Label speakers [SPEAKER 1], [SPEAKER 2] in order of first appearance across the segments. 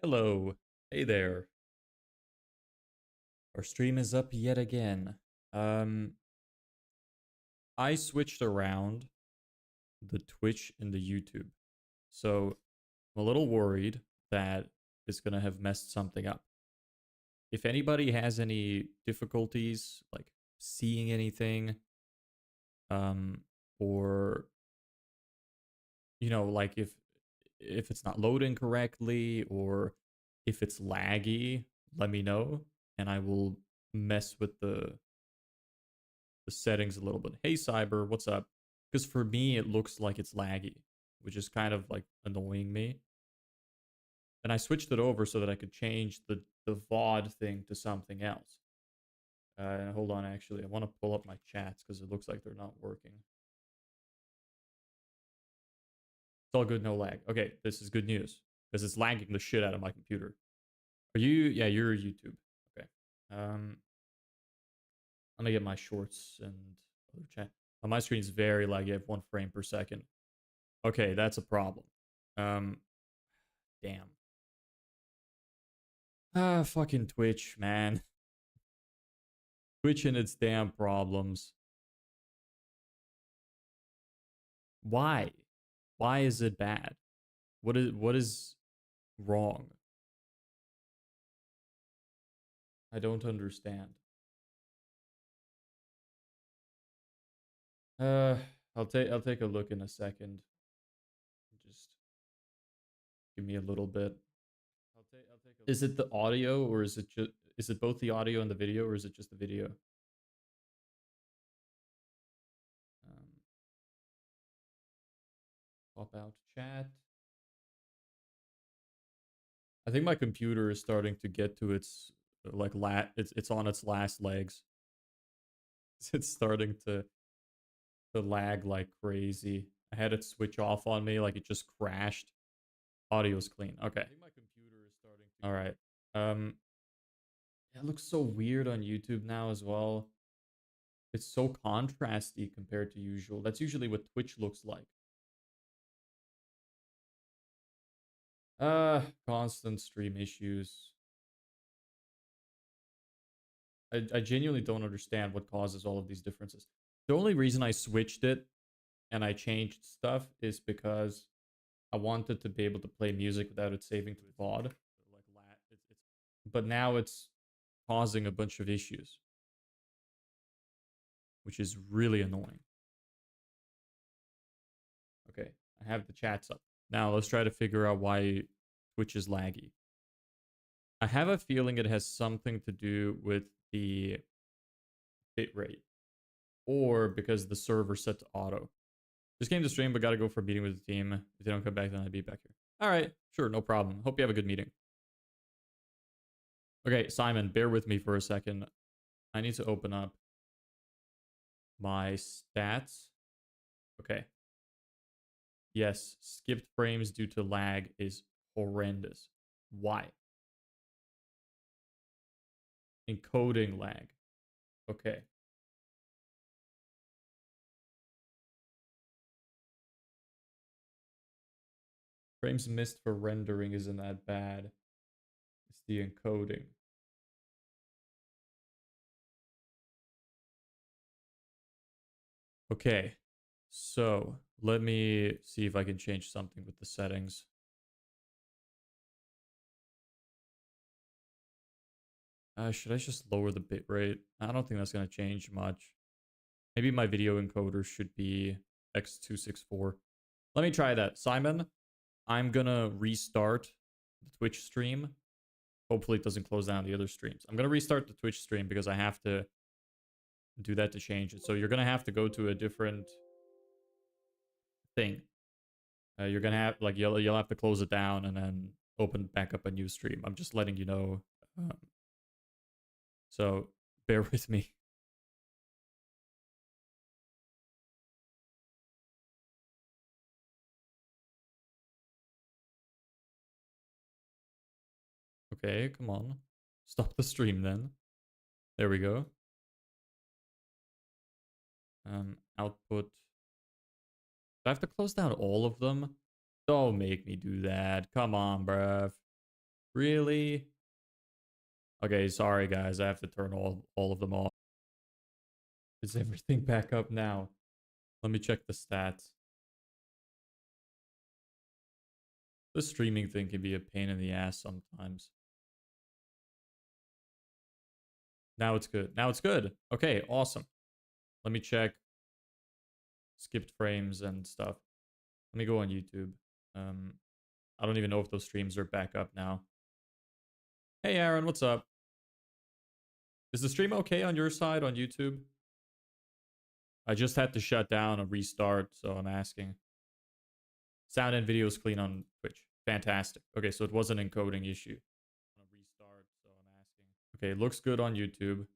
[SPEAKER 1] Hello. Hey there. Our stream is up yet again. Um, I switched around the Twitch and the YouTube. So I'm a little worried that it's gonna have messed something up. If anybody has any difficulties, like seeing anything, um, or like if it's not loading correctly or if it's laggy, let me know and I will mess with the settings a little bit. Hey Cyber, what's up? Because for me it looks like it's laggy, which is kind of like annoying me. And I switched it over so that I could change the VOD thing to something else. Hold on, actually, I want to pull up my chats because it looks like they're not working. It's all good, no lag. Okay, this is good news because it's lagging the shit out of my computer. Are you? Yeah, you're YouTube. Okay. I'm gonna get my shorts and other chat. Oh, my screen's very laggy. I have 1 frame per second. Okay, that's a problem. Damn. Fucking Twitch, man. Twitch and its damn problems. Why? Why is it bad? What is wrong? I don't understand. Uh, I'll take a look in a second. Just give me a little bit. I'll take a Is it the audio or is it both the audio and the video or is it just the video? Um, Pop out chat. I think my computer is starting to get to its it's on its last legs. It's starting to lag like crazy. I had it switch off on me, like it just crashed. Audio's clean. Okay. I think my computer is starting to. All right. It looks so weird on YouTube now as well. It's so contrasty compared to usual. That's usually what Twitch looks like. Constant stream issues. I genuinely don't understand what causes all of these differences. The only reason I switched it and I changed stuff is because I wanted to be able to play music without it saving to VOD. But now it's causing a bunch of issues, which is really annoying. Okay, I have the chats up. Now let's try to figure out why Twitch is laggy. I have a feeling it has something to do with the bitrate or because the server set to auto. Just came to stream, but gotta go for a meeting with the team. If they don't come back, then I'd be back here. All right, sure, no problem. Hope you have a good meeting. Okay, Simon, bear with me for a second. I need to open up my stats. Okay. Yes, skipped frames due to lag is horrendous. Why? Encoding lag. Okay. Frames missed for rendering isn't that bad. It's the encoding. Okay. So let me see if I can change something with the settings. Should I just lower the bitrate? I don't think that's going to change much. Maybe my video encoder should be x264. Let me try that. Simon, I'm going to restart the Twitch stream. Hopefully it doesn't close down the other streams. I'm going to restart the Twitch stream because I have to do that to change it. So you're going to have to go to a different thing. You're going to have, like, you'll have to close it down and then open back up a new stream. I'm just letting you know. So bear with me. Okay, come on. Stop the stream then. There we go. Output. Do I have to close down all of them? Don't make me do that. Come on, bruv. Really? Okay, sorry guys, I have to turn all of them off. Is everything back up now? Let me check the stats. The streaming thing can be a pain in the ass sometimes. Now it's good. Now it's good. Okay, awesome. Let me check skipped frames and stuff. Let me go on YouTube. I don't even know if those streams are back up now. Hey Aaron, what's up? Is the stream okay on your side on YouTube? I just had to shut down and restart, so I'm asking. Sound and video is clean on Twitch. Fantastic. Okay, so it was an encoding issue. Restart, so I'm asking. Okay, it looks good on YouTube.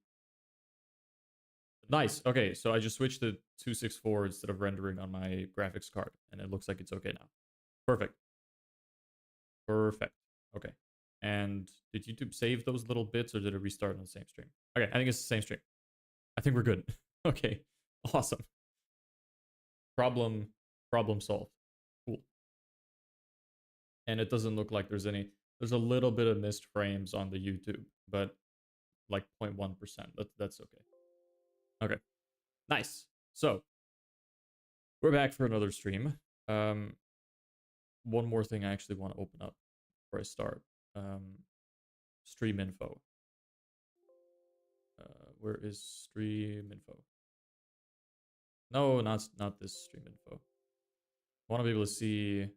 [SPEAKER 1] Nice. Okay, so I just switched to 264 instead of rendering on my graphics card, and it looks like it's okay now. Perfect. Perfect. Okay. And did YouTube save those little bits, or did it restart on the same stream? Okay, I think it's the same stream. I think we're good. Okay, awesome. Problem solved. Cool. And it doesn't look like there's a little bit of missed frames on the YouTube, but like 0.1%. That's okay. Okay. Nice. So we're back for another stream. One more thing I actually want to open up before I start. Stream info. Where is stream info? No, not this stream info. I want to be able to see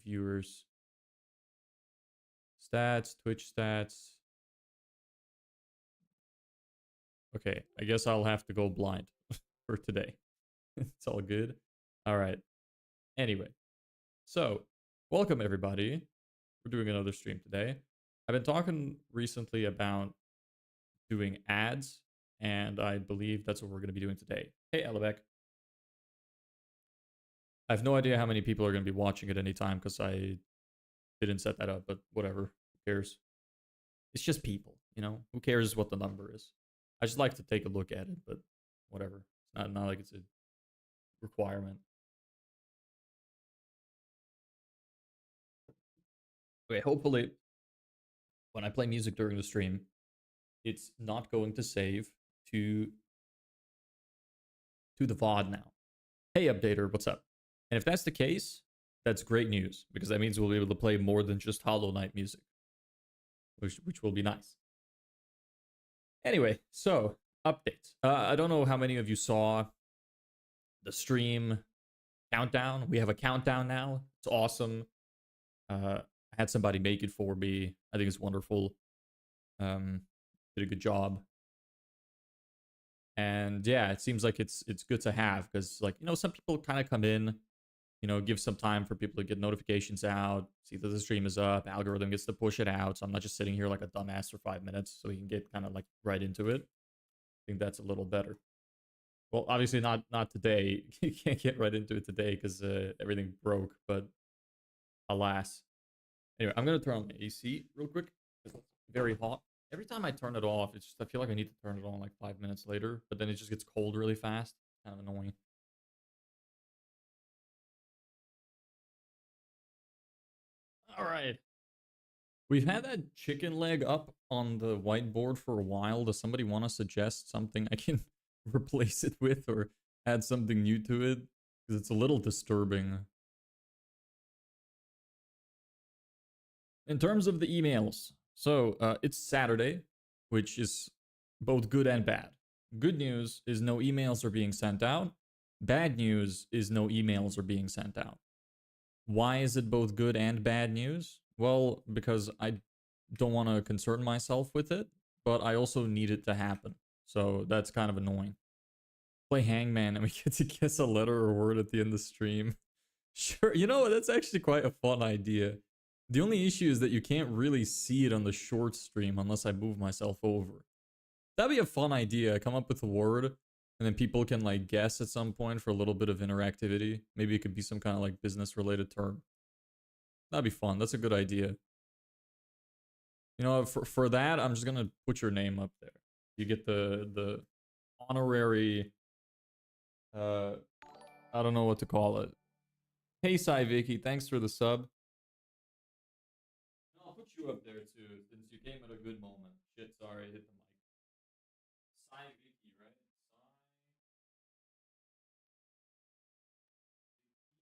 [SPEAKER 1] viewers. Stats, Twitch stats. Okay, I guess I'll have to go blind for today. It's all good. All right. Anyway, so welcome everybody. We're doing another stream today. I've been talking recently about doing ads, and I believe that's what we're going to be doing today. Hey, Alabek. I have no idea how many people are going to be watching at any time because I didn't set that up, but whatever. Who cares? It's just people, you know? Who cares what the number is? I just like to take a look at it, but whatever. It's not like it's a requirement. Okay, hopefully when I play music during the stream, it's not going to save to the VOD now. Hey, updater, what's up? And if that's the case, that's great news, because that means we'll be able to play more than just Hollow Knight music, which will be nice. Anyway, so updates. I don't know how many of you saw the stream countdown. We have a countdown now. It's awesome. I had somebody make it for me. I think it's wonderful. Did a good job. And yeah, it seems like it's good to have, because, like, you know, some people kind of come in, you know, give some time for people to get notifications out, see that the stream is up, algorithm gets to push it out, so I'm not just sitting here like a dumbass for 5 minutes, so we can get kind of like right into it. I think that's a little better. Well, obviously not today. You can't get right into it today because everything broke, but alas. Anyway, I'm going to turn on the AC real quick because it's very hot. Every time I turn it off, it's just, I feel like I need to turn it on like 5 minutes later, but then it just gets cold really fast. Kind of annoying. All right. We've had that chicken leg up on the whiteboard for a while. Does somebody want to suggest something I can replace it with or add something new to it? Because it's a little disturbing. In terms of the emails, so it's Saturday, which is both good and bad. Good news is no emails are being sent out. Bad news is no emails are being sent out. Why is it both good and bad news? Well, because I don't want to concern myself with it, but I also need it to happen. So that's kind of annoying. Play Hangman and we get to guess a letter or word at the end of the stream. Sure, you know, that's actually quite a fun idea. The only issue is that you can't really see it on the short stream unless I move myself over. That'd be a fun idea. Come up with a word, and then people can like guess at some point for a little bit of interactivity. Maybe it could be some kind of like business related term. That'd be fun. That's a good idea. You know, for that, I'm just gonna put your name up there. You get the honorary. I don't know what to call it. Hey, Sai Vicky, thanks for the sub. I'll put you you up there too, since you came at a good moment. Shit, sorry, I hit the mic. Sai Vicky, right?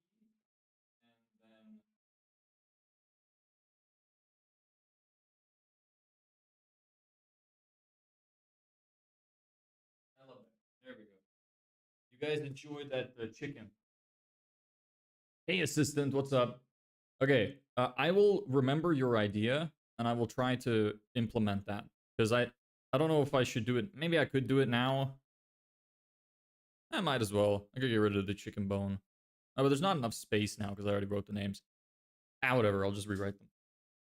[SPEAKER 1] Sai Vicky, and then Ella. There we go. You guys enjoyed that chicken. Hey, assistant, what's up? Okay, I will remember your idea and I will try to implement that because I don't know if I should do it. Maybe I could do it now. I might as well. I could get rid of the chicken bone. Oh, but there's not enough space now because I already wrote the names. Ah, whatever. I'll just rewrite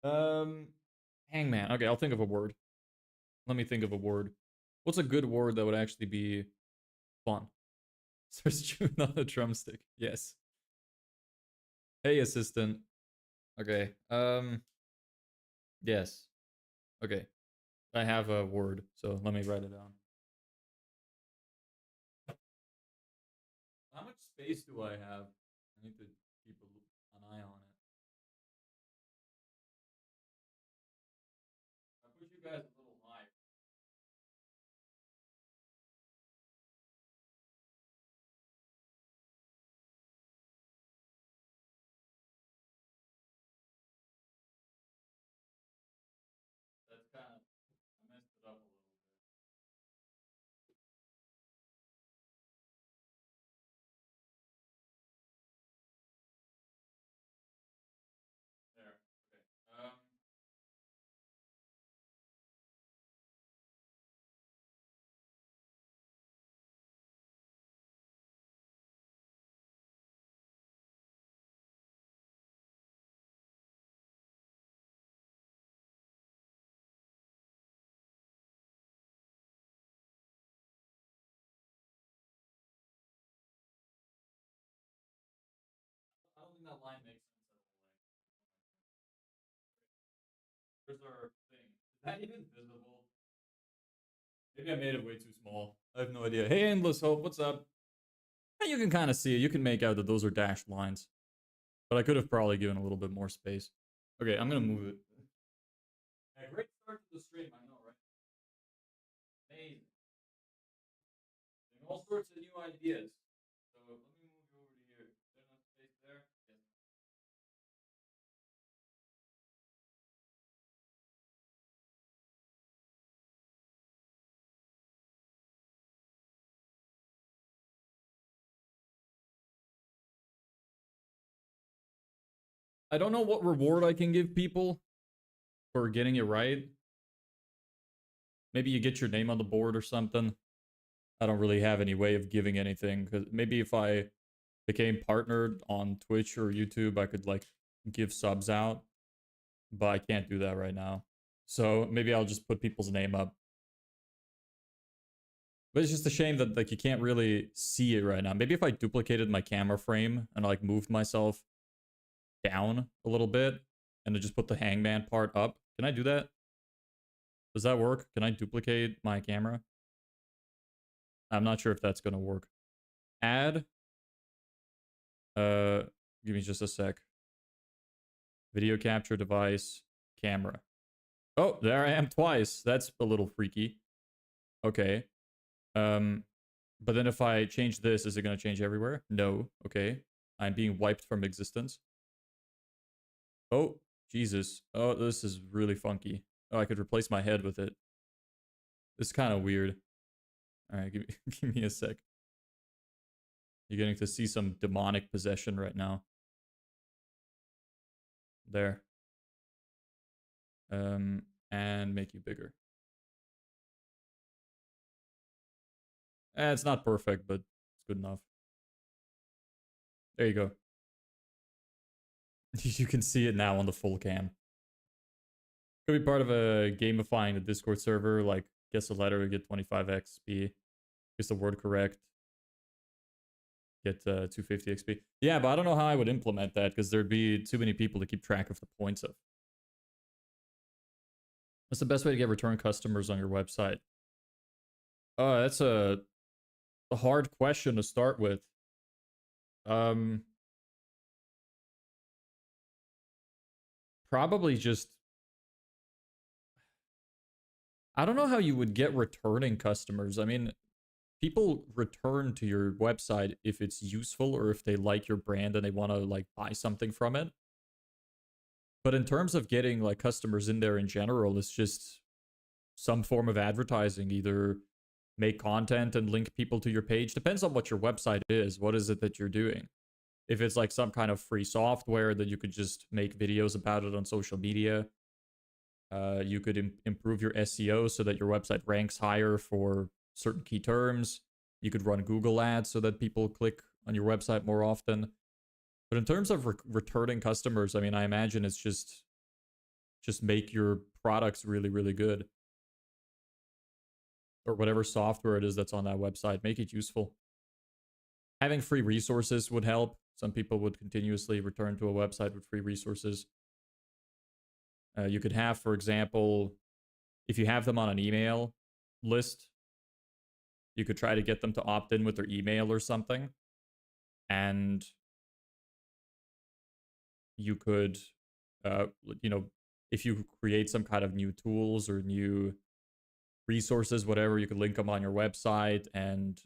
[SPEAKER 1] them. Hangman. Okay, I'll think of a word. Let me think of a word. What's a good word that would actually be fun? Starts chewing on a drumstick. Yes. Hey, assistant. Okay. Yes. Okay. I have a word, so let me write it down. How much space do I have? I need to keep an eye on it. I put you guys a little high. That's kind of, I messed it up a little bit. There. Okay. I don't think that line makes sense at all. Where's our thing? Is that even visible? Maybe I made it way too small. I have no idea. Hey, Endless Hope, what's up? And you can kind of see it. You can make out that those are dashed lines. But I could have probably given a little bit more space. Okay, I'm going to move it. Yeah, great start to the stream, I know, right? Amazing. All sorts of new ideas. So let me move you over to here. Is there enough space there? Yes. I don't know what reward I can give people for getting it right. Maybe you get your name on the board or something. I don't really have any way of giving anything because maybe if I became partnered on Twitch or YouTube, I could like give subs out, but I can't do that right now. So maybe I'll just put people's name up. But it's just a shame that like you can't really see it right now. Maybe if I duplicated my camera frame and like moved myself down a little bit and then just put the hangman part up. Can I do that? Does that work? Can I duplicate my camera? I'm not sure if that's gonna work. Add. Give me just a sec. Video capture device, camera. Oh, there I am twice. That's a little freaky. Okay. But then if I change this, is it gonna change everywhere? No. Okay. I'm being wiped from existence. Oh, Jesus. Oh, this is really funky. Oh, I could replace my head with it. This is kind of weird. All right, give me a sec. You're getting to see some demonic possession right now. There. And make you bigger. It's not perfect, but it's good enough. There you go. You can see it now on the full cam. Could be part of a gamifying the Discord server, like guess a letter, get 25 XP. Guess the word correct. Get 250 XP. Yeah, but I don't know how I would implement that because there'd be too many people to keep track of the points of. What's the best way to get return customers on your website? That's a hard question to start with. Probably just I don't know how you would get returning customers. I mean, people return to your website if it's useful or if they like your brand and they want to like buy something from it. But in terms of getting like customers in there in general, it's just some form of advertising, either make content and link people to your page. Depends on what your website is. What is it that you're doing? If it's like some kind of free software that you could just make videos about it on social media, you could improve your SEO so that your website ranks higher for certain key terms. You could run Google ads so that people click on your website more often. But in terms of returning customers, I mean, I imagine it's just make your products really, really good, or whatever software it is that's on that website. Make it useful. Having free resources would help. Some people would continuously return to a website with free resources. You could have, for example, if you have them on an email list, you could try to get them to opt in with their email or something. And you could, you know, if you create some kind of new tools or new resources, whatever, you could link them on your website and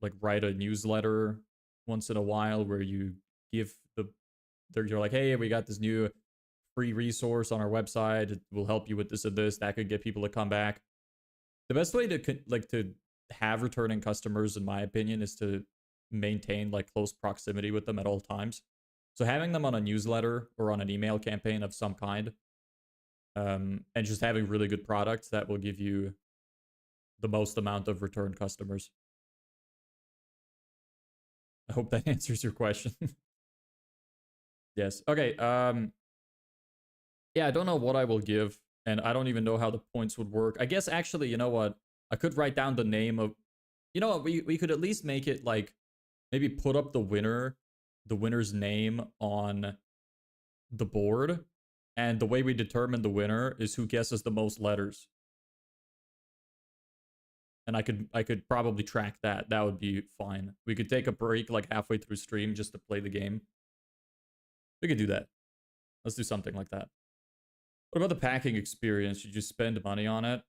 [SPEAKER 1] like write a newsletter once in a while where you give you're like, hey, we got this new free resource on our website. It will help you with this and this. That could get people to come back. The best way to have returning customers, in my opinion, is to maintain like close proximity with them at all times. So having them on a newsletter or on an email campaign of some kind, and just having really good products that will give you the most amount of return customers. I hope that answers your question. Yes. Okay. Yeah, I don't know what I will give, and I don't even know how the points would work. I guess actually, you know what? I could write down the name of. You know what? We could at least make it like maybe put up the winner's name on the board, and the way we determine the winner is who guesses the most letters. And I could probably track that. That would be fine. We could take a break like halfway through stream just to play the game. We could do that. Let's do something like that. What about the packing experience? Should you spend money on it?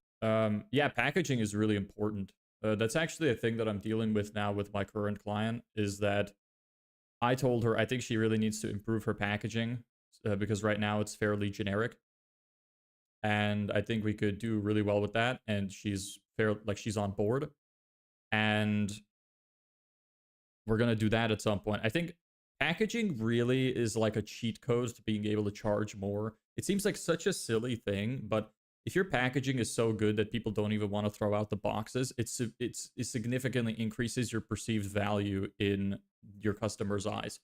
[SPEAKER 1] Yeah, packaging is really important. That's actually a thing that I'm dealing with now with my current client, is that I told her I think she really needs to improve her packaging, because right now it's fairly generic. And I think we could do really well with that. And she's she's on board. And we're going to do that at some point. I think packaging really is like a cheat code to being able to charge more. It seems like such a silly thing, but if your packaging is so good that people don't even want to throw out the boxes, it significantly increases your perceived value in your customers' eyes.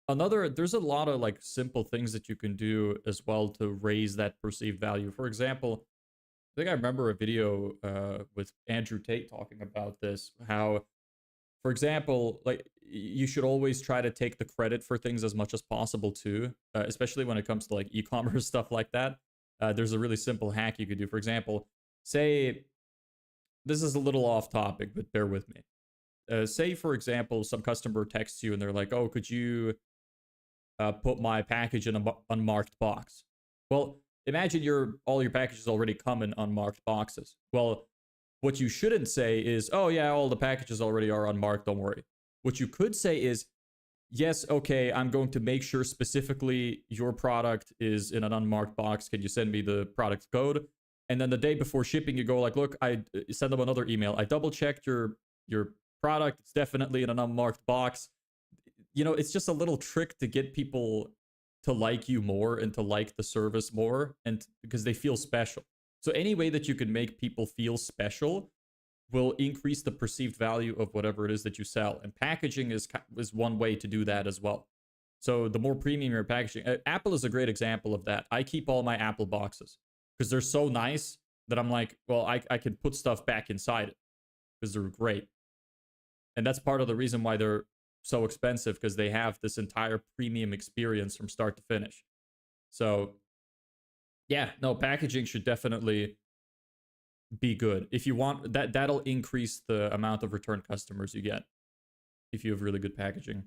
[SPEAKER 1] There's a lot of like simple things that you can do as well to raise that perceived value. For example, I think I remember a video with Andrew Tate talking about this, how, for example, like you should always try to take the credit for things as much as possible too, especially when it comes to like e-commerce stuff like that. There's a really simple hack you could do. For example, say this is a little off topic, but bear with me. Say, for example, some customer texts you and they're like, "Oh, could you put my package in an unmarked box?" Well, imagine all your packages already come in unmarked boxes. Well, what you shouldn't say is, "Oh yeah, all the packages already are unmarked, don't worry." What you could say is, "Yes, okay, I'm going to make sure specifically your product is in an unmarked box. Can you send me the product code?" And then the day before shipping, you go like, "Look, I send them another email. I double checked your product. It's definitely in an unmarked box." You know, it's just a little trick to get people to like you more and to like the service more, and because they feel special. So any way that you can make people feel special will increase the perceived value of whatever it is that you sell. And packaging is one way to do that as well. So the more premium your packaging, Apple is a great example of that. I keep all my Apple boxes because they're so nice that I'm like, well, I can put stuff back inside it because they're great. And that's part of the reason why they're so expensive, because they have this entire premium experience from start to finish. So yeah, no, packaging should definitely be good. If you want that, that'll increase the amount of return customers you get if you have really good packaging.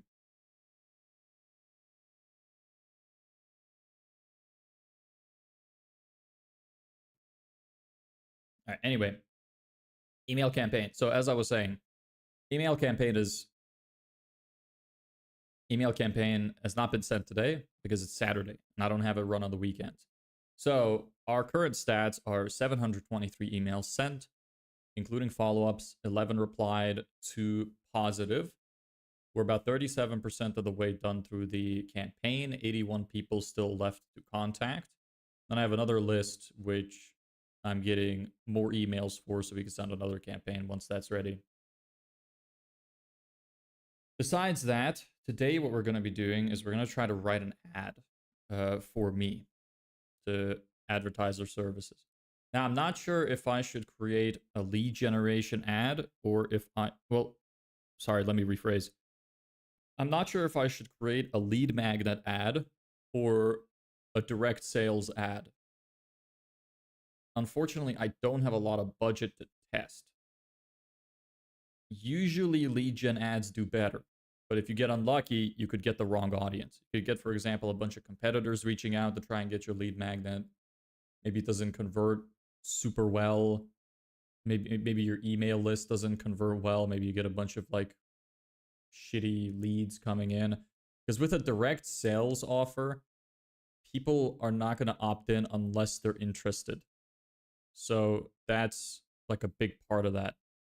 [SPEAKER 1] All right, anyway, email campaign. So as I was saying, email campaign has not been sent today because it's Saturday and I don't have it run on the weekends. So our current stats are 723 emails sent, including follow-ups, 11 replied, 2 positive. We're about 37% of the way done through the campaign, 81 people still left to contact. Then I have another list which I'm getting more emails for so we can send another campaign once that's ready. Besides that, today what we're going to be doing is we're going to try to write an ad for me to advertise our services. Now, I'm not sure if I should create a lead generation ad or if well, sorry, let me rephrase. I'm not sure if I should create a lead magnet ad or a direct sales ad. Unfortunately, I don't have a lot of budget to test. Usually lead gen ads do better, but if you get unlucky, you could get the wrong audience. You could get, for example, a bunch of competitors reaching out to try and get your lead magnet. Maybe it doesn't convert super well. Maybe your email list doesn't convert well. Maybe you get a bunch of like shitty leads coming in. Because with a direct sales offer, people are not going to opt in unless they're interested. So that's like a big part of that.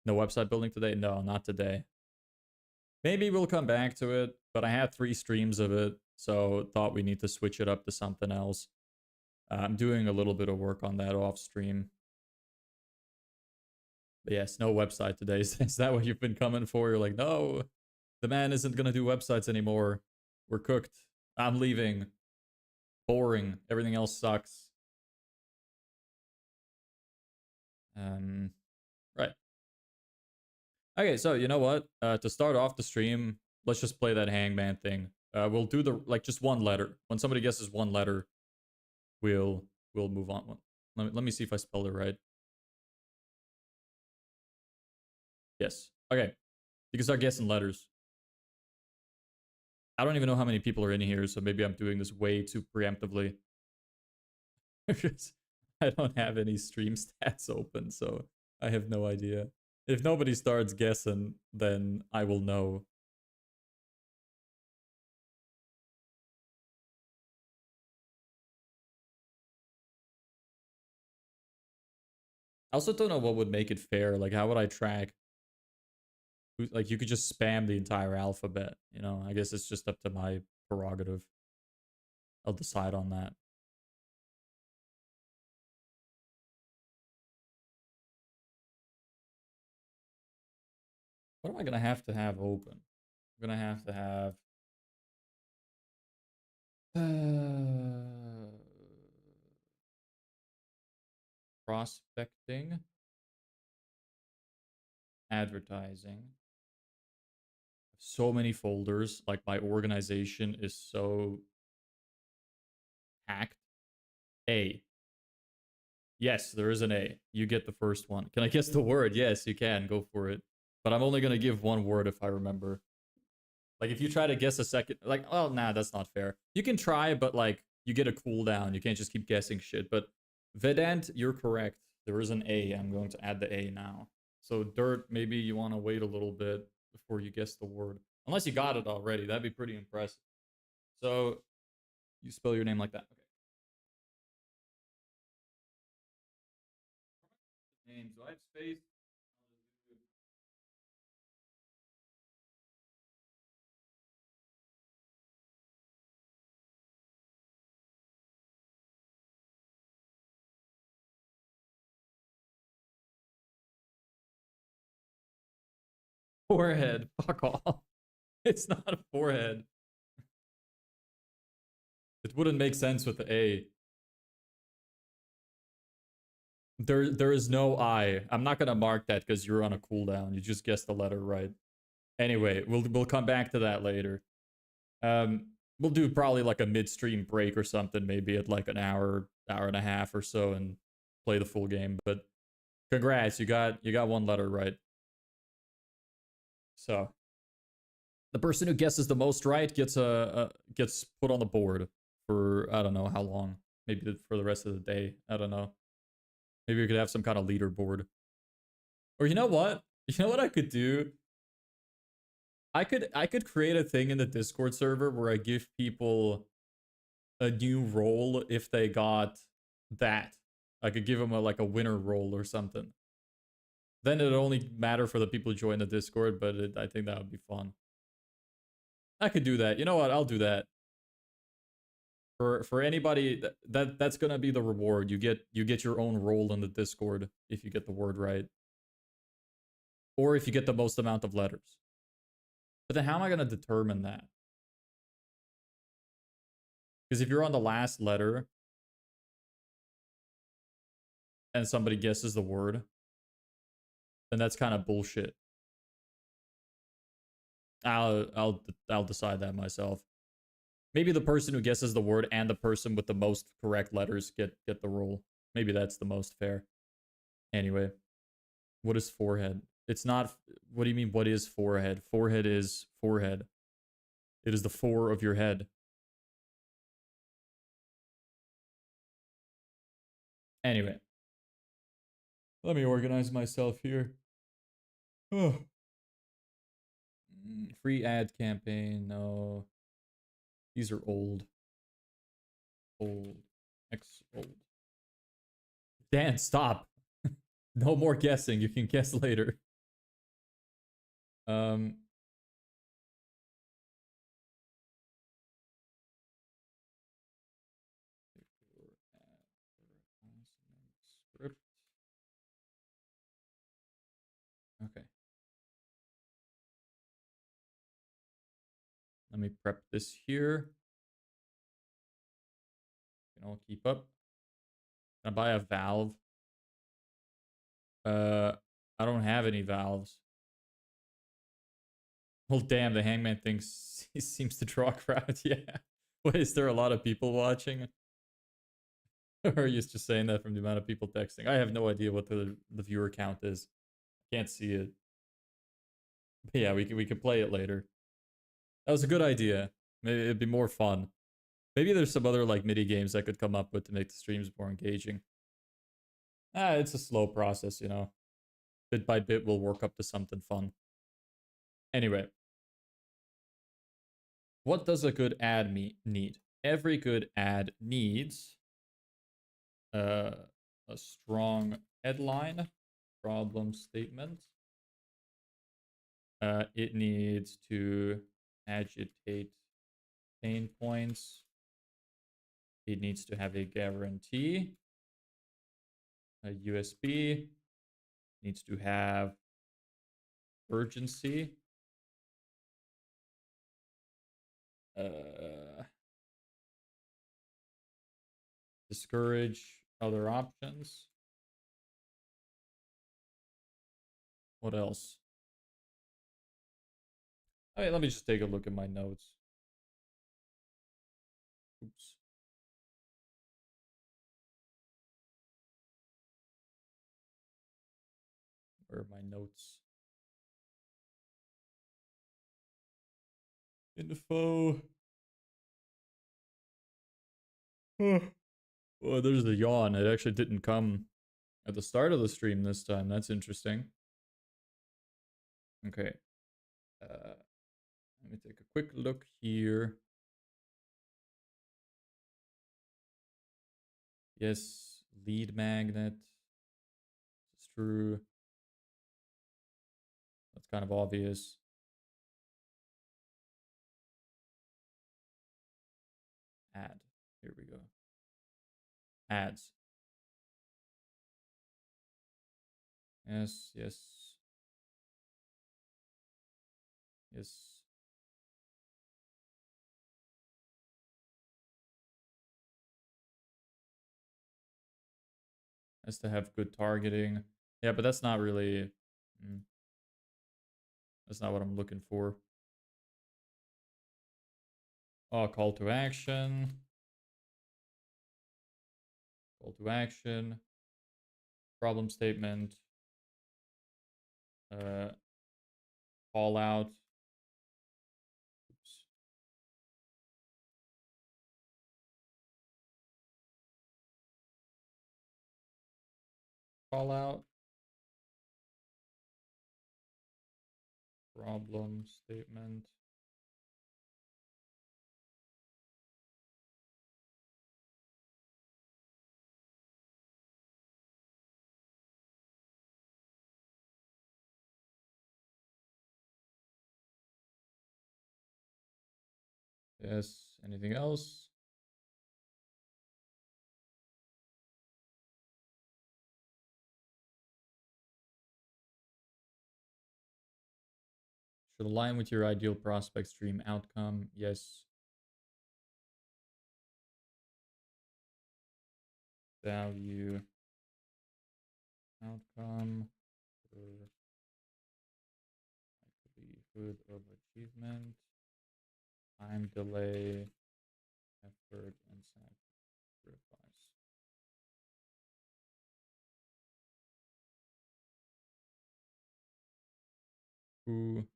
[SPEAKER 1] No website building today? No, not today. Maybe we'll come back to it, but I had 3 streams of it, so thought we need to switch it up to something else. I'm doing a little bit of work on that off stream. But yes, no website today. Is that what you've been coming for? You're like, no, the man isn't going to do websites anymore. We're cooked. I'm leaving. Boring. Everything else sucks. Right. Okay, so you know what? To start off the stream, let's just play that hangman thing. We'll do the just one letter. When somebody guesses one letter, we'll move on. Let me see if I spelled it right. Yes. Okay. You can start guessing letters. I don't even know how many people are in here, so maybe I'm doing this way too preemptively. I don't have any stream stats open, so I have no idea. If nobody starts guessing, then I will know. I also don't know what would make it fair. Like, how would I track? Like, you could just spam the entire alphabet, you know? I guess it's just up to my prerogative. I'll decide on that. What am I gonna have open? I'm gonna have to have prospecting, advertising. So many folders. Like, my organization is so hacked. A. Yes, there is an A. You get the first one. Can I guess the word? Yes, you can. Go for it. But I'm only gonna give one word if I remember. Like, if you try to guess a second, like, oh, nah, that's not fair. You can try, but like, you get a cooldown. You can't just keep guessing shit. But Vedant, you're correct. There is an A. I'm going to add the A now. So Dirt, maybe you want to wait a little bit before you guess the word. Unless you got it already. That'd be pretty impressive. So you spell your name like that. Okay. Name. Do I have space? Forehead. Fuck off. It's not a forehead. It wouldn't make sense with the A. There is no I. I'm not gonna mark that because you're on a cooldown. You just guessed the letter right. Anyway, we'll come back to that later. We'll do probably like a midstream break or something, maybe at like an hour and a half or so, and play the full game. But congrats, you got one letter right. So the person who guesses the most right gets gets put on the board for I don't know how long, maybe for the rest of the day. I don't know. Maybe we could have some kind of leaderboard. Or you know what? You know what I could do? I could create a thing in the Discord server where I give people a new role if they got that. I could give them a like a winner role or something. Then it'd only matter for the people who join the Discord, but I think that would be fun. I could do that. You know what? I'll do that. For anybody that's gonna be the reward. You get your own role in the Discord if you get the word right. Or if you get the most amount of letters. But then how am I gonna determine that? Because if you're on the last letter and somebody guesses the word, then that's kind of bullshit. I'll decide that myself. Maybe the person who guesses the word and the person with the most correct letters get the role. Maybe that's the most fair. Anyway, what is forehead? It's not. What do you mean? What is forehead? Forehead is forehead. It is the four of your head. Anyway, let me organize myself here. Oh. Free ad campaign. No. These are old. Old. X old. Dan, stop. No more guessing. You can guess later. Um. Script. Okay. Let me prep this here. Can all keep up. Can I buy a valve? I don't have any valves. Well, damn, the hangman thing seems to draw a crowd. Yeah. Wait, is there a lot of people watching? Or are you just saying that from the amount of people texting? I have no idea what the viewer count is. Can't see it. But yeah, we can play it later. That was a good idea. Maybe it'd be more fun. Maybe there's some other like mini games I could come up with to make the streams more engaging. It's a slow process, you know. Bit by bit, we'll work up to something fun. Anyway, what does a good ad need? Every good ad needs a strong headline, problem statement. It needs to agitate pain points. It needs to have a guarantee. A USB needs to have urgency. Discourage other options. What else? All right, let me just take a look at my notes. Oops. Where are my notes? Info. Oh, there's a yawn. It actually didn't come at the start of the stream this time. That's interesting. Okay. Let me take a quick look here. Yes, lead magnet. It's true. That's kind of obvious. Ad. Here we go. Ads. Yes, yes. Yes. Has to have good targeting. Yeah, but that's not really... That's not what I'm looking for. Oh, call to action. Call to action. Problem statement. Call out. Oops. call out. Problem statement. Yes. Anything else? Should align with your ideal prospect stream outcome. Yes. Value outcome for likelihood of achievement, time delay, effort, and sacrifice. Who okay.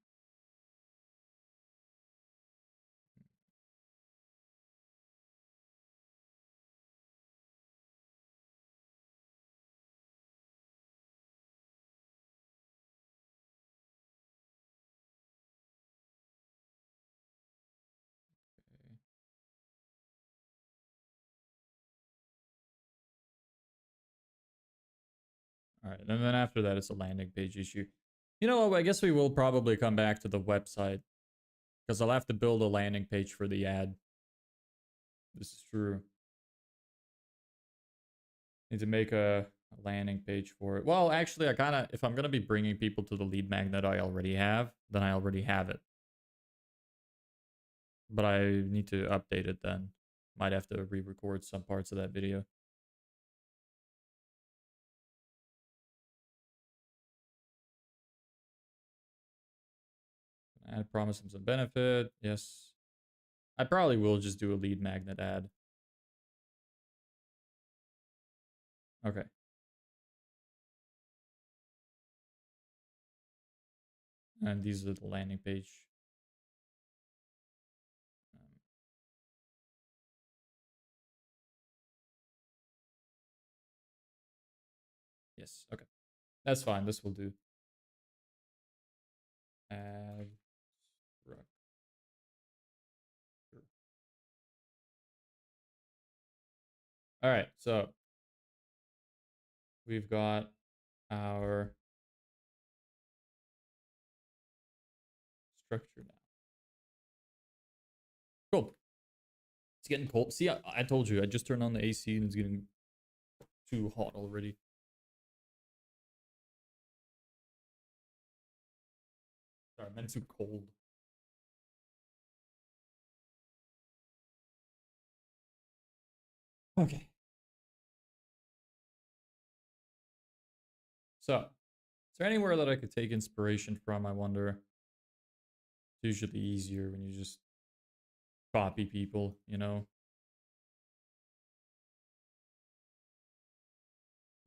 [SPEAKER 1] All right, and then after that, it's a landing page issue. You know what? I guess we will probably come back to the website because I'll have to build a landing page for the ad. This is true. Need to make a landing page for it. Well, actually, I kind of, if I'm going to be bringing people to the lead magnet I already have, then I already have it. But I need to update it then. Might have to re-record some parts of that video. Add promise and some benefit. Yes. I probably will just do a lead magnet ad. Okay. And these are the landing page. Yes. Okay. That's fine. This will do. Add structure. All right. So we've got our structure now. Cool. It's getting cold. See, I told you. I just turned on the AC and it's getting too hot already. Sorry, I meant too cold. Okay. So, is there anywhere that I could take inspiration from? I wonder. It's usually easier when you just copy people, you know?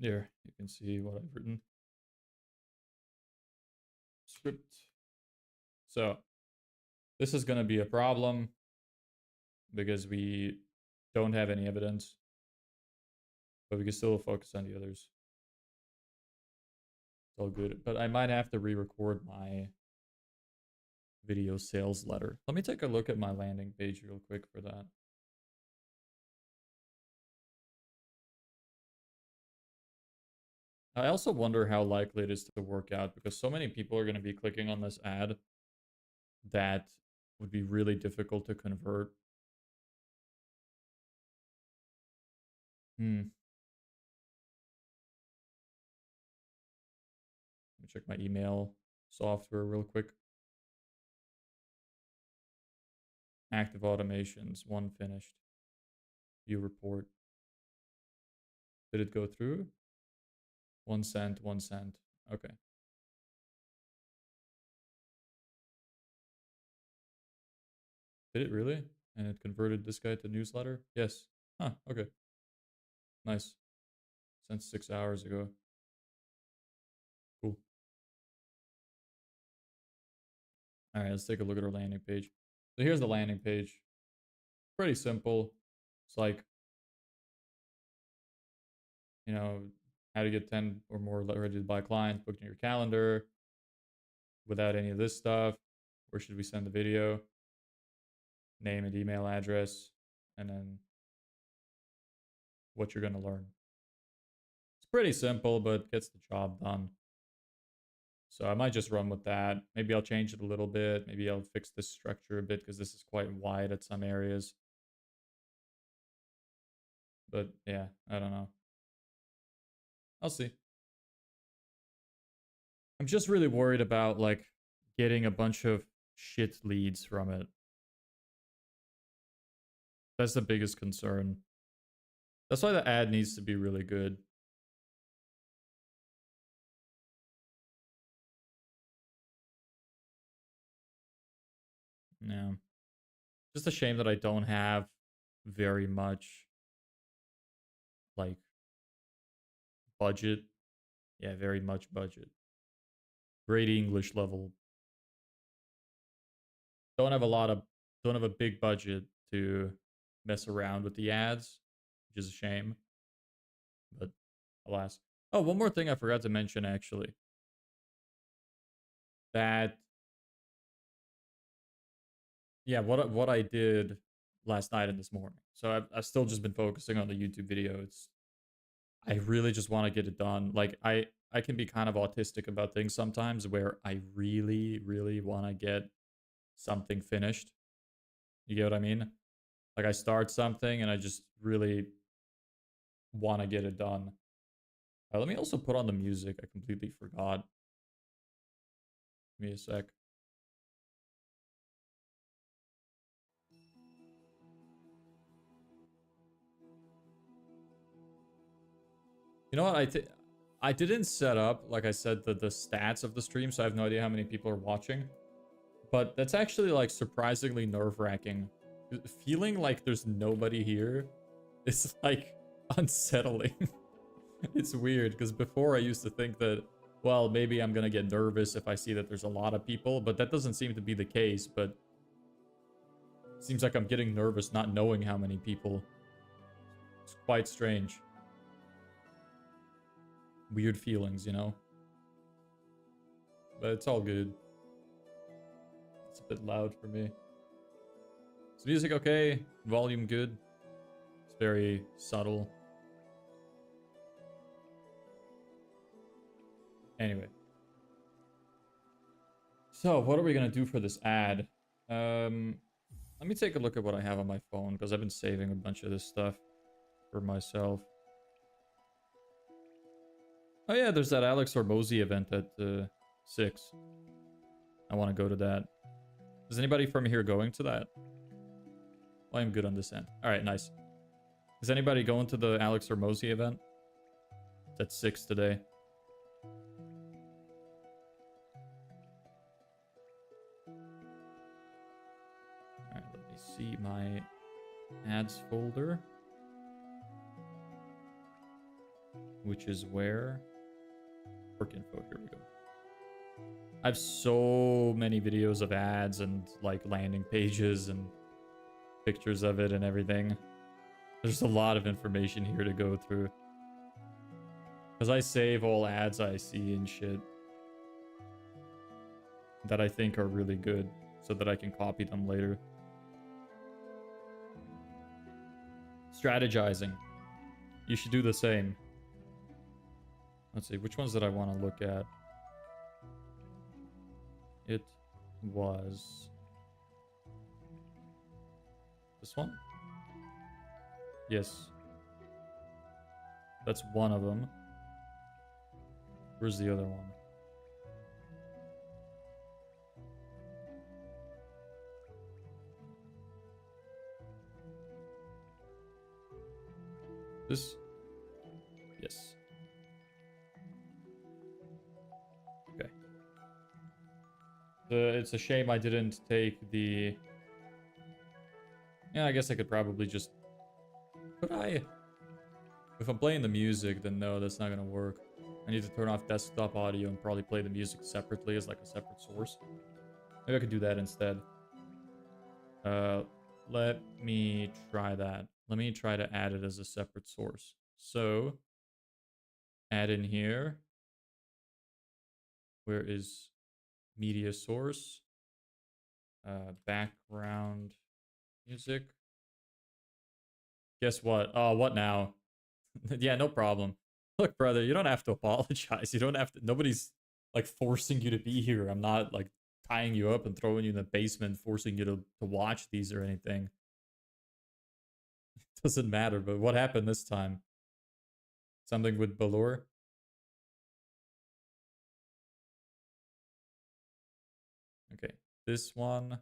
[SPEAKER 1] Here, you can see what I've written. Script. So, this is going to be a problem because we don't have any evidence, but we can still focus on the others. It's all good. But I might have to re-record my video sales letter. Let me take a look at my landing page real quick for that. I also wonder how likely it is to work out because so many people are going to be clicking on this ad that would be really difficult to convert. Let me check my email software real quick. Active automations, one finished. View report. Did it go through? 1 cent, 1 cent. Okay. Did it really? And it converted this guy to newsletter? Yes. Huh, okay. Nice. Sent 6 hours ago. Cool. All right, let's take a look at our landing page. So here's the landing page. Pretty simple. It's like, you know, how to get 10 or more ready to buy clients booked in your calendar without any of this stuff. Where should we send the video? Name and email address, and then what you're going to learn. It's pretty simple, but gets the job done. So I might just run with that. Maybe I'll change it a little bit. Maybe I'll fix this structure a bit because this is quite wide at some areas. But yeah, I don't know. I'll see. I'm just really worried about like getting a bunch of shit leads from it. That's the biggest concern. That's why the ad needs to be really good. Yeah. Just a shame that I don't have very much like budget. Yeah, very much budget. Great English level. Don't have a lot of don't have a big budget to mess around with the ads, which is a shame. But alas. Oh, one more thing I forgot to mention actually. That yeah, what I did last night and this morning. So I've still just been focusing on the YouTube video. I really just want to get it done. Like I can be kind of autistic about things sometimes where I really want to get something finished. You get what I mean? Like I start something and I just really want to get it done. Let me also put on the music. I completely forgot. Give me a sec. You know what? I didn't set up, like I said, the stats of the stream, so I have no idea how many people are watching. But that's actually like surprisingly nerve-wracking. Feeling like there's nobody here is like unsettling. It's weird because before I used to think that, well, maybe I'm gonna get nervous if I see that there's a lot of people, but that doesn't seem to be the case. But it seems like I'm getting nervous not knowing how many people. It's quite strange. Weird feelings, you know? But it's all good. It's a bit loud for me. Is music okay? Volume good? It's very subtle. Anyway. So, what are we gonna do for this ad? Let me take a look at what I have on my phone, because I've been saving a bunch of this stuff for myself. Oh yeah, there's that Alex Hormozy event at 6. I want to go to that. Is anybody from here going to that? Well, I'm good on this end. Alright, nice. Is anybody going to the Alex Hormozy event? It's at 6 today. Alright, let me see my ads folder. Which is where? Work info, here we go. I have so many videos of ads and like landing pages and pictures of it and everything. There's a lot of information here to go through. Because I save all ads I see and shit that I think are really good so that I can copy them later. Strategizing. You should do the same. Let's see, which ones did I want to look at? It was this one? Yes. That's one of them. Where's the other one? This? Yes. Okay. It's a shame I didn't take the... Yeah, I guess I could probably just... Could I? If I'm playing the music, then no, that's not gonna work. I need to turn off desktop audio and probably play the music separately as like a separate source. Maybe I could do that instead. Let me try that. Let me try to add it as a separate source. So add in here. Where is media source? Background music. Guess what? Oh, what now? Yeah, no problem. Look, brother, you don't have to apologize. You don't have to. Nobody's like forcing you to be here. I'm not like tying you up and throwing you in the basement, forcing you to watch these or anything. It doesn't matter. But what happened this time? Something with Balor? Okay, this one.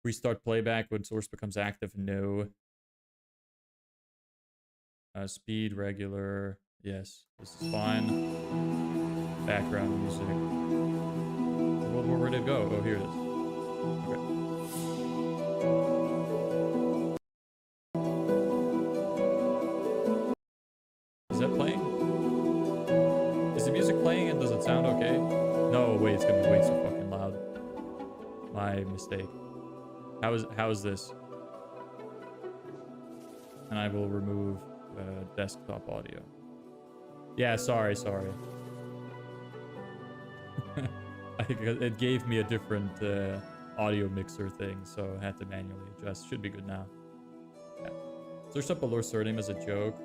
[SPEAKER 1] Restart playback when source becomes active. No. Speed, regular. Yes, this is fine. Background music. Where did it go? Oh, here it is. Okay. Is that playing? Is the music playing and does it sound okay? No, wait, it's gonna be way too fucking loud. My mistake. How is this? And I will remove desktop audio. Yeah, sorry. I think it gave me a different audio mixer thing, so I had to manually adjust. Should be good now. Yeah. Searched up Balor's surname as a joke.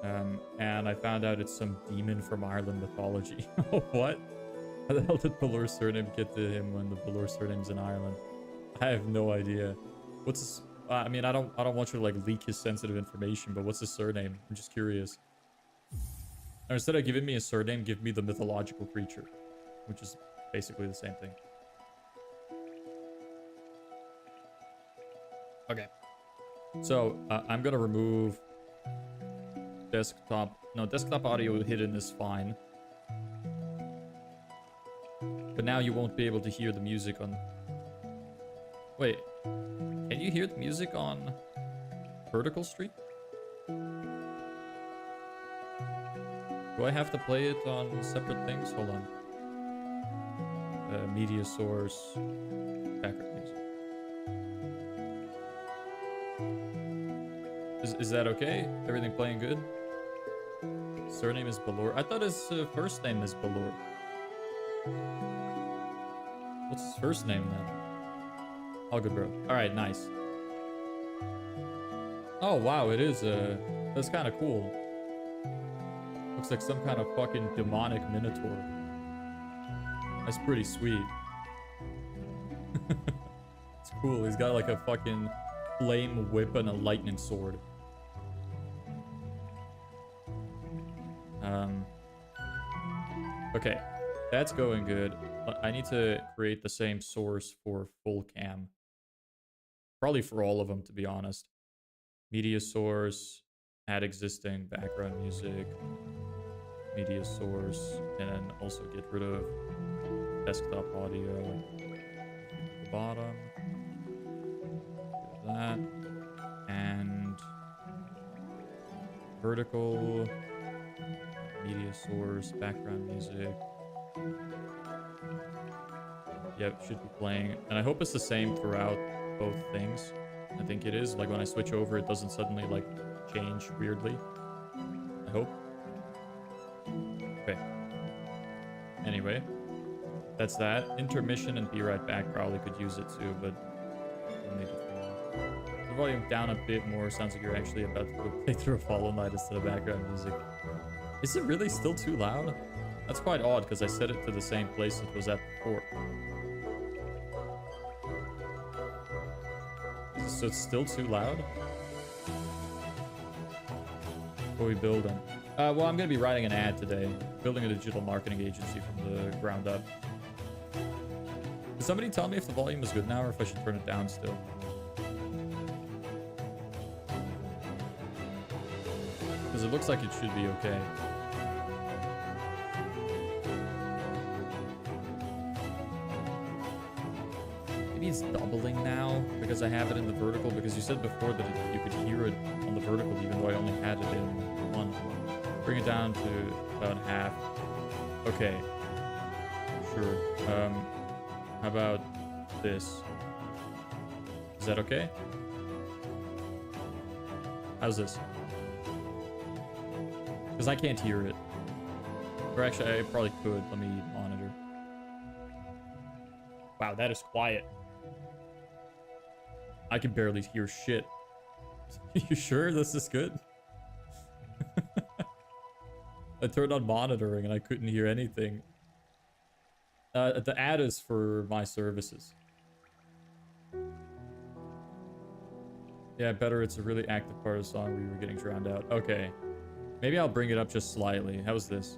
[SPEAKER 1] And I found out it's some demon from Ireland mythology. What? How the hell did Balor's surname get to him when the Balor surname's in Ireland? I have no idea. What's his... I mean, I don't want you to like leak his sensitive information, but what's his surname? I'm just curious. Or instead of giving me a surname, give me the mythological creature, which is basically the same thing. Okay. So I'm gonna remove desktop. No, desktop audio hidden is fine. But now you won't be able to hear the music on... Wait. Can you hear the music on vertical stream? Do I have to play it on separate things? Hold on. Media source. Background music. Is that okay? Everything playing good? Surname is Balor. I thought his first name is Balor. What's his first name then? All good, bro. All right, nice. Oh, wow, it is. That's kind of cool. Looks like some kind of fucking demonic minotaur. That's pretty sweet. It's cool. He's got like a fucking flame whip and a lightning sword. Okay, that's going good. I need to create the same source for full cam. Probably for all of them, to be honest. Media source, add existing background music, media source, and then also get rid of desktop audio at the bottom. Do that. And vertical, media source, background music. Yep, should be playing. And I hope it's the same throughout both things. I think it is. Like when I switch over, it doesn't suddenly like change weirdly. I hope. Okay. Anyway, that's that. Intermission and Be Right Back probably could use it too, but we'll need it for now. The volume down a bit more. Sounds like you're actually about to play through a Hollow Knight instead of background music. Is it really still too loud? That's quite odd because I set it to the same place it was at before. So it's still too loud? What are we building? Well, I'm going to be writing an ad today. Building a digital marketing agency from the ground up. Did somebody tell me if the volume is good now or if I should turn it down still? Because it looks like it should be okay. Maybe it's doubling now because I have it in the vertical, because you said before that you could hear it on the vertical even though I only had it in one. Bring it down to about half. Okay. Sure. How about this? Is that okay? How's this? Because I can't hear it. Or actually, I probably could. Let me monitor. Wow, that is quiet. I can barely hear shit. You sure this is good? I turned on monitoring and I couldn't hear anything. The ad is for my services. Yeah, better. It's a really active part of the song where you were getting drowned out. Okay. Maybe I'll bring it up just slightly. How's this?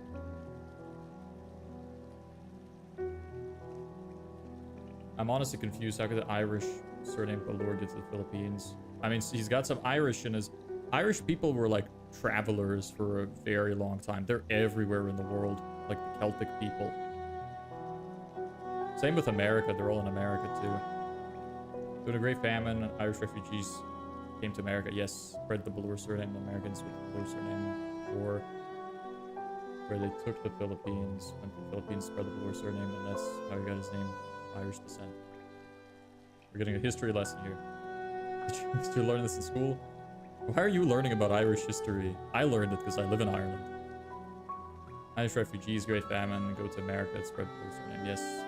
[SPEAKER 1] I'm honestly confused. How could the Irish surname Balor get to the Philippines? I mean, he's got some Irish in his... Irish people were like travelers for a very long time. They're everywhere in the world, like the Celtic people. Same with America. They're all in America too. During a great famine, Irish refugees came to America. Yes, spread the Balor surname. The Americans with the Balor surname. Or where they took the Philippines, and the Philippines spread the Balor surname, and that's how he got his name. Irish descent. We're getting a history lesson here. Did you learn this in school? Why are you learning about Irish history? I learned it because I live in Ireland. Irish refugees, great famine, go to America, spread Balor surname. Yes.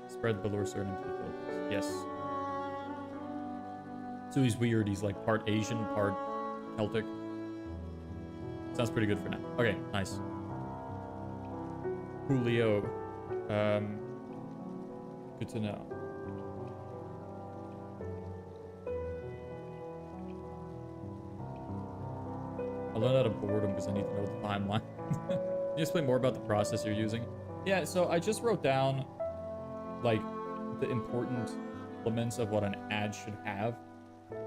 [SPEAKER 1] Spread Balor surname to the Philippines. Yes. So he's weird. He's like part Asian, part Celtic. Sounds pretty good for now. Okay, nice. Julio. Good to know. I learned out of boredom because I need to know the timeline. Can you explain more about the process you're using? Yeah, so I just wrote down like the important elements of what an ad should have.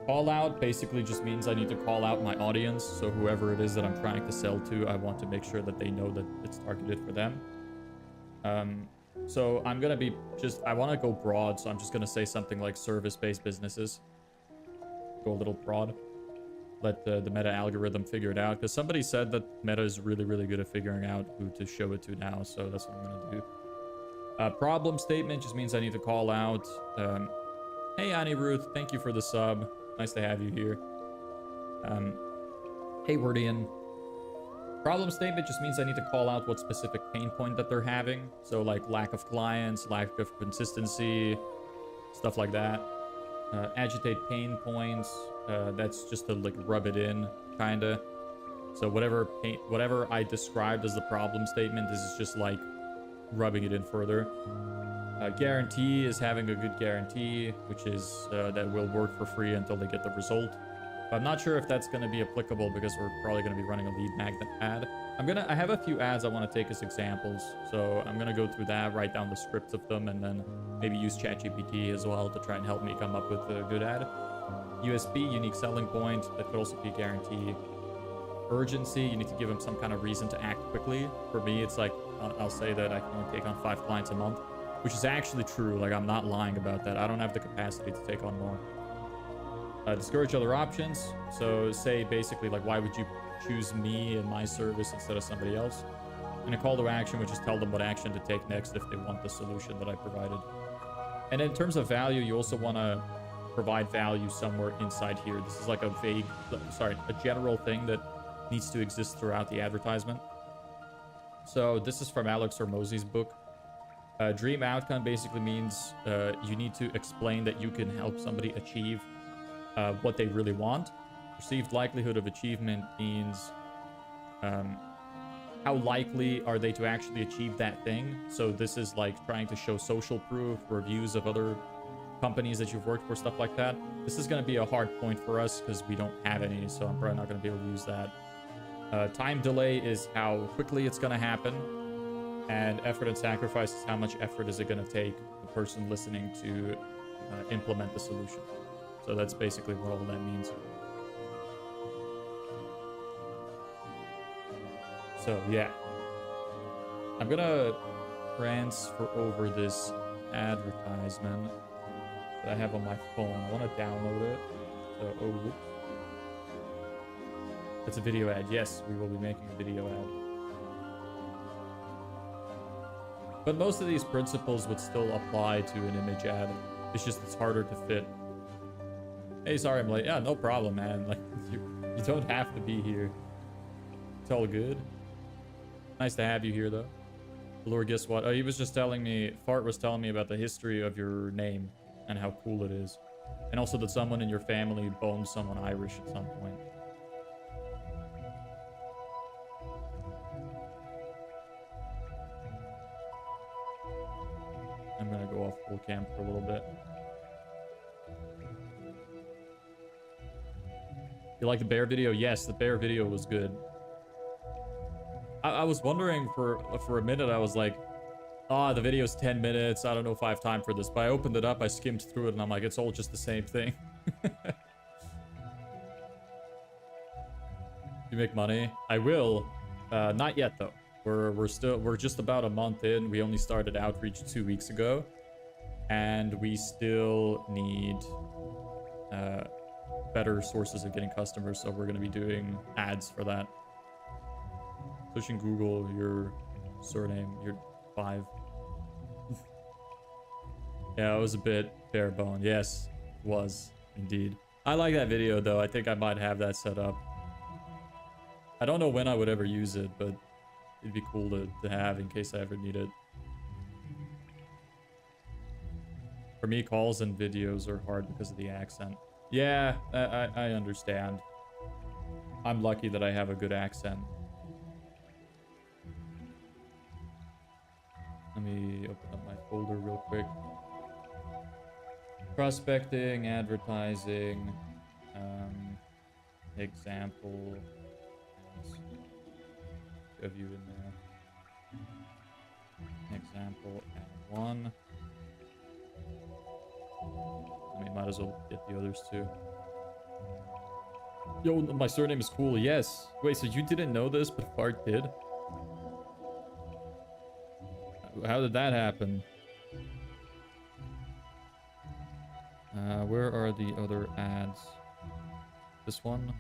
[SPEAKER 1] Call out basically just means I need to call out my audience. So whoever it is that I'm trying to sell to, I want to make sure that they know that it's targeted for them. So I'm going to be I want to go broad. So I'm just going to say something like service-based businesses. Go a little broad. Let the meta algorithm figure it out. Because somebody said that meta is really, really good at figuring out who to show it to now. So that's what I'm going to do. Problem statement just means I need to call out. Hey, Annie Ruth, thank you for the sub. Nice to have you here. Hey, Wordian. Problem statement just means I need to call out what specific pain point that they're having. So like lack of clients, lack of consistency, stuff like that. Agitate pain points. That's just to like rub it in, kinda. So whatever I described as the problem statement, this is just like rubbing it in further. Guarantee is having a good guarantee, which is that will work for free until they get the result. But I'm not sure if that's going to be applicable because we're probably going to be running a lead magnet ad. I have a few ads I want to take as examples. So I'm going to go through that, write down the scripts of them, and then maybe use ChatGPT as well to try and help me come up with a good ad. USP, unique selling point. That could also be a guarantee. Urgency, you need to give them some kind of reason to act quickly. For me, it's like, I'll say that I can only take on 5 clients a month, which is actually true. Like, I'm not lying about that. I don't have the capacity to take on more. Discourage other options. So say basically like, why would you choose me and my service instead of somebody else? And a call to action, which is tell them what action to take next if they want the solution that I provided. And in terms of value, you also want to provide value somewhere inside here. This is like a general thing that needs to exist throughout the advertisement. So this is from Alex Hormozy's book. Dream outcome basically means you need to explain that you can help somebody achieve what they really want. Perceived likelihood of achievement means how likely are they to actually achieve that thing. So this is like trying to show social proof, reviews of other companies that you've worked for, stuff like that. This is going to be a hard point for us because we don't have any, so I'm probably not going to be able to use that. Time delay is how quickly it's going to happen, and effort and sacrifice is how much effort is it going to take the person listening to implement the solution. So that's basically what all that means. So yeah, I'm gonna transfer over this advertisement that I have on my phone. I want to download it. So, whoops. It's a video ad. Yes, we will be making a video ad. But most of these principles would still apply to an image ad. It's just it's harder to fit. Hey, sorry I'm late. Yeah, no problem, man. Like, you don't have to be here. It's all good. Nice to have you here, though. Lord, guess what? Oh, he was just telling me, Fart was telling me about the history of your name and how cool it is. And also that someone in your family boned someone Irish at some point. I'm gonna go off full cam for a little bit. You like the bear video? Yes, the bear video was good. I was wondering for a minute, I was like, ah, the video's 10 minutes. I don't know if I have time for this. But I opened it up, I skimmed through it, and I'm like, it's all just the same thing. You make money? I will. Not yet though. We're just about a month in. We only started outreach 2 weeks ago, and we still need better sources of getting customers. So we're gonna be doing ads for that. Pushing Google your surname, your 5. Yeah, it was a bit bare bone. Yes, it was indeed. I like that video though. I think I might have that set up. I don't know when I would ever use it, but it'd be cool to have in case I ever need it. For me, calls and videos are hard because of the accent. Yeah, I understand. I'm lucky that I have a good accent. Let me open up my folder real quick. Prospecting, advertising, example. Have you in there? Example and 1. I mean, might as well get the others too. Yo, my surname is cool. Yes. Wait, so you didn't know this, but Fart did? How did that happen? Where are the other ads? This one?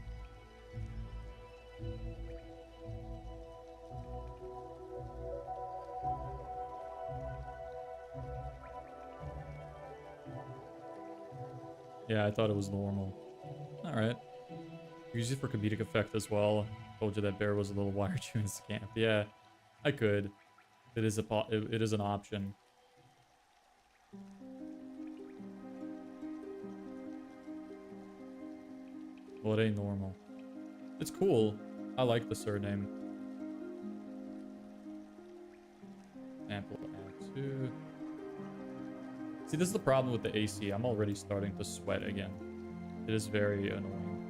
[SPEAKER 1] Yeah, I thought it was normal. Alright. Use it for comedic effect as well. Told you that bear was a little wire chewing scamp. Yeah, I could. It is it is an option. Well, it ain't normal. It's cool. I like the surname. Sample add 2. See, this is the problem with the AC. I'm already starting to sweat again. It is very annoying.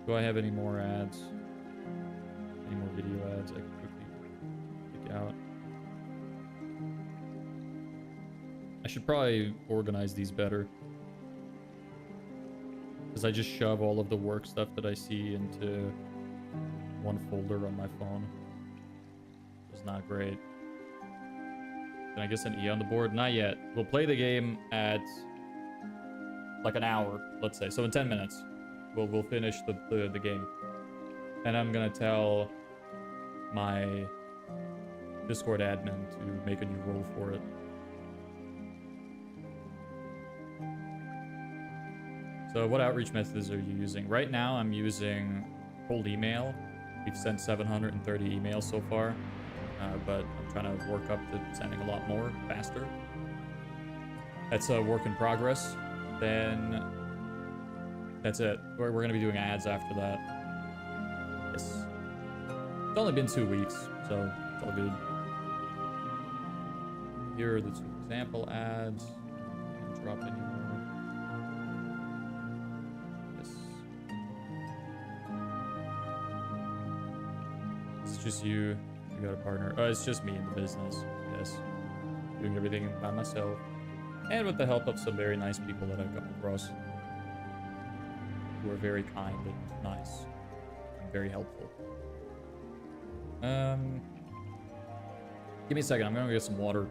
[SPEAKER 1] Do I have any more ads? Any more video ads I can quickly pick out? I should probably organize these better. Because I just shove all of the work stuff that I see into one folder on my phone. It's not great. Can I get an E on the board? Not yet. We'll play the game at like an hour, let's say. So in 10 minutes, we'll finish the game. And I'm gonna tell my Discord admin to make a new role for it. So what outreach methods are you using? Right now, I'm using cold email. We've sent 730 emails so far, but I'm trying to work up to sending a lot more faster. That's a work in progress. Then that's it. We're going to be doing ads after that. Yes. It's only been 2 weeks, so it's all good. Here are the 2 example ads. I didn't drop any more. Just you got a partner. Oh, it's just me in the business. Yes, doing everything by myself, and with the help of some very nice people that I've come across, who are very kind and nice and very helpful. Give me a second. I'm gonna get some water.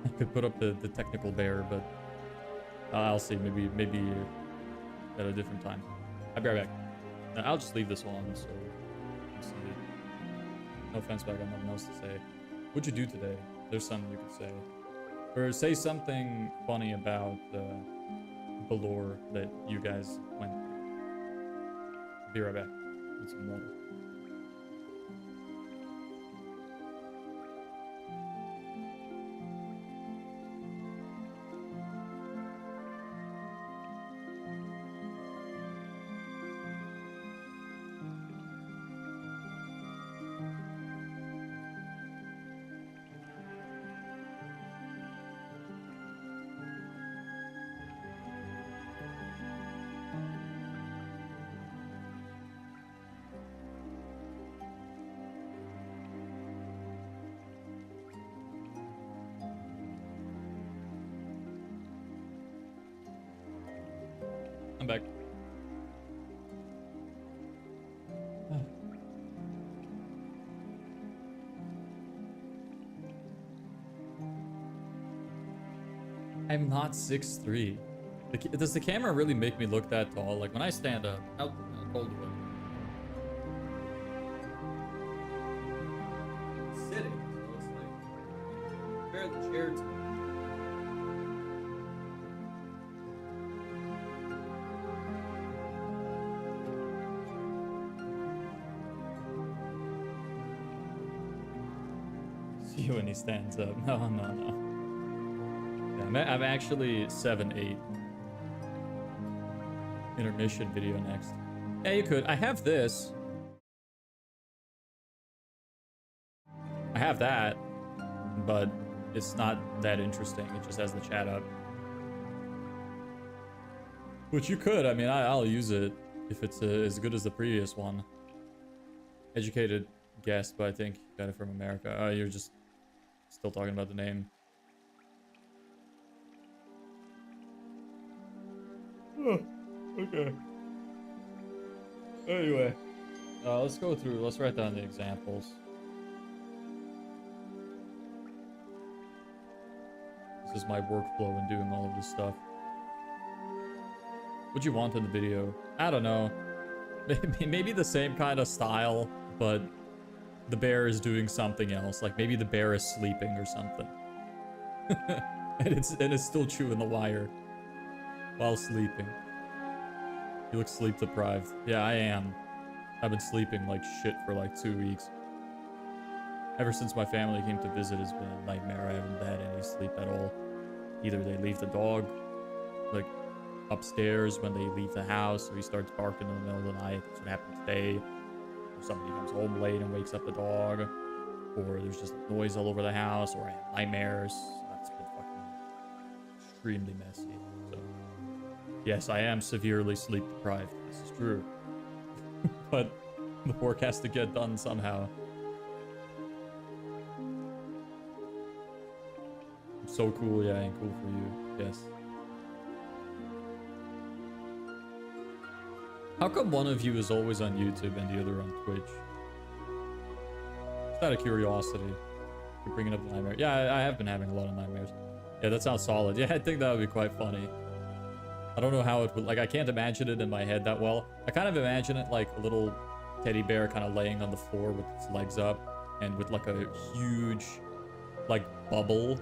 [SPEAKER 1] I could put up the technical bear, but I'll see. Maybe at a different time. I'll be right back. I'll just leave this on so. See it. No offense, but I got nothing else to say. What'd you do today? There's something you could say. Or say something funny about the lore that you guys went through. Be right back. Need some water. I'm back. I'm not 6'3". Does the camera really make me look that tall? Like when I stand up, how tall do I? Sitting, so it's like compare the chair to. See when he stands up. No, no, no. Yeah, I'm actually 7'8". Intermission video next. Yeah, you could. I have this. I have that, but it's not that interesting. It just has the chat up. Which you could. I mean, I'll use it if it's as good as the previous one. Educated guess, but I think you got it from America. Oh, you're just still talking about the name. Oh, okay. Anyway, let's go through. Let's write down the examples. This is my workflow in doing all of this stuff. What you want in the video? I don't know. Maybe the same kind of style, but the bear is doing something else. Like maybe the bear is sleeping or something. and it's still chewing the wire while sleeping. You look sleep deprived. Yeah, I am. I've been sleeping like shit for like 2 weeks. Ever since my family came to visit, it's been a nightmare. I haven't had any sleep at all. Either they leave the dog like upstairs when they leave the house, so he starts barking in the middle of the night. That's what happened today. Or somebody comes home late and wakes up the dog. Or there's just noise all over the house, or I have nightmares. That's been fucking extremely messy. So yes, I am severely sleep deprived. This is true. But the work has to get done somehow. So cool, yeah, and cool for you. Yes. How come one of you is always on YouTube and the other on Twitch? Just out of curiosity. You're bringing up the nightmare. Yeah, I have been having a lot of nightmares. Yeah, that sounds solid. Yeah, I think that would be quite funny. I don't know how it would, like, I can't imagine it in my head that well. I kind of imagine it like a little teddy bear kind of laying on the floor with its legs up and with like a huge, like, bubble.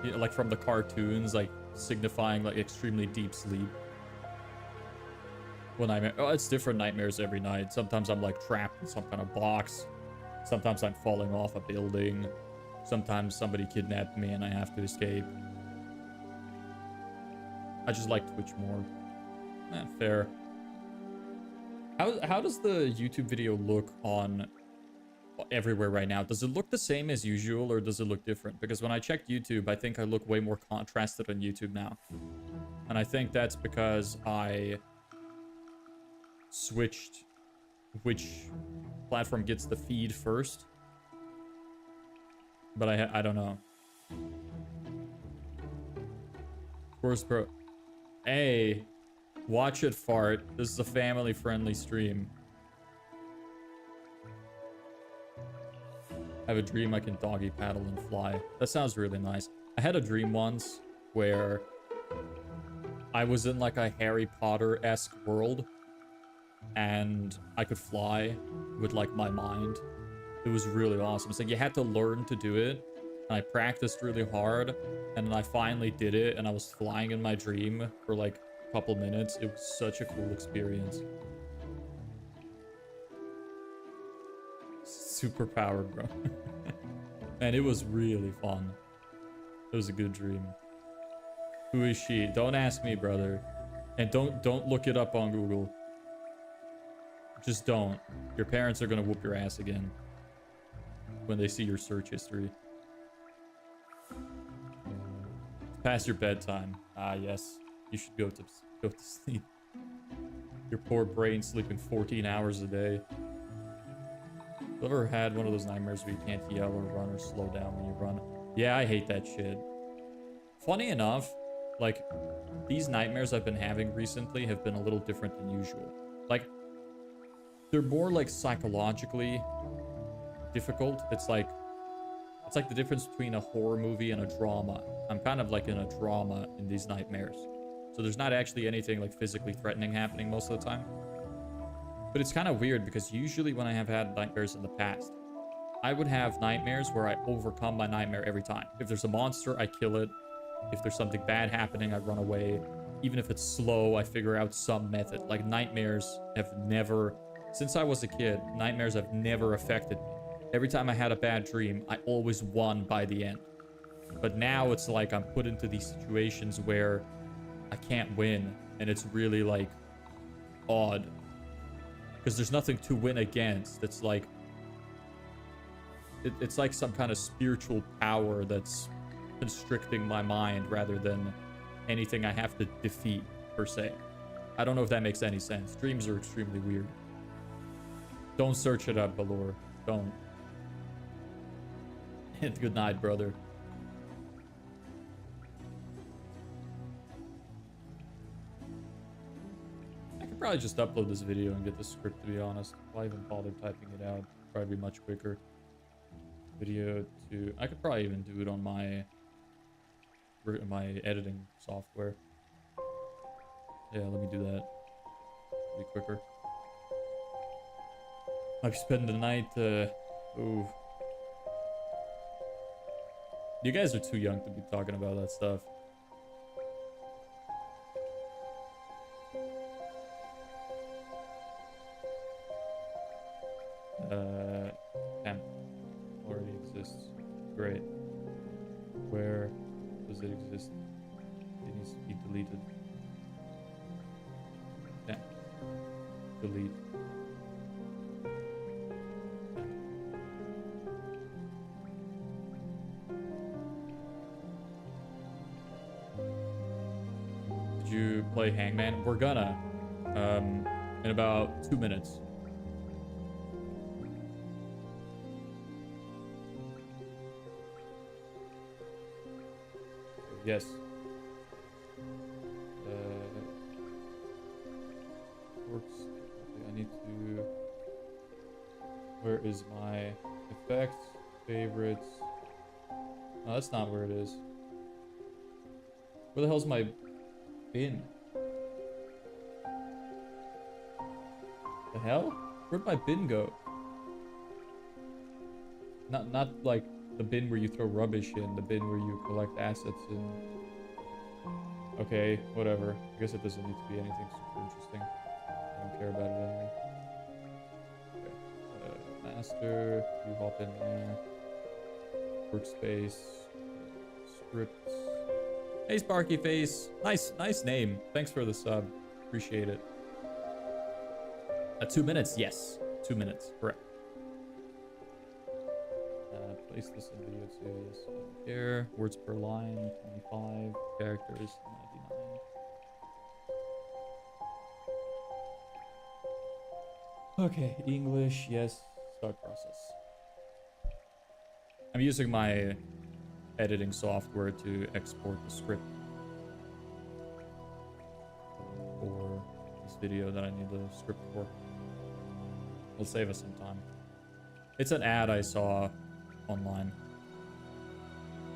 [SPEAKER 1] You know, like from the cartoons, like signifying like extremely deep sleep. When it's different nightmares every night. Sometimes I'm like trapped in some kind of box. Sometimes I'm falling off a building. Sometimes somebody kidnapped me and I have to escape. I just like Twitch more. Fair. How does the YouTube video look on everywhere right now? Does it look the same as usual or does it look different? Because when I checked YouTube, I think I look way more contrasted on YouTube now. And I think that's because I switched which platform gets the feed first. But I don't know. Of course, bro. Hey, watch it, fart. This is a family-friendly stream. I have a dream I can doggy paddle and fly. That sounds really nice. I had a dream once where I was in like a Harry Potter-esque world and I could fly with like my mind. It was really awesome. It's like you had to learn to do it. And I practiced really hard and then I finally did it and I was flying in my dream for like a couple minutes. It was such a cool experience. super powered, bro. Man, it was really fun. It was a good dream. Who is she? Don't ask me, brother. And don't look it up on Google. Just don't. Your parents are gonna whoop your ass again when they see your search history. It's past your bedtime. Ah, yes. You should go to sleep. Your poor brain sleeping 14 hours a day. You ever had one of those nightmares where you can't yell or run or slow down when you run? Yeah, I hate that shit. Funny enough, like, these nightmares I've been having recently have been a little different than usual. Like, they're more, like, psychologically difficult. It's like the difference between a horror movie and a drama. I'm kind of like in a drama in these nightmares. So there's not actually anything, like, physically threatening happening most of the time. But it's kind of weird because usually when I have had nightmares in the past, I would have nightmares where I overcome my nightmare every time. If there's a monster, I kill it. If there's something bad happening, I run away. Even if it's slow, I figure out some method. Like, nightmares have never, since I was a kid, nightmares have never affected me. Every time I had a bad dream, I always won by the end. But now it's like I'm put into these situations where I can't win. And it's really, like, odd. Because there's nothing to win against. It's like... It's like some kind of spiritual power that's constricting my mind rather than anything I have to defeat, per se. I don't know if that makes any sense. Dreams are extremely weird. Don't search it up, Balor. Don't. Good night, brother. I could probably just upload this video and get the script, to be honest. Why even bother typing it out? Probably be much quicker. Video to... I could probably even do it on my editing software. Yeah, let me do that. Be quicker. I've spent the night, ooh. You guys are too young to be talking about that stuff. Temp already exists. Great. Where does it exist? It needs to be deleted. Temp. Delete. Did you play Hangman? We're gonna. In about 2 minutes. Yes. Works. Okay, I need to... Where is my effects? Favorites? No, that's not where it is. Where the hell's my bin? The hell? Where'd my bin go? Not like the bin where you throw rubbish in, the bin where you collect assets in. Okay, whatever. I guess it doesn't need to be anything super interesting. I don't care about it anyway. Okay. Master, you hop in there. Workspace. Scripts. Hey, Sparky Face. Nice name. Thanks for the sub. Appreciate it. 2 minutes? Yes. 2 minutes. Correct. Place this in video too. Yes. Here. Words per line. 25. Characters. 99. Okay. English. Yes. Start process. I'm using my editing software to export the script for this video that I need the script for. It'll save us some time. It's an ad I saw online.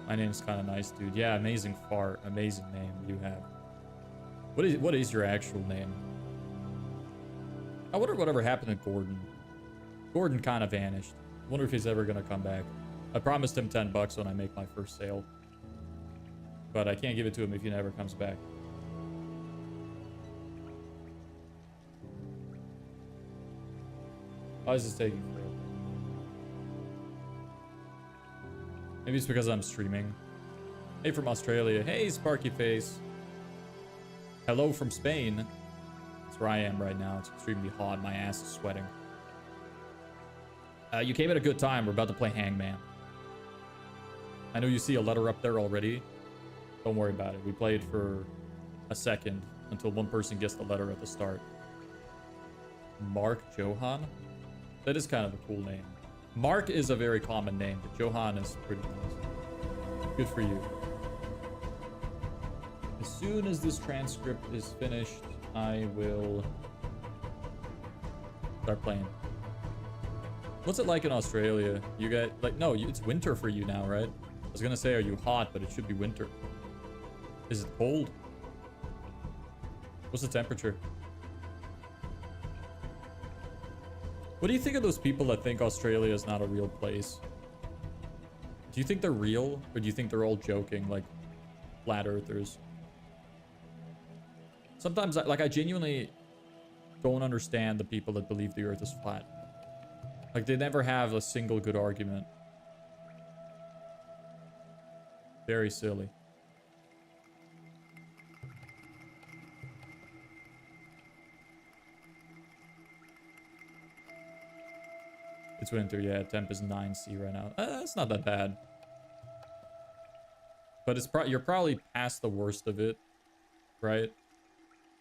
[SPEAKER 1] My name's kind of nice, dude. Yeah, amazing fart. Amazing name you have. What is your actual name? I wonder whatever happened to Gordon. Gordon kind of vanished. I wonder if he's ever gonna come back. I promised him 10 bucks when I make my first sale. But I can't give it to him if he never comes back. Why is this taking forever? Maybe it's because I'm streaming. Hey from Australia. Hey, Sparky Face. Hello from Spain. That's where I am right now. It's extremely hot. My ass is sweating. You came at a good time. We're about to play Hangman. I know you see a letter up there already. Don't worry about it. We played for a second until one person gets the letter at the start. Mark Johan? That is kind of a cool name. Mark is a very common name, but Johan is pretty nice. Good for you. As soon as this transcript is finished, I will start playing. What's it like in Australia? You get, like, no, it's winter for you now, right? I was gonna say, are you hot, but it should be winter. Is it cold? What's the temperature? What do you think of those people that think Australia is not a real place? Do you think they're real? Or do you think they're all joking, like flat earthers? Sometimes, I genuinely don't understand the people that believe the earth is flat. Like, they never have a single good argument. Very silly. It's winter, yeah. Temp is 9C right now. It's not that bad. But it's you're probably past the worst of it, right?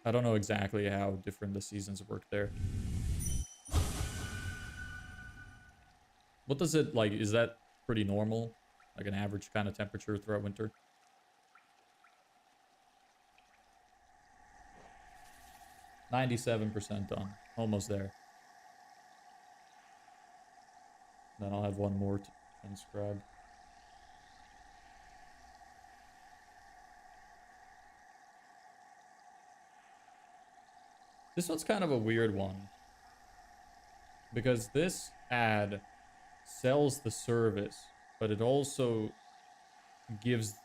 [SPEAKER 1] I don't know exactly how different the seasons work there. What does it, like, is that pretty normal? Like an average kind of temperature throughout winter? %97 done. Almost there. Then I'll have one more to transcribe. This one's kind of a weird one. Because this ad sells the service, but it also gives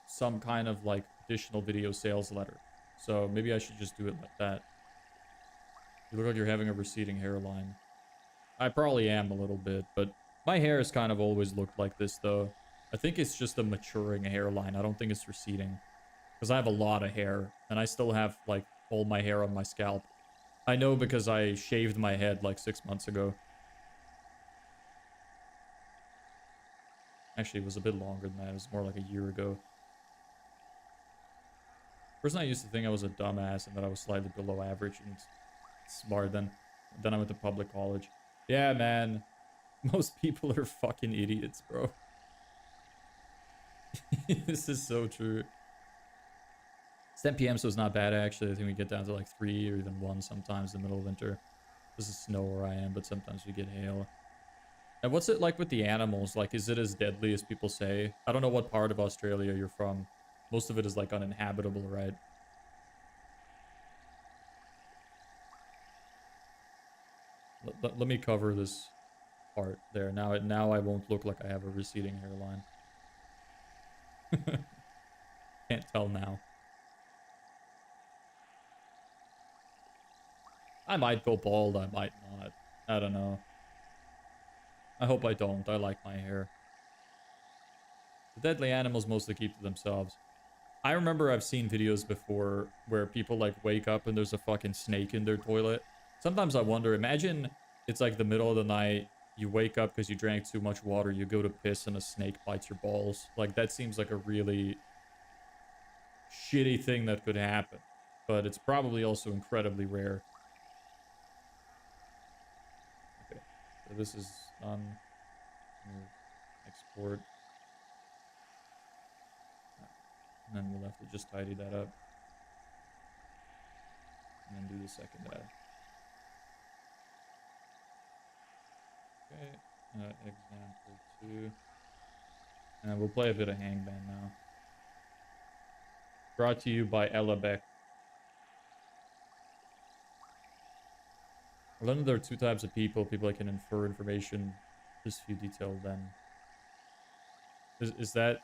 [SPEAKER 1] some kind of like additional video sales letter. So maybe I should just do it like that. You look like you're having a receding hairline. I probably am a little bit, but my hair has kind of always looked like this though. I think it's just a maturing hairline. I don't think it's receding. Because I have a lot of hair, and I still have like all my hair on my scalp. I know because I shaved my head like 6 months ago. Actually, it was a bit longer than that. It was more like a year ago. First, I used to think I was a dumbass and that I was slightly below average and smart. Then I went to public college. Yeah, man. Most people are fucking idiots, bro. This is so true. It's 10 p.m., so it's not bad, actually. I think we get down to like 3 or even 1 sometimes in the middle of winter. This is snow where I am, but sometimes we get hail. And what's it like with the animals? Like, is it as deadly as people say? I don't know what part of Australia you're from. Most of it is like uninhabitable, right? Let me cover this part there. Now I won't look like I have a receding hairline. Can't tell now. I might go bald, I might not. I don't know. I hope I don't. I like my hair. The deadly animals mostly keep to themselves. I remember I've seen videos before where people like wake up and there's a fucking snake in their toilet. Sometimes I wonder, imagine it's like the middle of the night, you wake up because you drank too much water, you go to piss and a snake bites your balls. Like, that seems like a really shitty thing that could happen. But it's probably also incredibly rare. Okay, so this is done. Export. And then we'll have to just tidy that up. And then do the second ad. Okay, example 2. And we'll play a bit of Hangman now. Brought to you by Ella Beck. I learned there are 2 types of people. People that can infer information, just few detailed then. Is that...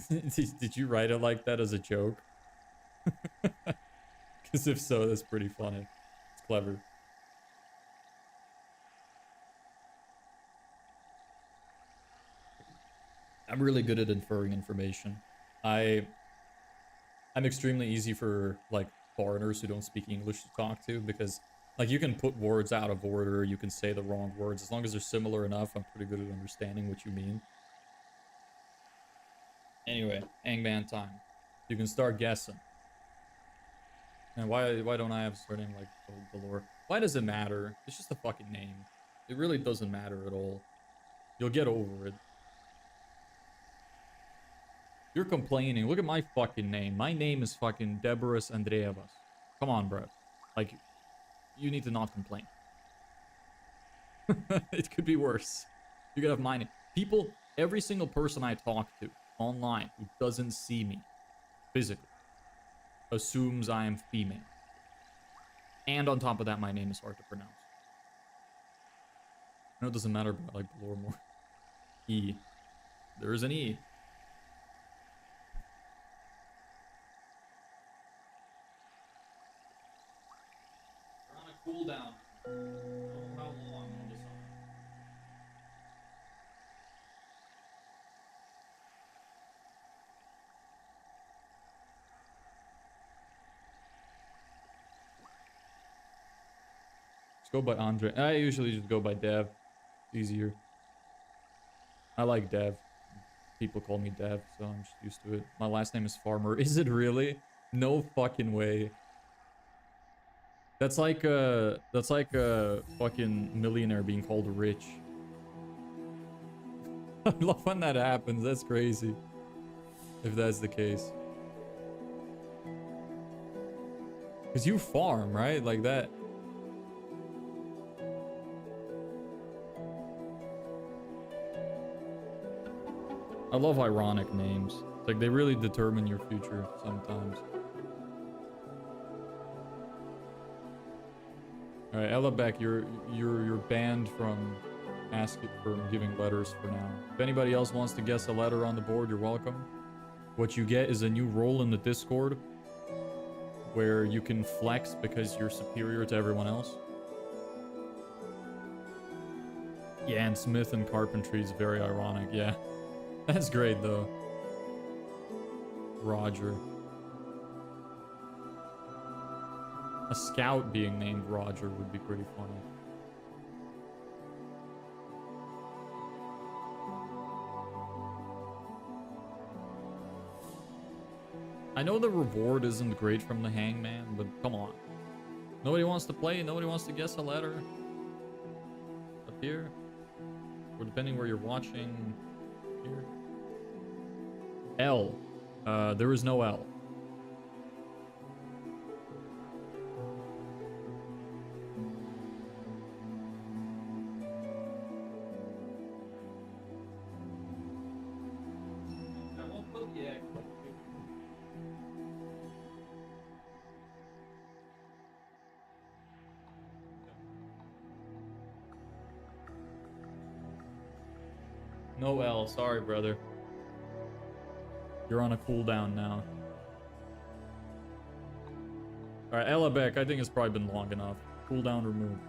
[SPEAKER 1] Did you write it like that as a joke? Because if so, that's pretty funny. It's clever. I'm really good at inferring information. I'm extremely easy for like foreigners who don't speak English to talk to because like you can put words out of order, you can say the wrong words. As long as they're similar enough, I'm pretty good at understanding what you mean. Anyway, Hangman time. You can start guessing. And why don't I have a surname like Galore? Why does it matter? It's just a fucking name. It really doesn't matter at all. You'll get over it. You're complaining. Look at my fucking name. My name is fucking Deborahs Andreevas. Come on, bro. Like, you need to not complain. It could be worse. You could have my name. People, every single person I talk to online who doesn't see me physically assumes I am female. And on top of that, my name is hard to pronounce. I know it doesn't matter, but I like Galore more. E. There is an E. We're on a cooldown. I don't know how long all this on. Let's go by Andre. I usually just go by Dev. It's easier. I like Dev. People call me Dev, so I'm just used to it. My last name is Farmer. Is it really? No fucking way. That's like a fucking millionaire being called rich. I love when that happens. That's crazy. If that's the case. Because you farm, right? Like that. I love ironic names. It's like they really determine your future sometimes. All right, Ella Beck, you're banned from giving letters for now. If anybody else wants to guess a letter on the board, you're welcome. What you get is a new role in the Discord where you can flex because you're superior to everyone else. Yeah, and Smith and Carpentry is very ironic. Yeah, that's great though. Roger. A scout being named Roger would be pretty funny. I know the reward isn't great from the Hangman, but come on. Nobody wants to play, nobody wants to guess a letter. Up here. Or depending where you're watching. Here. L. There is no L. No L, sorry, brother. You're on a cooldown now. Alright, Ella Beck, I think it's probably been long enough. Cooldown removed.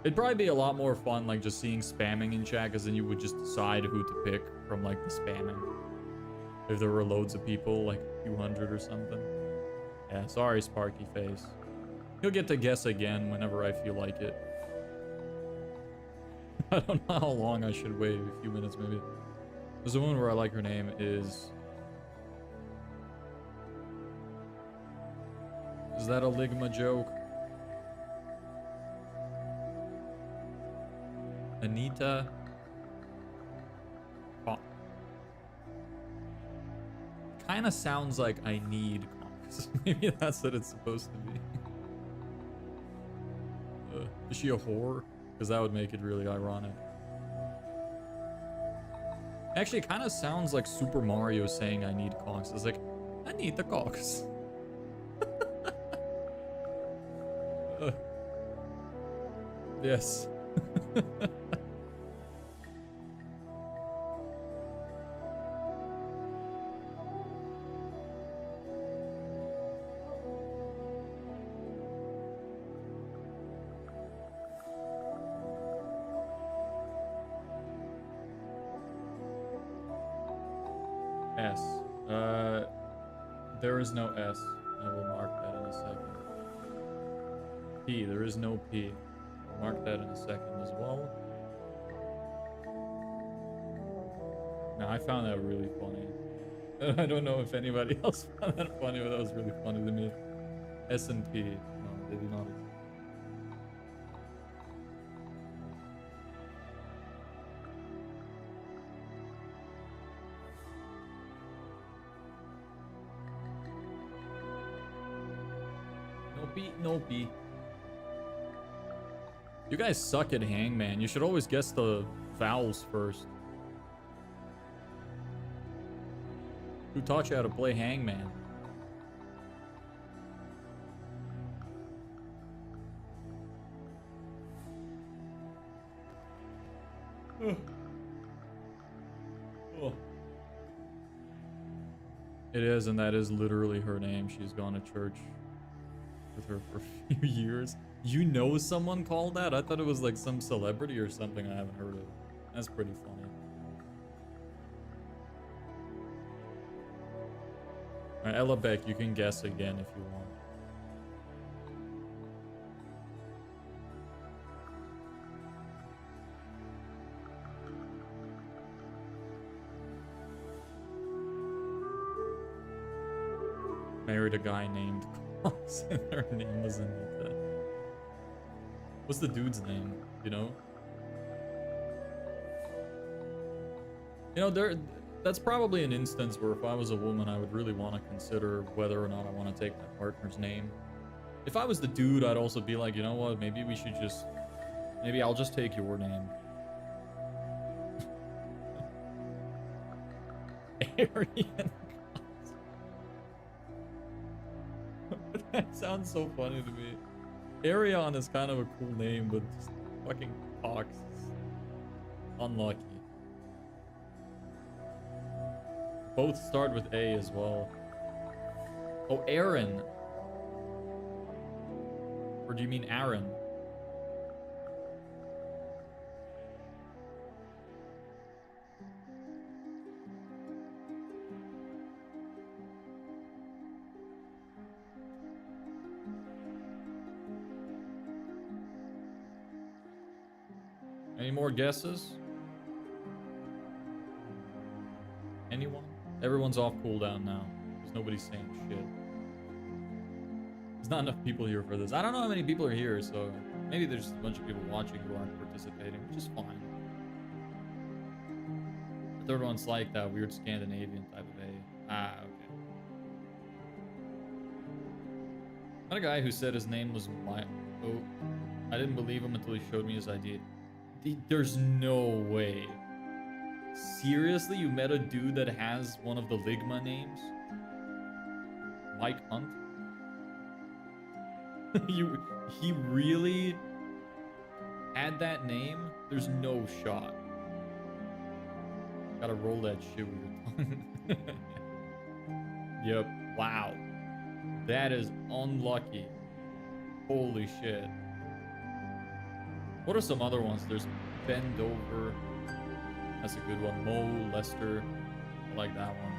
[SPEAKER 1] It'd probably be a lot more fun, like, just seeing spamming in chat, because then you would just decide who to pick from, like, the spamming. If there were loads of people, like a few hundred or something. Yeah, sorry, Sparky Face. You'll get to guess again whenever I feel like it. I don't know how long I should wait. A few minutes, maybe. There's a one where I like her name is... Is that a Ligma joke? Anita? Oh. Kinda sounds like I need comics. Maybe that's what it's supposed to be. Is she a whore? Because that would make it really ironic. Actually, it kind of sounds like Super Mario saying I need cocks. It's like, I need the cocks. Yes. S. There is no S. I will mark that in a second. P. There is no P. I'll mark that in a second as well. Now, I found that really funny. I don't know if anybody else found that funny, but that was really funny to me. S and P. No, they do not exist. No P, no P. You guys suck at Hangman. You should always guess the vowels first. Who taught you how to play Hangman? Oh. It is, and that is literally her name. She's gone to church with her for a few years. You know someone called that? I thought it was like some celebrity or something I haven't heard of. That's pretty funny. Alright, Ella Beck, you can guess again if you want. Married a guy named Carlos and her name was Anita. What's the dude's name? You know? You know, that's probably an instance where if I was a woman, I would really want to consider whether or not I want to take my partner's name. If I was the dude, I'd also be like, you know what, maybe we should just... Maybe I'll just take your name. Arian. That sounds so funny to me. Arion is kind of a cool name, but just fucking Cox is unlucky. Both start with A as well. Oh, Aaron. Or do you mean Aaron? Any more guesses? Anyone? Everyone's off cooldown now. There's nobody saying shit. There's not enough people here for this. I don't know how many people are here, so maybe there's a bunch of people watching who aren't participating, which is fine. The third one's like that weird Scandinavian type of A. Ah, okay. Not a guy who said his name was Oh, I didn't believe him until he showed me his ID. There's no way. Seriously, you met a dude that has one of the Ligma names? Mike Hunt? He really had that name? There's no shot. Gotta roll that shit with your tongue. Yep. Wow. That is unlucky. Holy shit. What are some other ones? There's Bend Over. That's a good one. Mo, Lester. I like that one.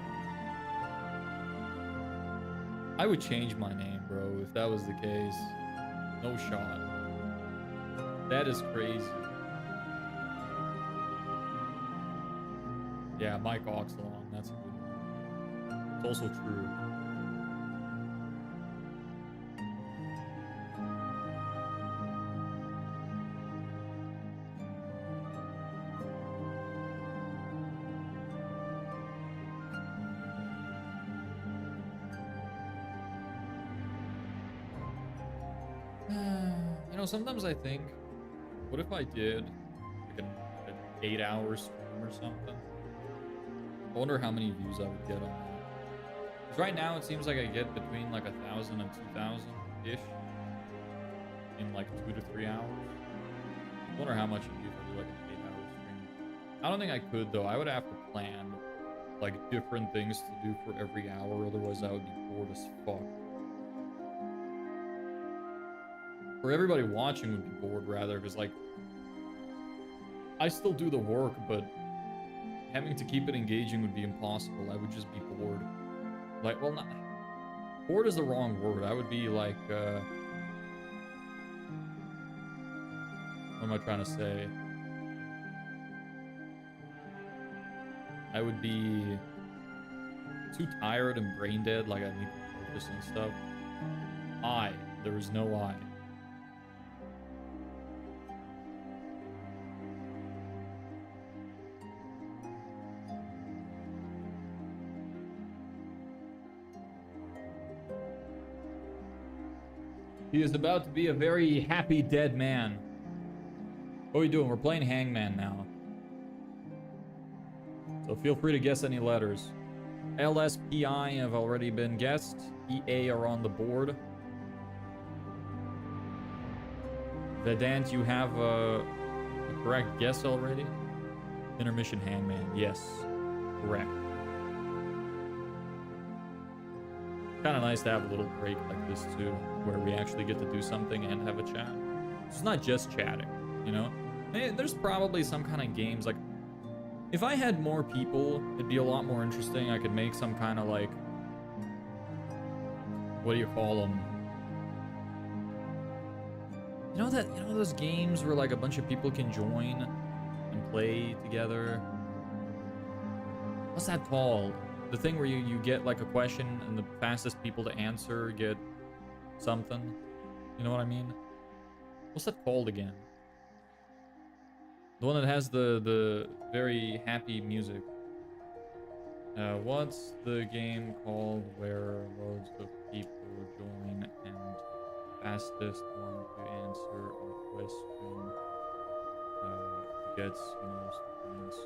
[SPEAKER 1] I would change my name, bro, if that was the case. No shot. That is crazy. Yeah, Mike Oxalon. That's a good one. It's also true. You know, sometimes I think, what if I did like an 8-hour stream or something? I wonder how many views I would get on that. Because right now it seems like I get between like 1,000 and 2,000-ish in like 2 to 3 hours. I wonder how much it'd be if I do like an 8-hour stream. I don't think I could though. I would have to plan like different things to do for every hour, otherwise I would be bored as fuck. Or everybody watching would be bored rather, because like I still do the work, but having to keep it engaging would be impossible. I would just be bored. Like, well, not bored is the wrong word. I would be like, what am I trying to say? I would be too tired and brain dead, like I need to focus and stuff. There is no I. He is about to be a very happy dead man. What are we doing? We're playing Hangman now. So feel free to guess any letters. LSPI have already been guessed. EA are on the board. Vedant, you have a correct guess already? Intermission Hangman, yes. Correct. Kind of nice to have a little break like this too, where we actually get to do something and have a chat. It's not just chatting, you know? There's probably some kind of games, like, if I had more people, it'd be a lot more interesting. I could make some kind of like, what do you call them? You know those games where like a bunch of people can join and play together? What's that called? The thing where you get like a question and the fastest people to answer get something. You know what I mean? What's that called again? The one that has the very happy music. What's the game called where loads of people join and fastest one to answer a question gets most points?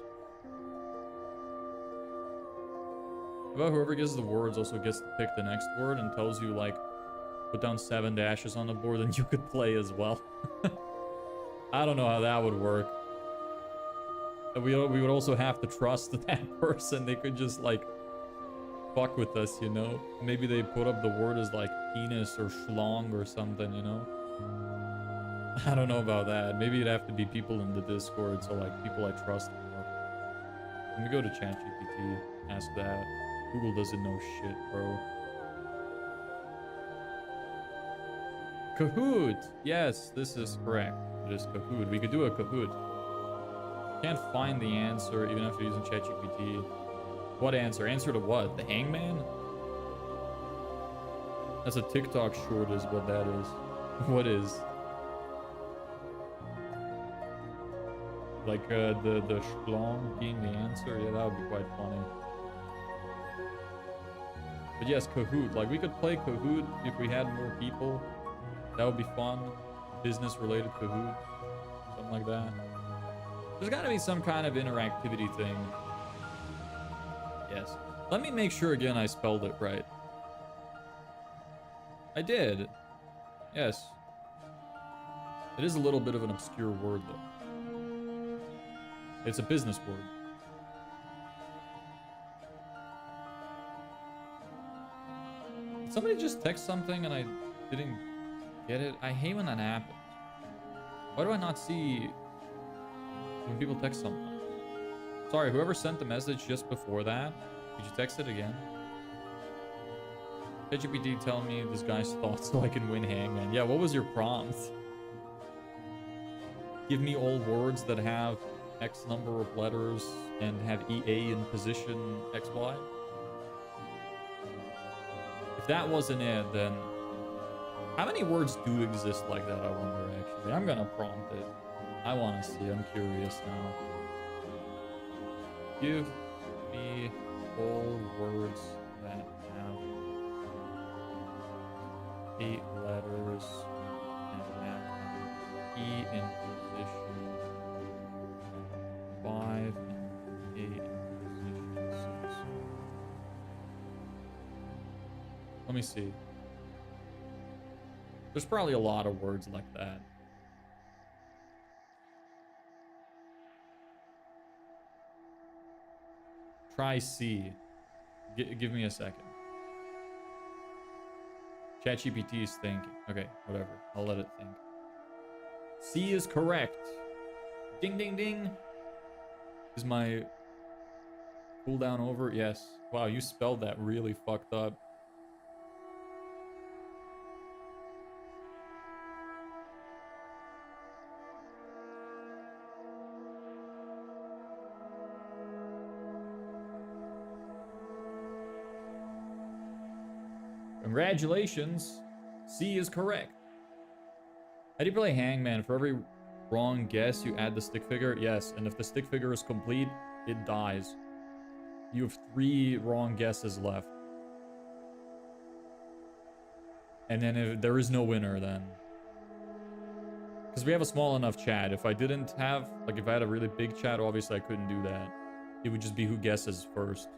[SPEAKER 1] About whoever gets the words also gets to pick the next word and tells you like put down 7 dashes on the board and you could play as well. I don't know how that would work. We would also have to trust that person. They could just like fuck with us, you know? Maybe they put up the word as like penis or schlong or something, you know? I don't know about that. Maybe it'd have to be people in the Discord, so like people I trust more. Let me go to ChatGPT, ask that. Google doesn't know shit, bro. Kahoot! Yes, this is correct. It is Kahoot. We could do a Kahoot. Can't find the answer even after using ChatGPT. What answer? Answer to what? The Hangman? That's a TikTok short is what that is. What is? Like the schlong being the answer? Yeah, that would be quite funny. But yes, Kahoot. Like we could play Kahoot if we had more people. That would be fun. Business related Kahoot. Something like that. There's gotta be some kind of interactivity thing. Yes. Let me make sure again I spelled it right. I did. Yes. It is a little bit of an obscure word though. It's a business word. Did somebody just text something and I didn't get it? I hate when that happens. Why do I not see when people text something? Sorry, whoever sent the message just before that, could you text it again? ChatGPT tell me this guy's thoughts so I can win Hangman. Yeah, what was your prompt? Give me all words that have X number of letters and have EA in position XY. If that wasn't it, then how many words do exist like that, I wonder, actually? I'm gonna prompt it. I want to see. I'm curious now. Give me all words that have 8 letters and have E in position 5 and 8 in position 6. Let me see. There's probably a lot of words like that. Try C. Give me a second. ChatGPT is thinking. Okay, whatever. I'll let it think. C is correct. Ding, ding, ding. Is my Cooldown over? Yes. Wow, you spelled that really fucked up. Congratulations. C is correct. How do you play Hangman? For every wrong guess, you add the stick figure? Yes, and if the stick figure is complete, it dies. You have 3 wrong guesses left. And then if there is no winner then. Because we have a small enough chat. If I didn't have, like if I had a really big chat, obviously I couldn't do that. It would just be who guesses first.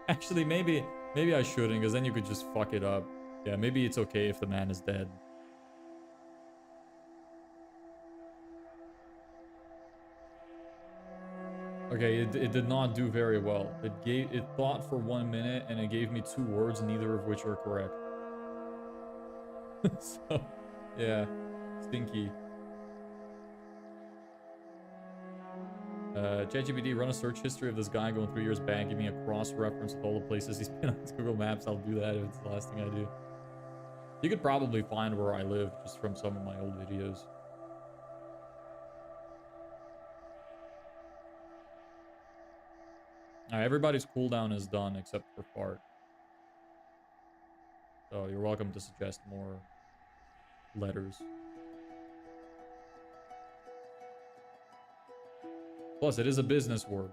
[SPEAKER 1] Actually, maybe I shouldn't, because then you could just fuck it up. Yeah, maybe it's okay if the man is dead. Okay, it did not do very well. It thought for 1 minute and it gave me 2 words, neither of which are correct. So, yeah, stinky. ChatGPT, run a search history of this guy going 3 years back. Give me a cross-reference with all the places he's been on Google Maps. I'll do that if it's the last thing I do. You could probably find where I live just from some of my old videos. Alright, everybody's cooldown is done except for Fart. So you're welcome to suggest more letters. Plus, it is a business word.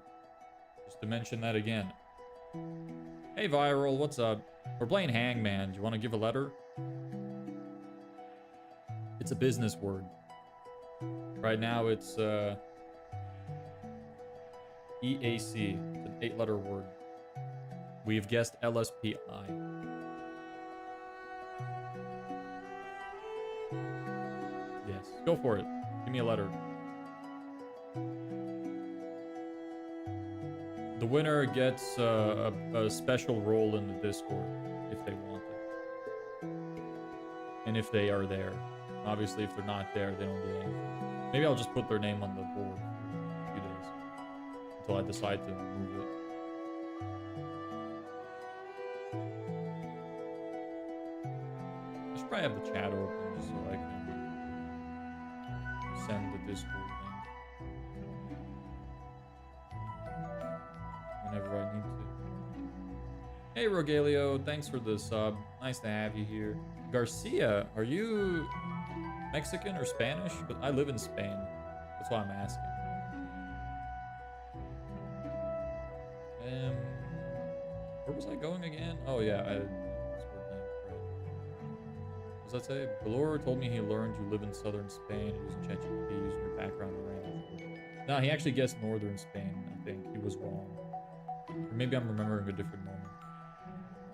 [SPEAKER 1] Just to mention that again. Hey, Viral, what's up? We're playing Hangman. Do you want to give a letter? It's a business word. Right now, it's EAC. It's an 8-letter word. We've guessed LSPI. Yes, go for it. Give me a letter. The winner gets a special role in the Discord if they want it. And if they are there. Obviously, if they're not there, they don't get anything. Maybe I'll just put their name on the board for a few days. Until I decide to move it. I should probably have the chat open just so I can send the Discord link. Whenever I need to. Hey Rogelio, thanks for the sub. Nice to have you here. Garcia, are you Mexican or Spanish? But I live in Spain. That's why I'm asking. Where was I going again? Oh yeah, What does that say? Valor told me he learned you live in southern Spain using ChatGPT, using your background and language. No, he actually guessed northern Spain, I think. He was wrong. Or maybe I'm remembering a different moment.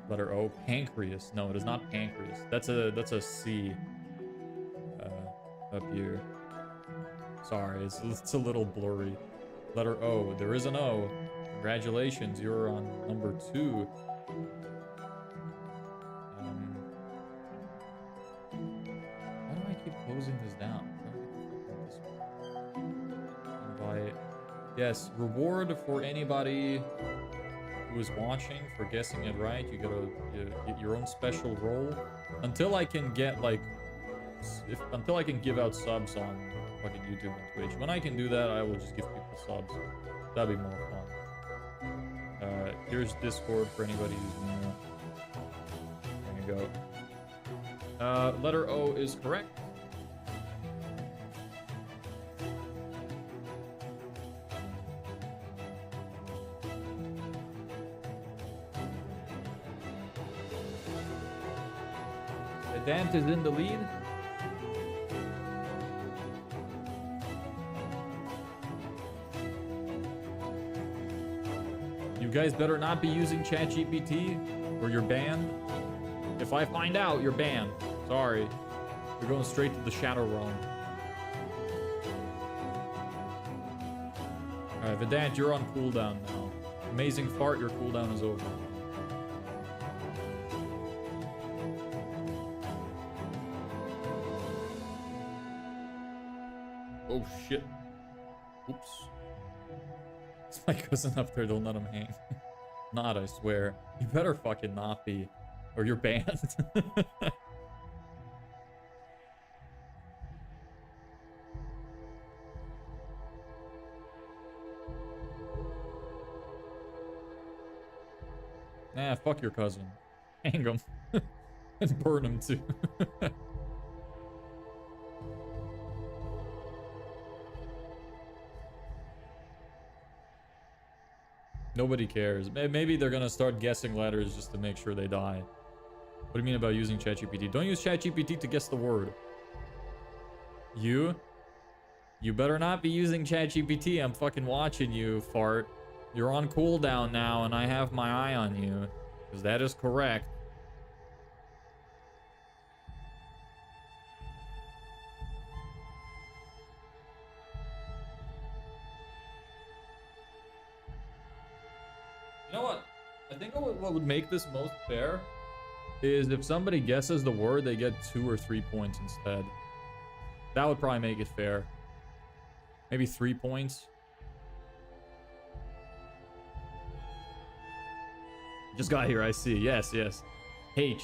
[SPEAKER 1] Letter O, pancreas. No, it is not pancreas. That's a C. Up here. Sorry, it's a little blurry. Letter O, there is an O. Congratulations, you're on number 2. How do I keep closing this down? Invite. Yes, reward for anybody who is watching for guessing it right. You get your own special role. Until I can get like, until I can give out subs on fucking YouTube and Twitch. When I can do that, I will just give people subs. That'd be more fun. Here's Discord for anybody who's new. There you go. Letter O is correct. Dant is in the lead. You guys better not be using ChatGPT or you're banned. If I find out, you're banned. Sorry. You're going straight to the Shadow Realm. Alright, Vedant, you're on cooldown now. Amazing Fart, your cooldown is over. Oh shit. Oops. Is my cousin up there? Don't let him hang. Not, I swear. You better fucking not be. Or you're banned. Nah, fuck your cousin. Hang him. And burn him too. Nobody cares. Maybe they're gonna start guessing letters just to make sure they die. What do you mean about using ChatGPT? Don't use ChatGPT to guess the word. You better not be using ChatGPT. I'm fucking watching you, fart. You're on cooldown now, and I have my eye on you. Because that is correct. You know what? I think what would make this most fair is if somebody guesses the word, they get 2 or 3 points instead. That would probably make it fair. Maybe 3 points. Just got here, I see. Yes, yes. H.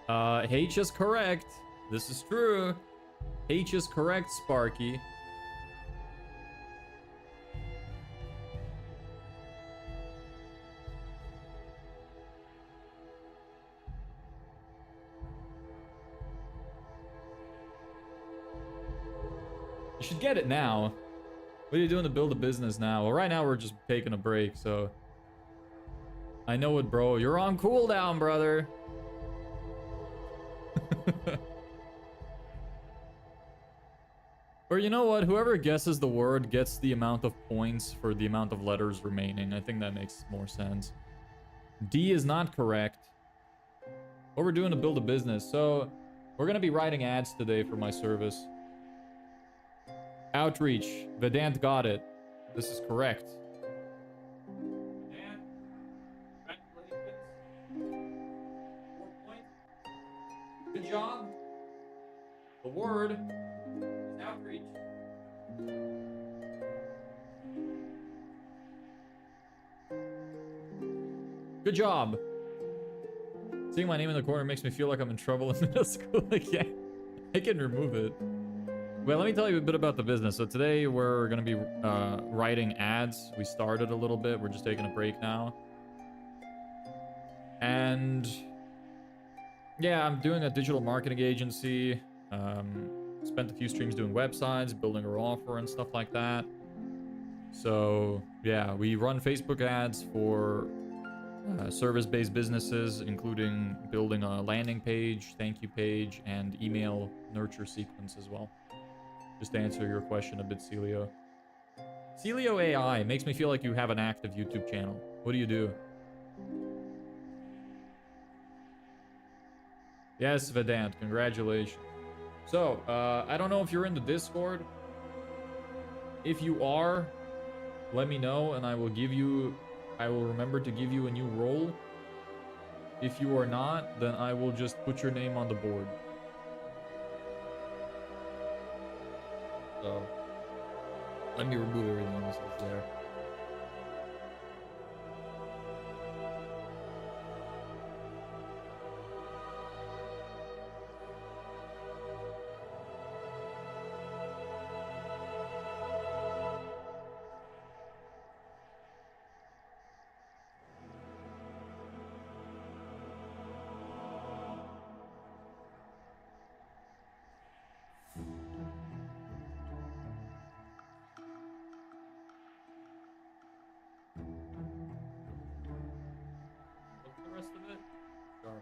[SPEAKER 1] H is correct. This is true. H is correct, Sparky. You should get it now. What are you doing to build a business now? Well, right now we're just taking a break, so... I know it, bro. You're on cooldown, brother. Or you know what? Whoever guesses the word gets the amount of points for the amount of letters remaining. I think that makes more sense. D is not correct. What we're doing to build a business. So, we're going to be writing ads today for my service. Outreach. Vedant got it. This is correct. Vedant, congratulations. 4 points. Good job. The word is outreach. Good job. Seeing my name in the corner makes me feel like I'm in trouble in middle school again. I can remove it. Well, let me tell you a bit about the business. So today we're going to be writing ads. We started a little bit. We're just taking a break now. And yeah, I'm doing a digital marketing agency. Spent a few streams doing websites, building our offer and stuff like that. So yeah, we run Facebook ads for service-based businesses, including building a landing page, thank you page, and email nurture sequence as well. Just to answer your question a bit, Celio. Celio AI makes me feel like you have an active YouTube channel. What do you do? Yes, Vedant, congratulations. So, I don't know if you're in the Discord. If you are, let me know and I will remember to give you a new role. If you are not, then I will just put your name on the board. So, let me remove everything else that's there. What's the rest of it? Charming.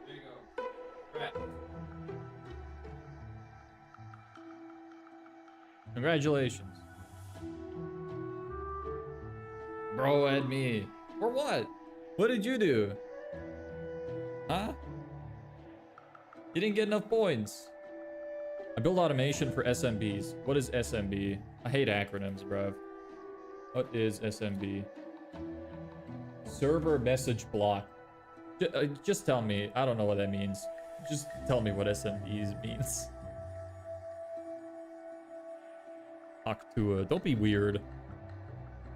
[SPEAKER 1] There you go. Right. Congratulations. Bro at me. For what? What did you do? Huh? You didn't get enough points. I build automation for SMBs. What is SMB? I hate acronyms, bruv. What is SMB? Server message block. Just tell me. I don't know what that means. Just tell me what SMBs means. Talk to don't be weird.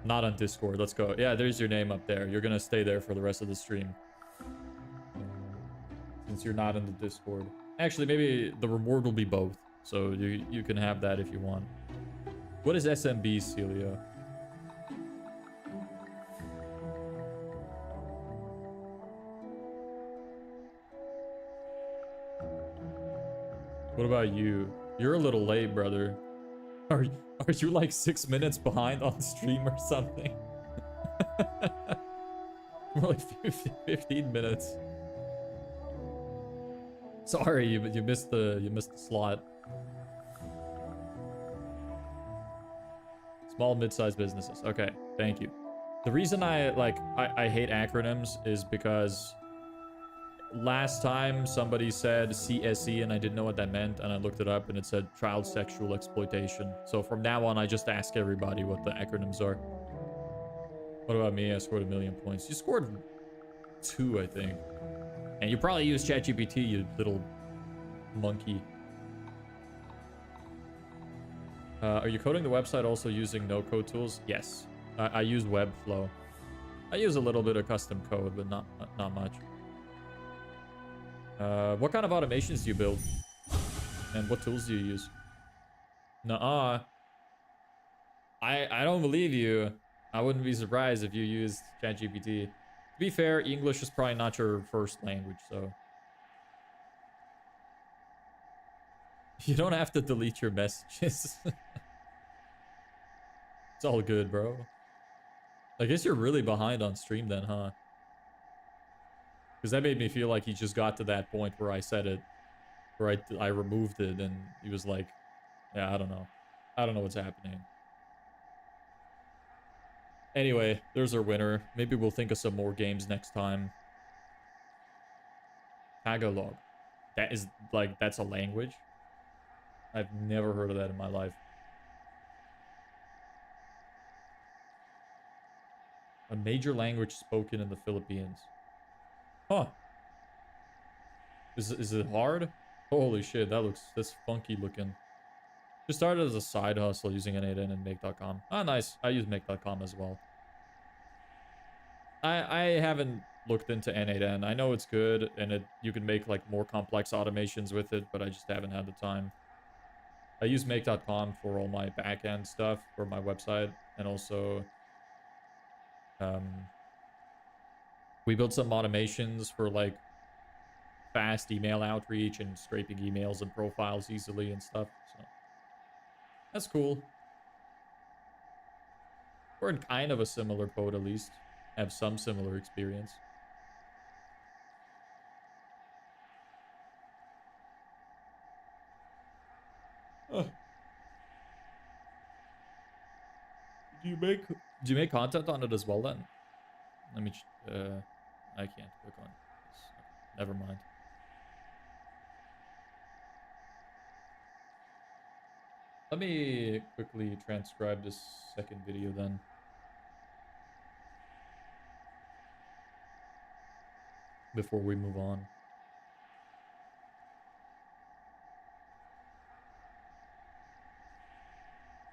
[SPEAKER 1] Not on Discord. Let's go. Yeah, there's your name up there. You're gonna stay there for the rest of the stream. Since you're not in the Discord. Actually, maybe the reward will be both. So you can have that if you want. What is SMB, Celia? What about you? You're a little late, brother. Are you like 6 minutes behind on stream or something? More like 15 minutes. Sorry, you missed the slot. Small mid-sized businesses. Okay, thank you. The reason I hate acronyms is because last time somebody said CSE and I didn't know what that meant, and I looked it up and it said child sexual exploitation. So from now on, I just ask everybody what the acronyms are. What about me? I scored 1 million points. You scored 2, I think. And you probably use ChatGPT, you little monkey. Are you coding the website also using no-code tools? Yes. I use Webflow. I use a little bit of custom code, but not much. What kind of automations do you build? And what tools do you use? Nuh-uh. I don't believe you. I wouldn't be surprised if you used ChatGPT. To be fair, English is probably not your first language, so... You don't have to delete your messages. It's all good, bro. I guess you're really behind on stream then, huh? Because that made me feel like he just got to that point where I said it. Where I removed it and he was like, yeah, I don't know. I don't know what's happening. Anyway, there's our winner. Maybe we'll think of some more games next time. Tagalog. That is, like, that's a language? I've never heard of that in my life. A major language spoken in the Philippines. Huh. Is it hard? Holy shit, that's funky looking. Just started as a side hustle using N8N and make.com. Ah, nice. I use make.com as well. I haven't looked into N8N. I know it's good and you can make like more complex automations with it, but I just haven't had the time. I use make.com for all my backend stuff for my website, and also we built some automations for like fast email outreach and scraping emails and profiles easily and stuff. So that's cool. We're in kind of a similar boat, at least. Have some similar experience. Oh. Do you make content on it as well then? Let me I can't click on this. Never mind. Let me quickly transcribe this second video then. Before we move on.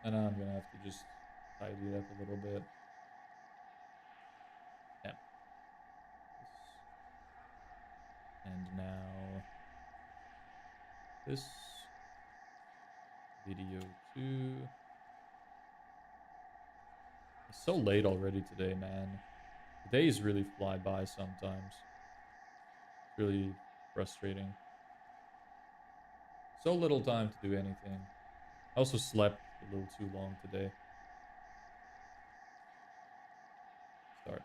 [SPEAKER 1] And I'm gonna have to just tidy it up a little bit. Yeah. And now this video too. It's so late already today, man. The days really fly by sometimes. It's really frustrating. So little time to do anything. I also slept a little too long today. Start.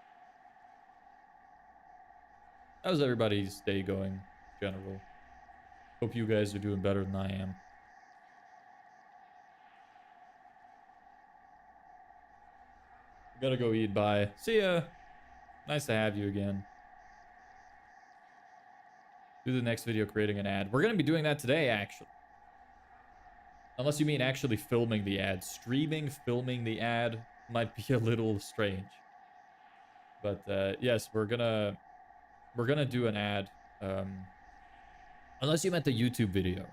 [SPEAKER 1] How's everybody's day going in general? Hope you guys are doing better than I am. Gotta go eat, bye. See ya. Nice to have you again. Do the next video creating an ad. We're gonna be doing that today, actually. Unless you mean actually filming the ad. Streaming, filming the ad might be a little strange. But yes, we're gonna do an ad. Unless you meant the YouTube video.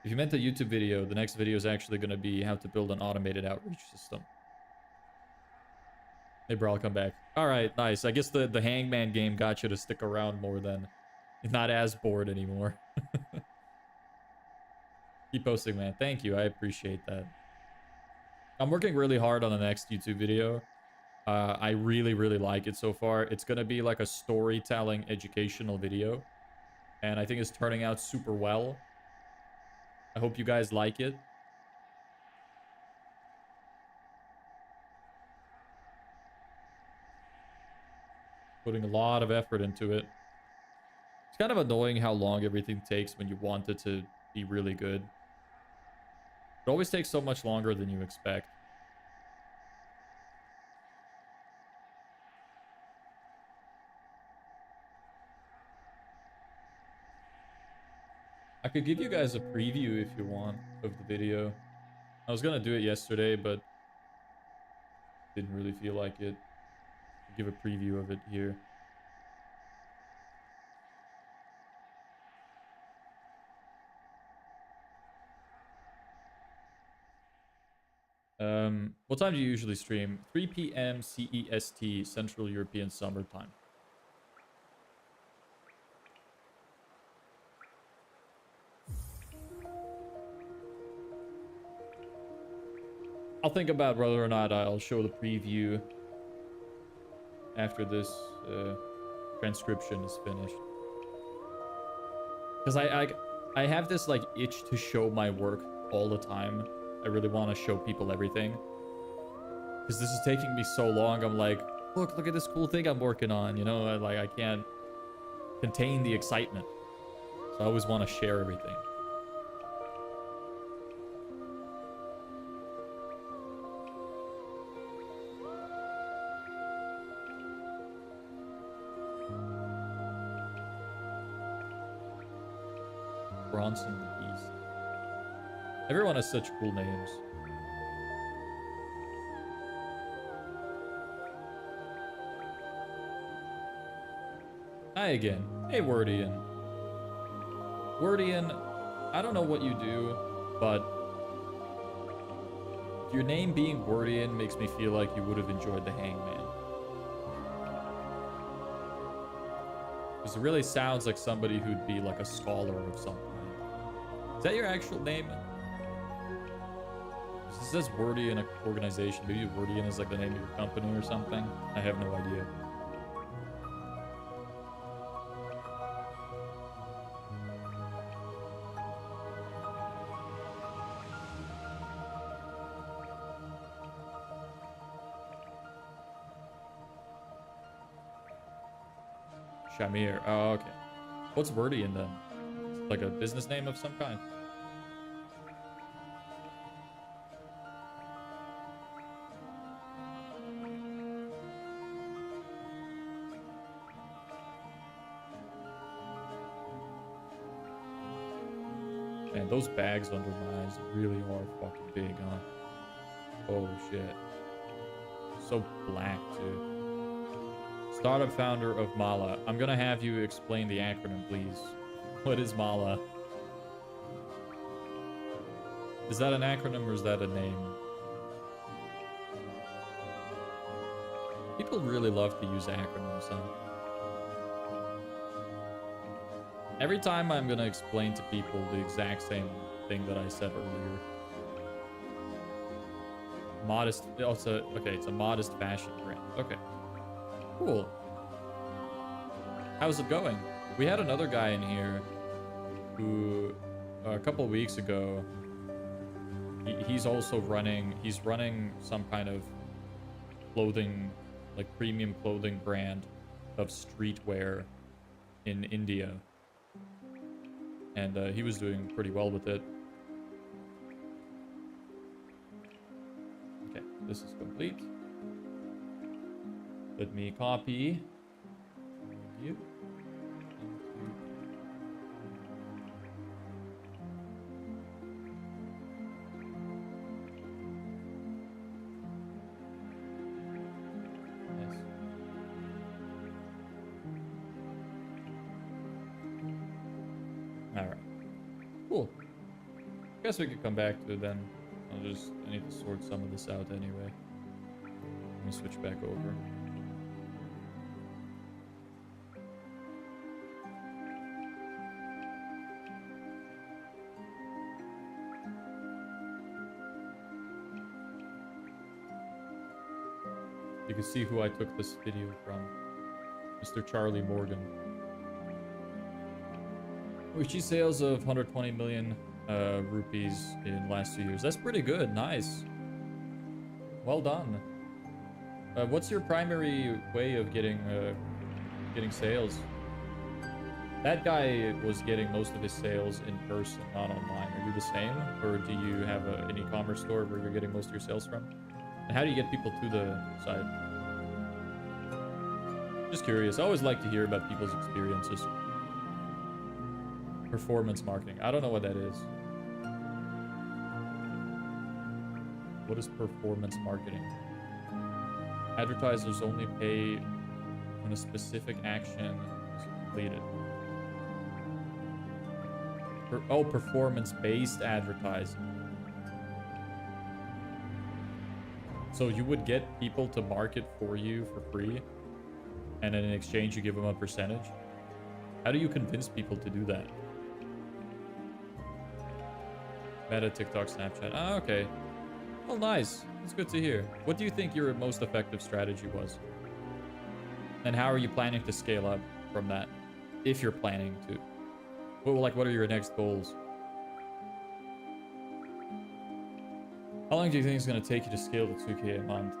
[SPEAKER 1] If you meant the YouTube video, the next video is actually gonna be how to build an automated outreach system. Hey bro, I'll come back. Alright, nice. I guess the Hangman game got you to stick around more then. You're not as bored anymore. Keep posting, man. Thank you. I appreciate that. I'm working really hard on the next YouTube video. I really, really like it so far. It's going to be like a storytelling educational video. And I think it's turning out super well. I hope you guys like it. Putting a lot of effort into it. It's kind of annoying how long everything takes when you want it to be really good. It always takes so much longer than you expect. I could give you guys a preview if you want of the video. I was gonna do it yesterday, but didn't really feel like it. I'll give a preview of it here. What time do you usually stream? 3 p.m. CEST, Central European Summertime. I'll think about whether or not I'll show the preview after this transcription is finished. Because I have this like itch to show my work all the time. I really want to show people everything. Because this is taking me so long. I'm like, look at this cool thing I'm working on. You know, I can't contain the excitement. So I always want to share everything. Bronson the Beast. Everyone has such cool names. Hi again. Hey, Wordian. Wordian, I don't know what you do, but your name being Wordian makes me feel like you would have enjoyed the Hangman. Because it really sounds like somebody who'd be like a scholar of some kind. Is that your actual name? It says Wordian organization. Maybe Wordian is like the name of your company or something. I have no idea. Shamir. Oh, okay. What's Wordian then? Like a business name of some kind? Man, those bags under my eyes really are fucking big, huh? Holy shit. So black, too. Startup founder of Mala. I'm gonna have you explain the acronym, please. What is Mala? Is that an acronym or is that a name? People really love to use acronyms, huh? Every time I'm gonna explain to people the exact same thing that I said earlier. Modest, also, okay, it's a modest fashion brand. Okay. Cool. How's it going? We had another guy in here who, a couple of weeks ago, he's also running some kind of clothing, like premium clothing brand of streetwear in India. And he was doing pretty well with it. Okay, this is complete. Let me copy. Thank you. Cool. Guess we could come back to it then. I need to sort some of this out anyway. Let me switch back over. You can see who I took this video from. Mr. Charlie Morgan. We achieved sales of 120 million rupees in last 2 years. That's pretty good. Nice. Well done. What's your primary way of getting sales? That guy was getting most of his sales in person, not online. Are you the same? Or do you have an e-commerce store where you're getting most of your sales from? And how do you get people to the site? Just curious. I always like to hear about people's experiences. Performance marketing. I don't know what that is. What is performance marketing? Advertisers only pay when a specific action is completed. Performance-based advertising. So you would get people to market for you for free, and in exchange you give them a percentage? How do you convince people to do that? Meta, TikTok, Snapchat. Ah, okay. Oh, nice. That's good to hear. What do you think your most effective strategy was? And how are you planning to scale up from that? If you're planning to. What are your next goals? How long do you think it's going to take you to scale to 2K a month?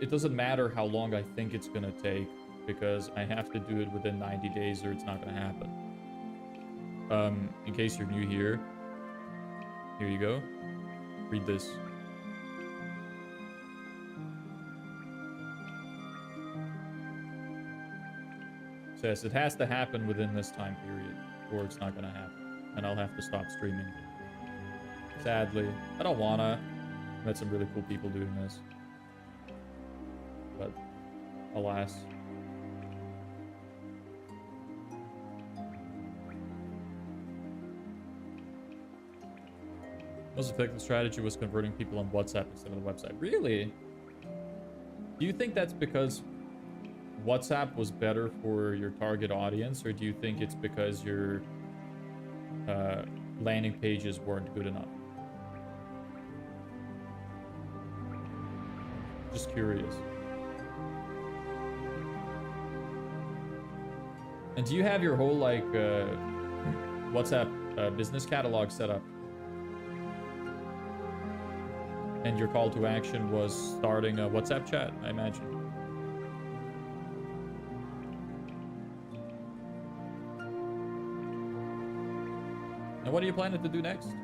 [SPEAKER 1] It doesn't matter how long I think it's going to take, because I have to do it within 90 days or it's not going to happen. In case you're new here you go. Read this. It says it has to happen within this time period or it's not going to happen. And I'll have to stop streaming. Sadly. I don't wanna. I met some really cool people doing this. But alas. Most effective strategy was converting people on WhatsApp instead of the website. Really? Do you think that's because WhatsApp was better for your target audience, or do you think it's because your landing pages weren't good enough? Just curious. And do you have your whole like WhatsApp business catalog set up? And your call to action was starting a WhatsApp chat, I imagine. And what are you planning to do next?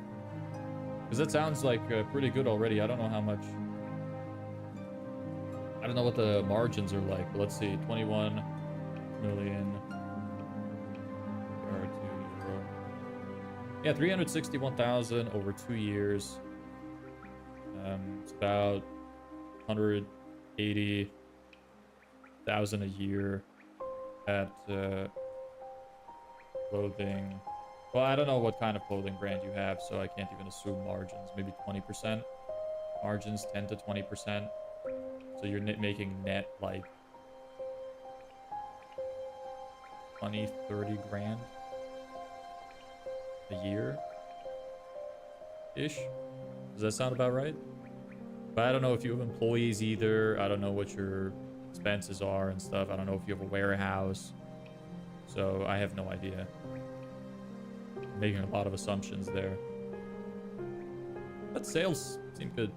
[SPEAKER 1] Because that sounds like pretty good already. I don't know how much. I don't know what the margins are like, but let's see. 21 million. Yeah, 361,000 over 2 years. It's about 180,000 a year at clothing. Well, I don't know what kind of clothing brand you have, so I can't even assume margins. Maybe 20% margins, 10 to 20%. So you're making net like 20, 30 grand a year ish. Does that sound about right? But I don't know if you have employees either. I don't know what your expenses are and stuff. I don't know if you have a warehouse. So I have no idea. I'm making a lot of assumptions there. But sales seem good.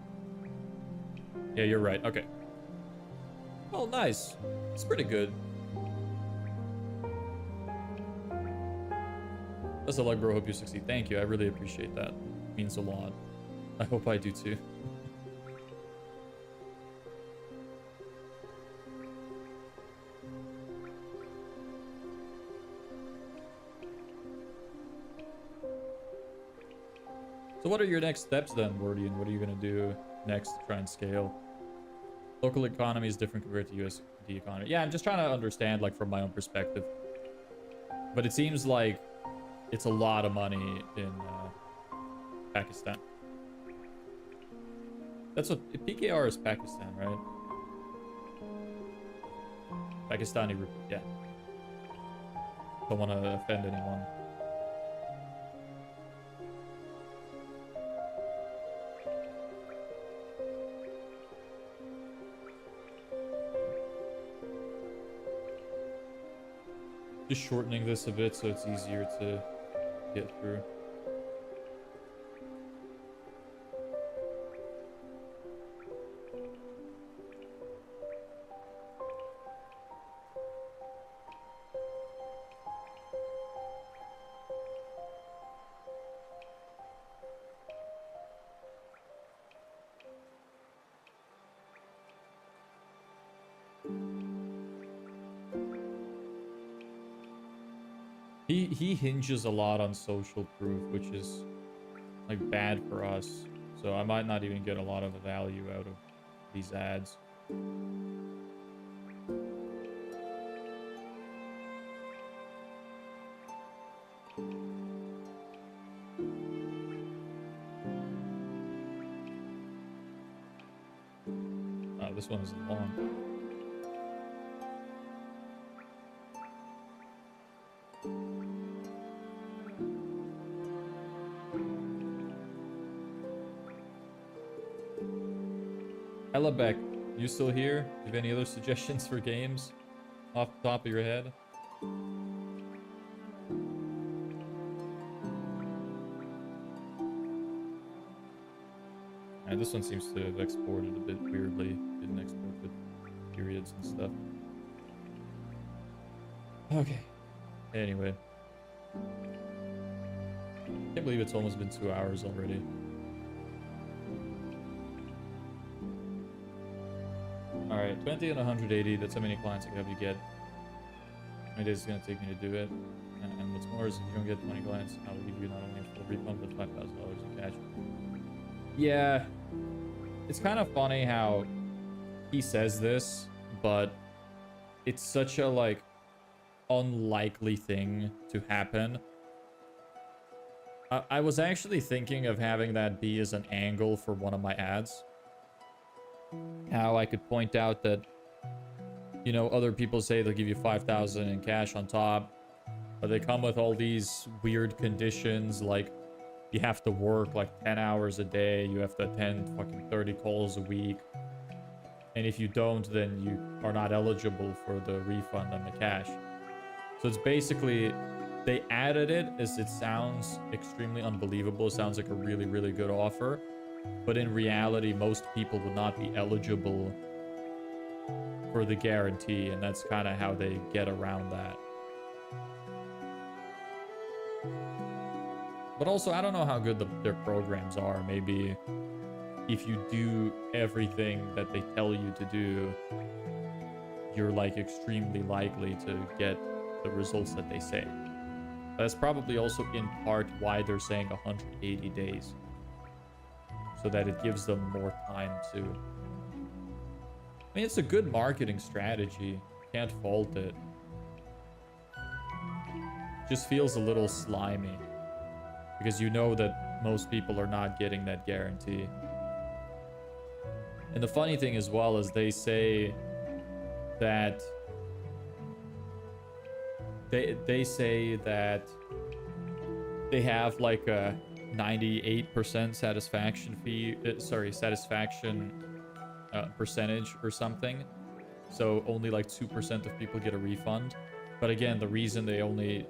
[SPEAKER 1] Yeah, you're right. Okay. Oh, nice. It's pretty good. Best of luck, bro. Hope you succeed. Thank you. I really appreciate that. It means a lot. I hope I do too. So what are your next steps then, Wordian? What are you going to do next to try and scale? Local economy is different compared to USD economy. Yeah, I'm just trying to understand, like, from my own perspective. But it seems like it's a lot of money in Pakistan. That's what PKR is, Pakistan, right? Pakistani rupee, yeah. Don't want to offend anyone. Just shortening this a bit so it's easier to get through. He hinges a lot on social proof, which is like bad for us. So I might not even get a lot of the value out of these ads. Oh, this one is long. Beck, you still here? Do you have any other suggestions for games off the top of your head? And this one seems to have exported a bit weirdly. Didn't export with periods and stuff. Okay. Anyway. Can't believe it's almost been 2 hours already. Alright, 20 and 180, that's how many clients I can have you get. How many days it's going to take me to do it. And what's more is if you don't get 20 clients, I'll give you not only a full refund, but $5,000 in cash. Yeah, it's kind of funny how he says this, but it's such a, like, unlikely thing to happen. I was actually thinking of having that be as an angle for one of my ads. How I could point out that, you know, other people say they'll give you 5,000 in cash on top, but they come with all these weird conditions, like you have to work like 10 hours a day, you have to attend fucking 30 calls a week, and if you don't, then you are not eligible for the refund and the cash. So it's basically, they added it as it sounds extremely unbelievable. It sounds like a really, really good offer. But in reality, most people would not be eligible for the guarantee, and that's kind of how they get around that. But also, I don't know how good their programs are. Maybe if you do everything that they tell you to do, you're like extremely likely to get the results that they say. That's probably also in part why they're saying 180 days. So that it gives them more time to... I mean, it's a good marketing strategy. Can't fault it. Just feels a little slimy. Because you know that most people are not getting that guarantee. And the funny thing as well is they say that... They say that they have like a 98% satisfaction satisfaction percentage or something. So only like 2% of people get a refund. But again, the reason they only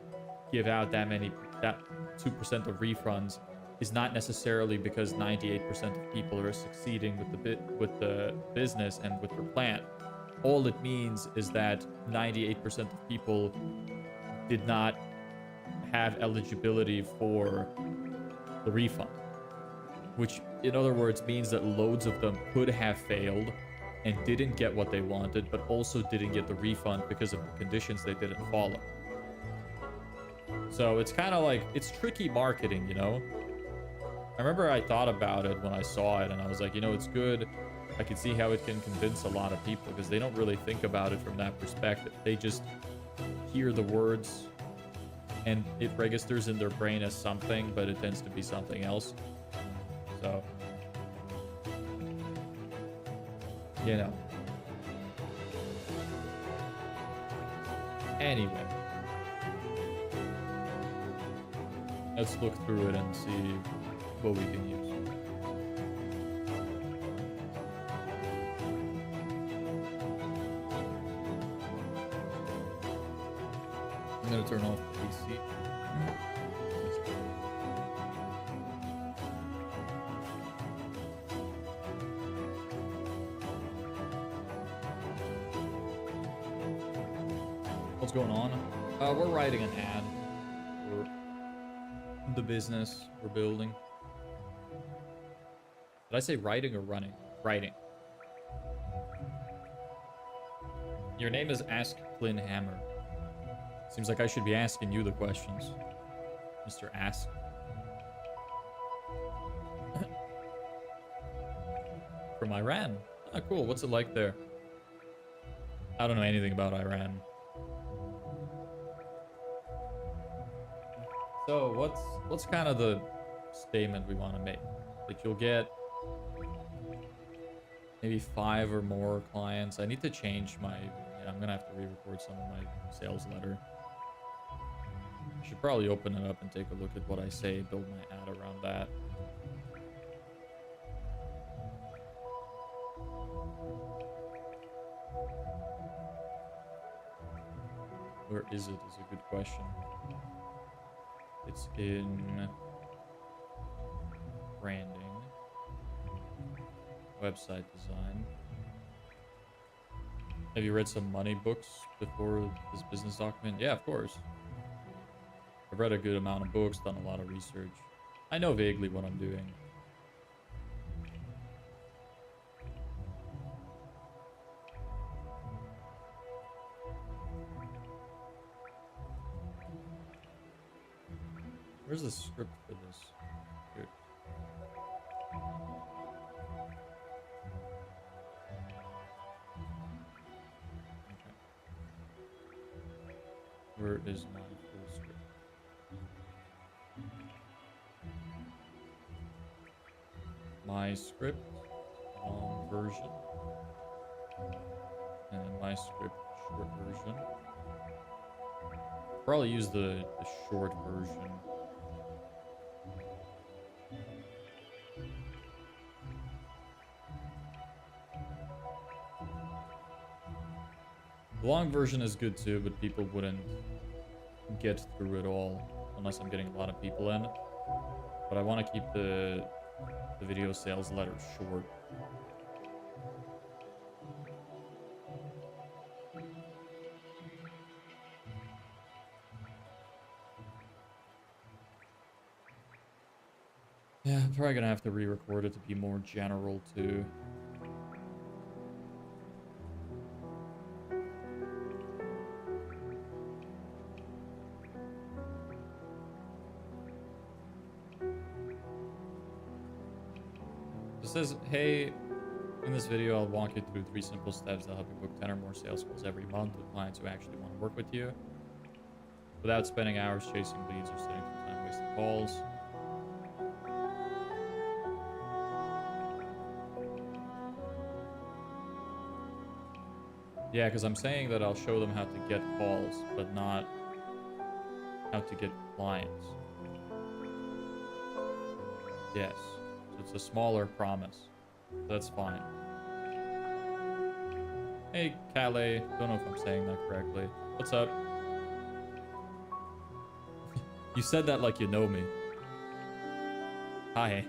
[SPEAKER 1] give out that 2% of refunds is not necessarily because 98% of people are succeeding with the business and with their plan. All it means is that 98% of people did not have eligibility for the refund, which in other words means that loads of them could have failed and didn't get what they wanted, but also didn't get the refund because of the conditions they didn't follow. So it's kind of like, it's tricky marketing, you know? I remember I thought about it when I saw it, and I was like, you know, it's good. I can see how it can convince a lot of people because they don't really think about it from that perspective. They just hear the words and it registers in their brain as something, but it tends to be something else. So, you know. Anyway, let's look through it and see what we can use. I'm gonna turn off the PC. What's going on? We're writing an ad for the business we're building. Did I say writing or running? Writing. Your name is Ask Flynn Hammer. Seems like I should be asking you the questions, Mr. Ask. From Iran. Ah, cool. What's it like there? I don't know anything about Iran. So what's kind of the statement we want to make? Like you'll get maybe 5 or more clients. I need to change my. Yeah, I'm gonna have to re-record some of my sales letter. I should probably open it up and take a look at what I say, build my ad around that. Where is it is a good question. It's in branding, website design. Have you read some money books before this business document? Yeah, of course. I've read a good amount of books, done a lot of research. I know vaguely what I'm doing. Where's the script for this? Here. Okay. Where is my full script? My script, long version, and then my script, short version. Probably use the short version. The long version is good too, but people wouldn't get through it all unless I'm getting a lot of people in. But I want to keep the video sales letter short. Yeah, I'm probably gonna have to re-record it to be more general too. It says, hey, in this video, I'll walk you through 3 simple steps that'll help you book 10 or more sales calls every month with clients who actually want to work with you without spending hours chasing leads or sitting through time-wasting calls. Yeah, because I'm saying that I'll show them how to get calls, but not how to get clients. Yes. So it's a smaller promise. That's fine. Hey, Calais. Don't know if I'm saying that correctly. What's up? You said that like you know me. Hi.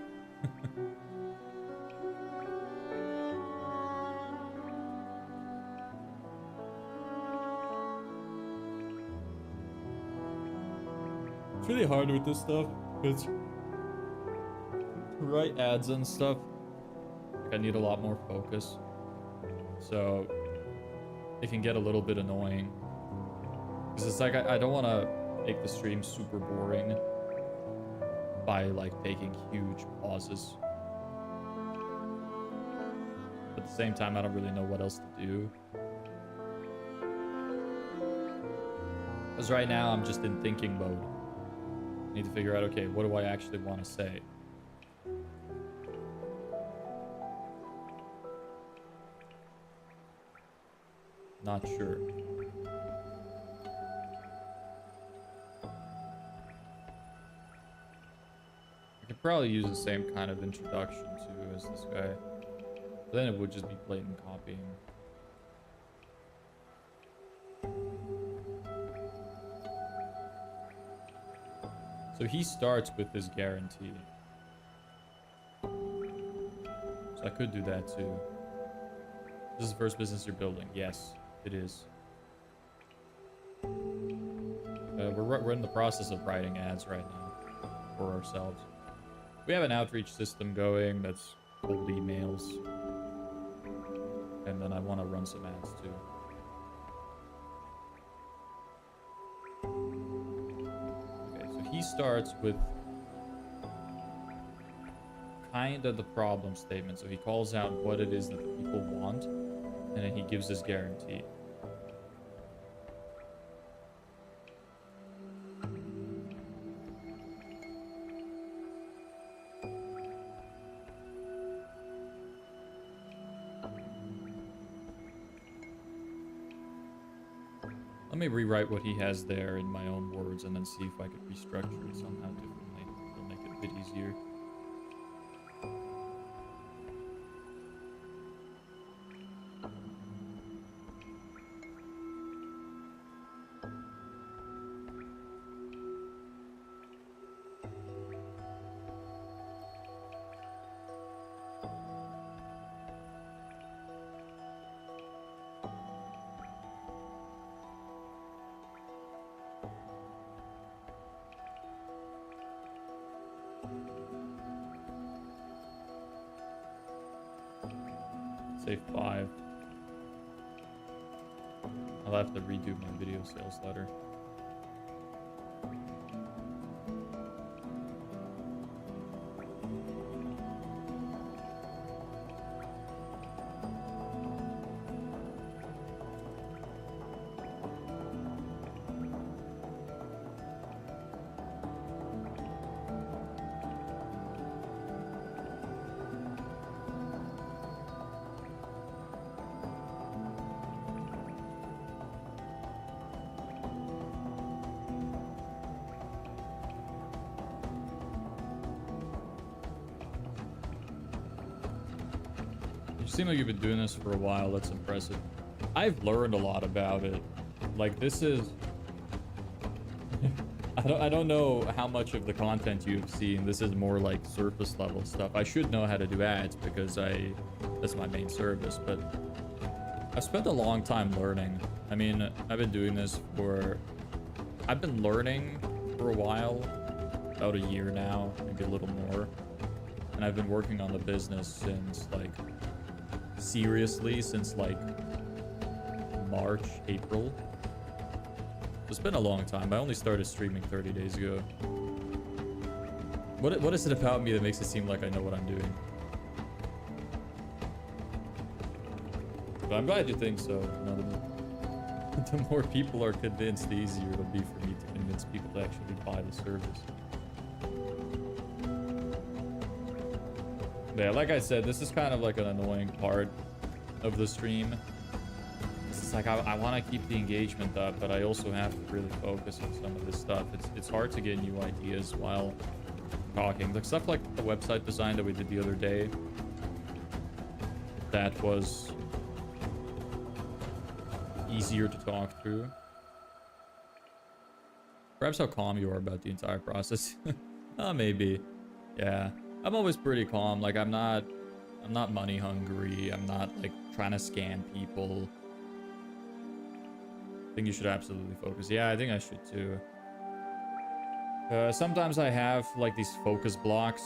[SPEAKER 1] It's really hard with this stuff. It's write ads and stuff. Like I need a lot more focus. So it can get a little bit annoying. Because it's like I don't want to make the stream super boring by like taking huge pauses. But at the same time, I don't really know what else to do. Because right now I'm just in thinking mode. I need to figure out, okay, what do I actually want to say? Not sure. I could probably use the same kind of introduction too as this guy. But then it would just be blatant copying. So he starts with this guarantee. So I could do that too. This is the first business you're building. Yes, it is. We're in the process of writing ads right now for ourselves. We have an outreach system going that's cold emails. And then I want to run some ads too. Okay, so he starts with kind of the problem statement. So he calls out what it is that the people want, and then he gives his guarantee. Let me rewrite what he has there in my own words and then see if I could restructure it somehow differently. It'll make it a bit easier. Say 5. I'll have to redo my video sales letter. You seem like you've been doing this for a while. That's impressive. I've learned a lot about it. Like, this is... I don't know how much of the content you've seen. This is more like surface level stuff. I should know how to do ads because that's my main service, but I've spent a long time learning. I mean, I've been doing this for... I've been learning for a while, about a year now, maybe a little more. And I've been working on the business since, like, seriously, since, like, March, April. It's been a long time. I only started streaming 30 days ago. What is it about me that makes it seem like I know what I'm doing? But I'm glad you think so. You know, the more people are convinced, the easier it'll be for me to convince people to actually buy the service. Yeah, like I said, this is kind of like an annoying part of the stream. It's like I want to keep the engagement up, but I also have to really focus on some of this stuff. It's hard to get new ideas while talking. Like stuff like the website design that we did the other day. That was easier to talk through. Perhaps how calm you are about the entire process. Maybe. Yeah. I'm always pretty calm. Like I'm not money hungry. I'm not like trying to scam people. I think you should absolutely focus. Yeah, I think I should too. Sometimes I have like these focus blocks.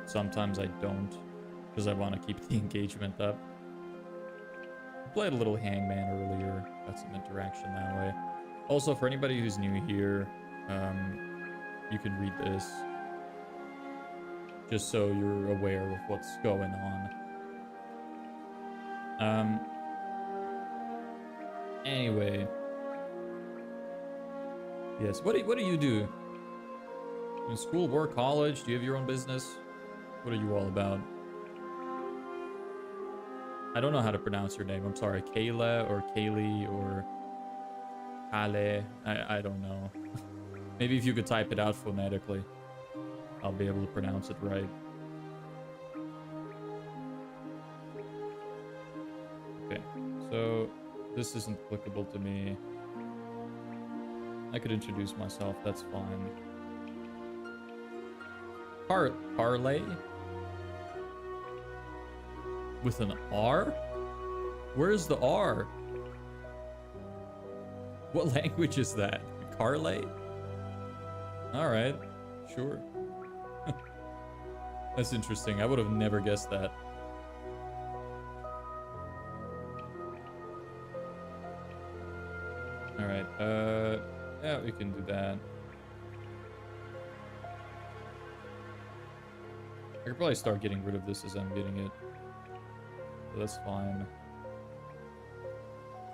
[SPEAKER 1] Sometimes I don't because I want to keep the engagement up. I played a little Hangman earlier. Got some interaction that way. Also, for anybody who's new here, you can read this just so you're aware of what's going on. Anyway. Yes. What do you do? In school, work, college? Do you have your own business? What are you all about? I don't know how to pronounce your name. I'm sorry. Kayla or Kaylee or Kale. I don't know. Maybe if you could type it out phonetically, I'll be able to pronounce it right. Okay. So this isn't applicable to me. I could introduce myself. That's fine. Parlay? With an R? Where's the R? What language is that? Carlay? Alright, sure. That's interesting. I would have never guessed that. Alright, yeah, we can do that. I could probably start getting rid of this as I'm getting it. So that's fine.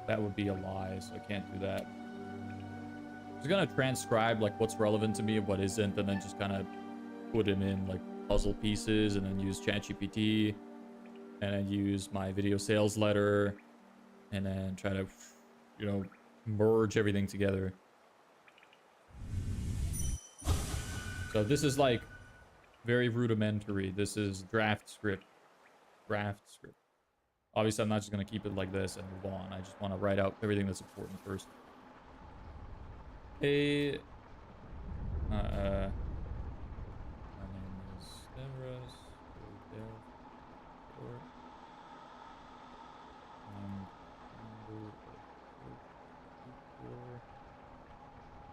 [SPEAKER 1] That would be a lie, so I can't do that. I'm just gonna transcribe like what's relevant to me and what isn't, and then just kind of put them in like puzzle pieces, and then use ChatGPT, and then use my video sales letter, and then try to, you know, merge everything together. So this is like very rudimentary. This is draft script. Obviously, I'm not just going to keep it like this and move on. I just want to write out everything that's important first. Hey, my name is Devras.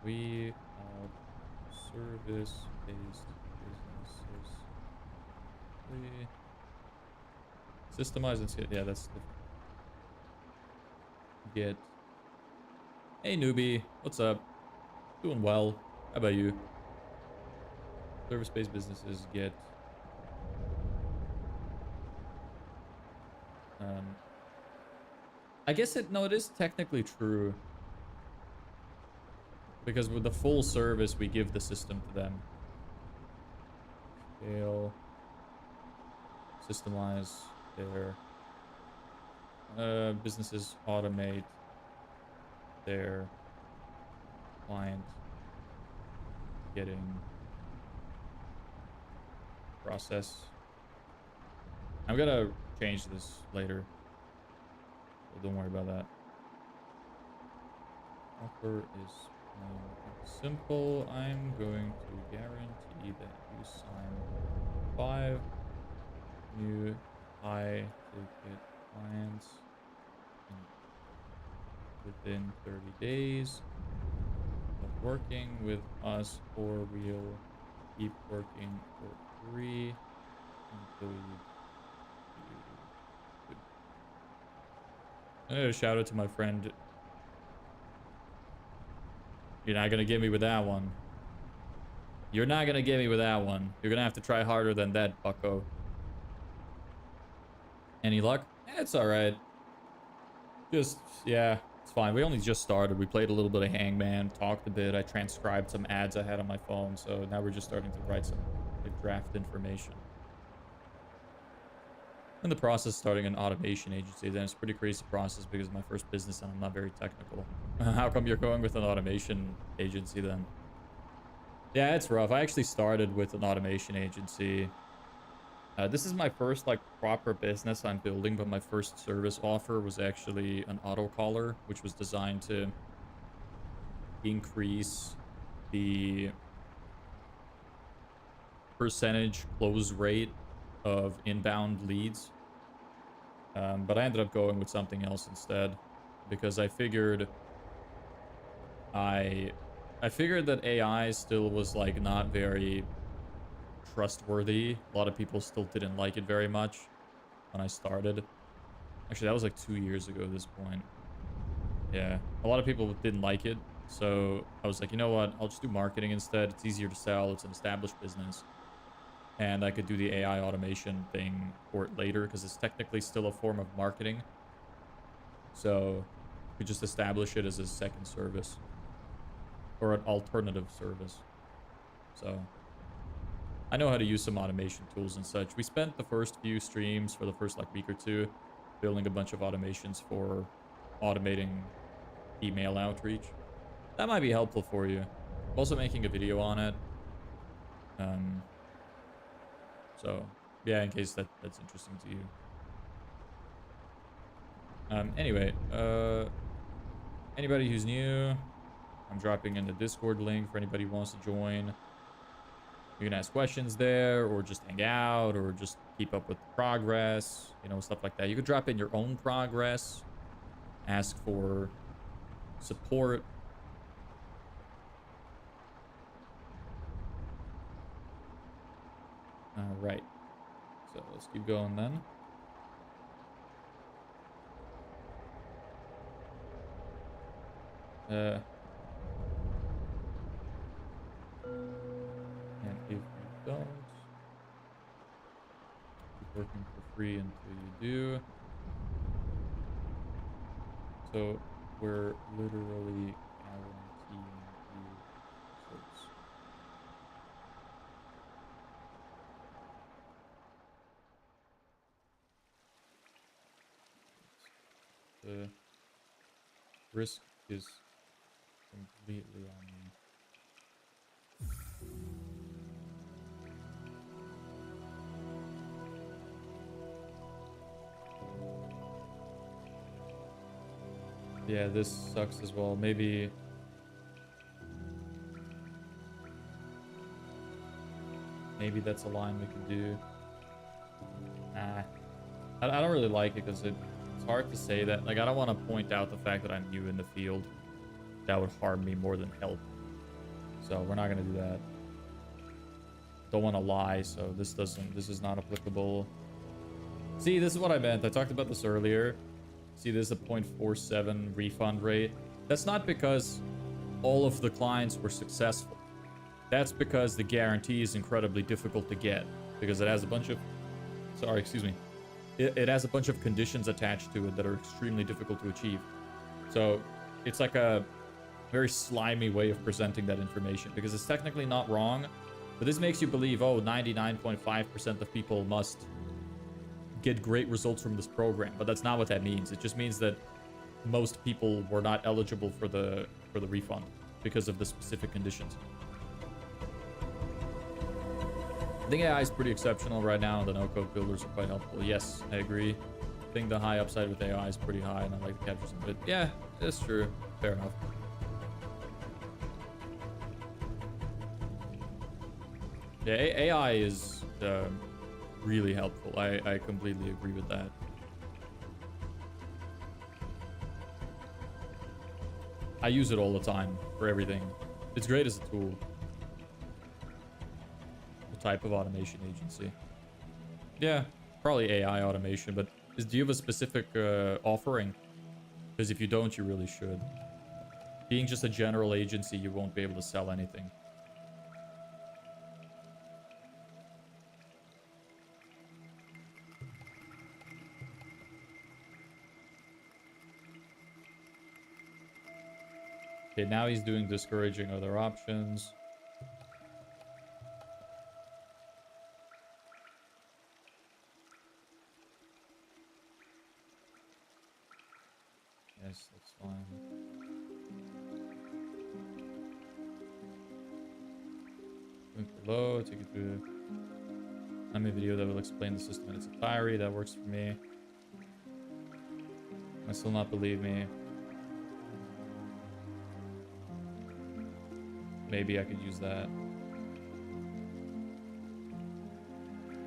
[SPEAKER 1] We help service-based businesses. Systemize and see. Yeah, that's the get. Hey newbie, what's up? Doing well. How about you? Service-based businesses get. I guess it is technically true. Because with the full service, we give the system to them. Scale. Systemize their businesses, automate their client getting process. I'm gonna change this later, so don't worry about that. Offer is simple. I'm going to guarantee that you sign 5 new high ticket clients within 30 days of working with us, or we'll keep working for free until you shout out to my friend. You're not gonna get me with that one. You're not gonna get me with that one. You're gonna have to try harder than that, bucko. Any luck? It's alright. Just, yeah, it's fine. We only just started. We played a little bit of Hangman, talked a bit. I transcribed some ads I had on my phone, so now we're just starting to write some like, draft information. In the process, starting an automation agency. Then it's a pretty crazy process because it's my first business and I'm not very technical. How come you're going with an automation agency then? Yeah, it's rough. I actually started with an automation agency. This is my first like proper business I'm building, but my first service offer was actually an auto caller, which was designed to increase the percentage close rate of inbound leads. But I ended up going with something else instead because I figured that AI still was like not very trustworthy. A lot of people still didn't like it very much when I started. Actually, that was like 2 years ago at this point. Yeah, a lot of people didn't like it. So I was like, you know what? I'll just do marketing instead. It's easier to sell. It's an established business. And I could do the AI automation thing for it later because it's technically still a form of marketing. So We just establish it as a second service or an alternative service. So I know how to use some automation tools and such. We spent the first few streams for the first like week or two building a bunch of automations for automating email outreach. That might be helpful for you. I'm also making a video on it. So yeah, in case that's interesting to you. Anyway, anybody who's new, I'm dropping in the Discord link for anybody who wants to join. You can ask questions there, or just hang out, or just keep up with the progress, you know, stuff like that. You could drop in your own progress, ask for support. All right, so let's keep going then. And if you don't, keep working for free until you do. So we're literally guaranteeing you results. The risk is completely on me. Yeah, this sucks as well. Maybe that's a line we could do. Nah, I don't really like it because it's hard to say that. Like, I don't want to point out the fact that I'm new in the field. That would harm me more than help. So we're not gonna do that. Don't want to lie, so this is not applicable. See, this is what I meant. I talked about this earlier. See, there's a 0.47 refund rate. That's not because all of the clients were successful. That's because the guarantee is incredibly difficult to get because it has a bunch of, sorry, excuse me. It has a bunch of conditions attached to it that are extremely difficult to achieve. So it's like a very slimy way of presenting that information because it's technically not wrong, but this makes you believe, oh, 99.5% of people must get great results from this program, but that's not what that means. It just means that most people were not eligible for the refund because of the specific conditions. I think AI is pretty exceptional right now, and the no-code builders are quite helpful. Yes, I agree. I think the high upside with AI is pretty high, and I'd like to capture some of it. Yeah, that's true. Fair enough. Yeah, AI is really helpful. I completely agree with that. I use it all the time for everything. It's great as a tool. The type of automation agency. Yeah, probably AI automation, but do you have a specific offering? Because if you don't, you really should. Being just a general agency, you won't be able to sell anything. Okay, now he's doing discouraging other options. Yes, that's fine. Link below, take you through. I'm a video that will explain the system in its entirety. That works for me. I still not believe me. Maybe I could use that.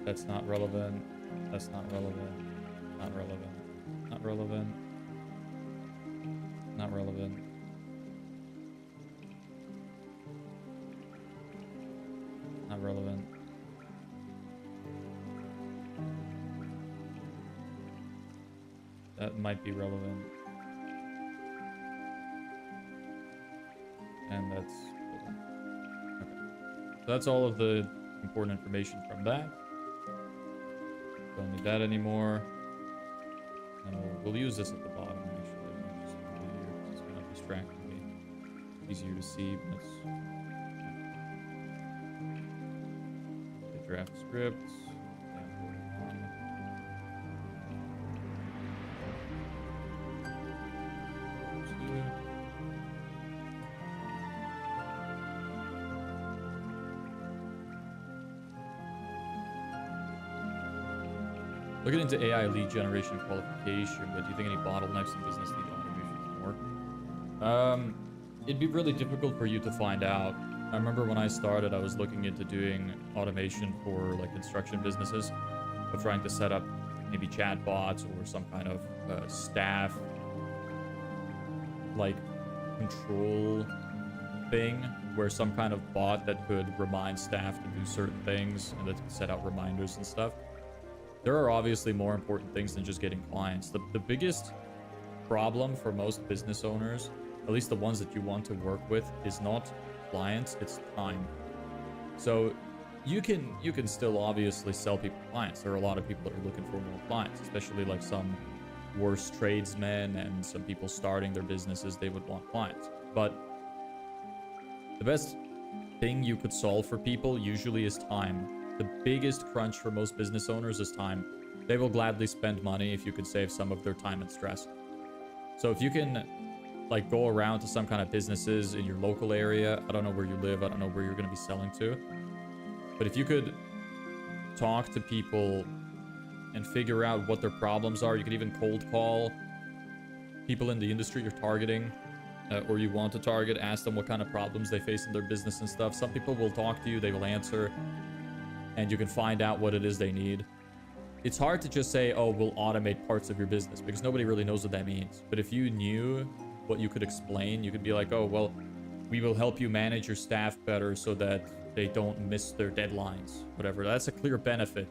[SPEAKER 1] That's not relevant. That's not relevant. Not relevant. Not relevant. Not relevant. Not relevant. That might be relevant. And that's... Okay. So that's all of the important information from that. Don't need that anymore. And we'll use this at the bottom, actually. Just distractingly easier to see. But it's the draft scripts. Looking into AI lead generation and qualification, but do you think any bottlenecks in business need automation more? It'd be really difficult for you to find out. I remember when I started, I was looking into doing automation for like construction businesses, of trying to set up maybe chatbots or some kind of staff like control thing, where some kind of bot that could remind staff to do certain things and that could set out reminders and stuff. There are obviously more important things than just getting clients. The biggest problem for most business owners, at least the ones that you want to work with, is not clients, it's time. So you can still obviously sell people clients. There are a lot of people that are looking for more clients, especially like some worse tradesmen and some people starting their businesses, they would want clients. But the best thing you could solve for people usually is time. The biggest crunch for most business owners is time. They will gladly spend money if you could save some of their time and stress. So if you can like go around to some kind of businesses in your local area, I don't know where you live, I don't know where you're going to be selling to, but if you could talk to people and figure out what their problems are, you could even cold call people in the industry you're targeting or you want to target, ask them what kind of problems they face in their business and stuff. Some people will talk to you, they will answer, and you can find out what it is they need. It's hard to just say, oh, we'll automate parts of your business, because nobody really knows what that means. But if you knew what you could explain, you could be like, oh, well, we will help you manage your staff better so that they don't miss their deadlines, whatever. That's a clear benefit,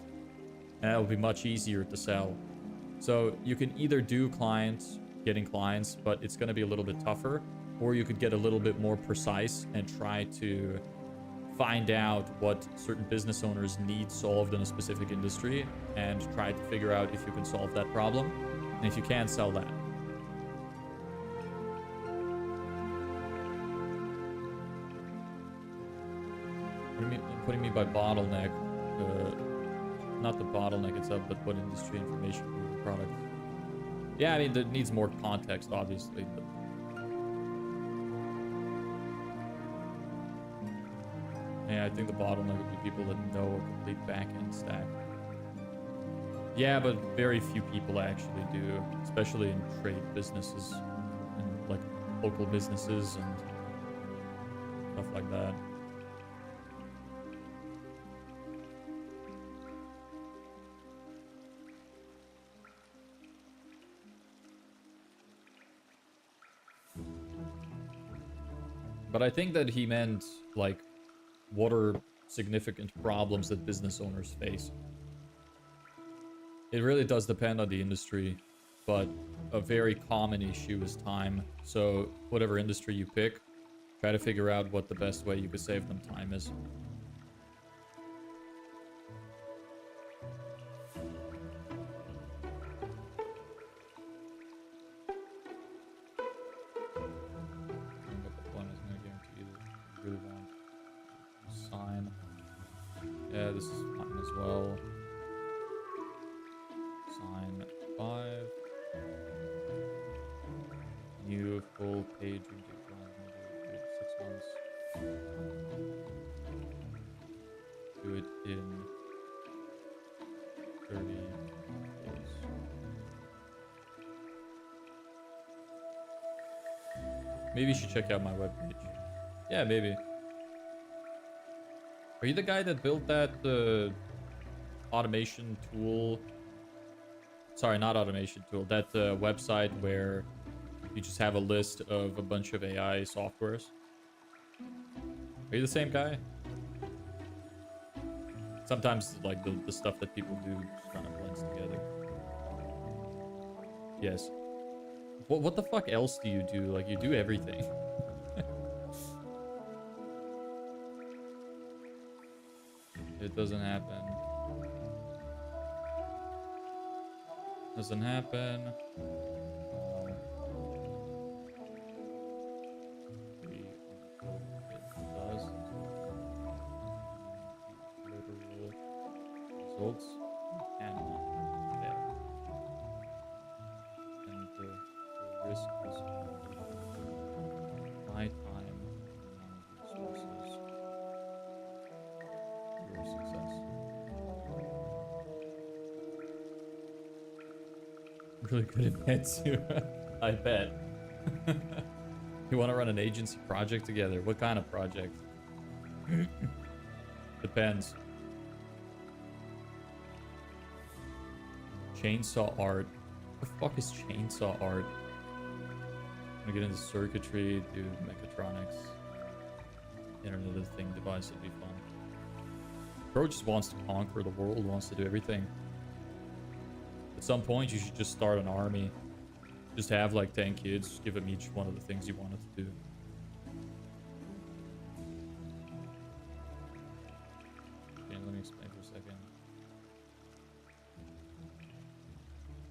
[SPEAKER 1] and that will be much easier to sell. So you can either do getting clients, but it's going to be a little bit tougher, or you could get a little bit more precise and try to find out what certain business owners need solved in a specific industry and try to figure out if you can solve that problem and if you can sell that. What do you mean, putting me by bottleneck? Not the bottleneck itself, but what industry information for the product. Yeah, I mean, it needs more context, obviously, but yeah, I think the bottleneck would be people that know a complete back-end stack. Yeah, but very few people actually do, especially in trade businesses and like local businesses and stuff like that. But I think that he meant like, what are significant problems that business owners face? It really does depend on the industry, but a very common issue is time. So whatever industry you pick, try to figure out what the best way you could save them time is. Yeah, this is fine as well. Sign 5. New full page design 6 months. Do it in 30 days. Maybe you should check out my webpage. Yeah, maybe. Are you the guy that built that automation tool? Sorry, not automation tool. That website where you just have a list of a bunch of AI softwares. Are you the same guy? Sometimes like the stuff that people do just kind of blends together. Yes. What the fuck else do you do? Like, you do everything. It doesn't happen. Doesn't happen. results and fail. And the risk is my time, my resources, your success. Really good at that too. I bet. You want to run an agency project together? What kind of project? Depends. Chainsaw art. What the fuck is chainsaw art? I'm gonna get into circuitry, do mechatronics. Internet of Thing device would be fun. Bro just wants to conquer the world, wants to do everything. At some point, you should just start an army. Just have like 10 kids, give them each one of the things you wanted to do. Okay, let me explain for a second.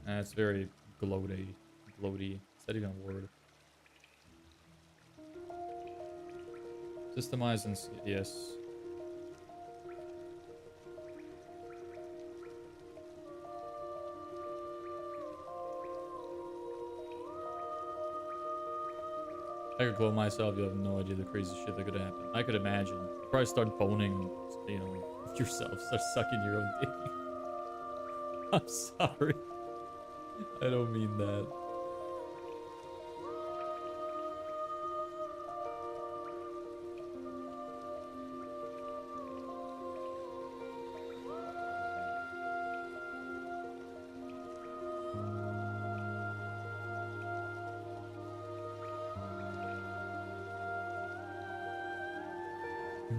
[SPEAKER 1] It's very gloaty. Is that even a word? Systemize and yes. I could blow myself, you have no idea the crazy shit that could happen. I could imagine. You'd probably start boning, you know, yourself, start sucking your own dick. I'm sorry. I don't mean that.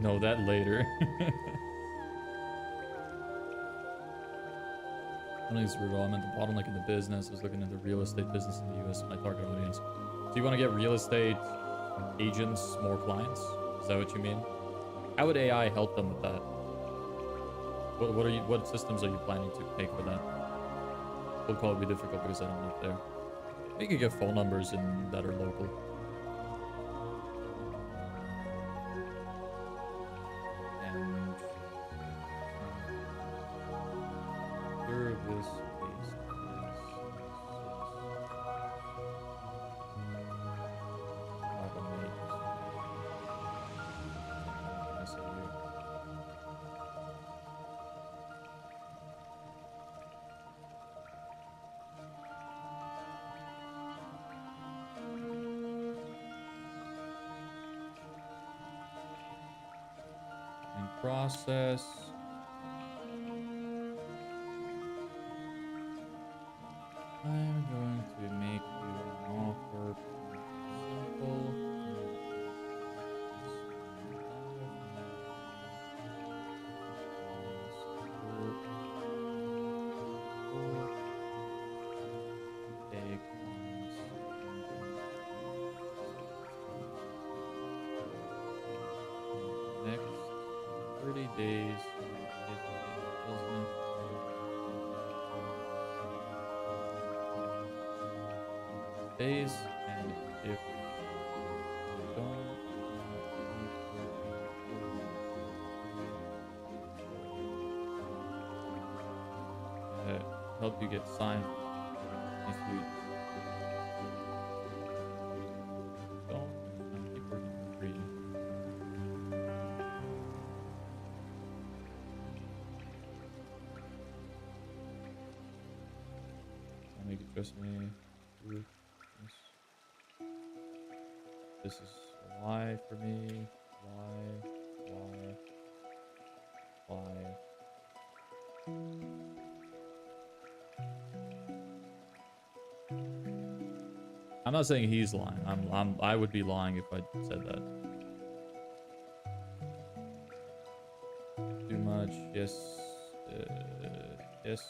[SPEAKER 1] Know that later. I don't use the I meant the bottleneck in the business. I was looking into real estate business in the US, my target audience. So you want to get real estate agents more clients? Is that what you mean? How would AI help them with that? What systems are you planning to make for that? It'll probably be difficult because I don't live there. You could get phone numbers that are local. Process. I'm going to make you an offer. Simple. Next 30 days. Days, and if you don't help you get signed if you don't, I'll keep working for free. I'll make it trust me. This is a lie for me. Lie. I'm not saying he's lying. I would be lying if I said that. Too much. Yes. Yes.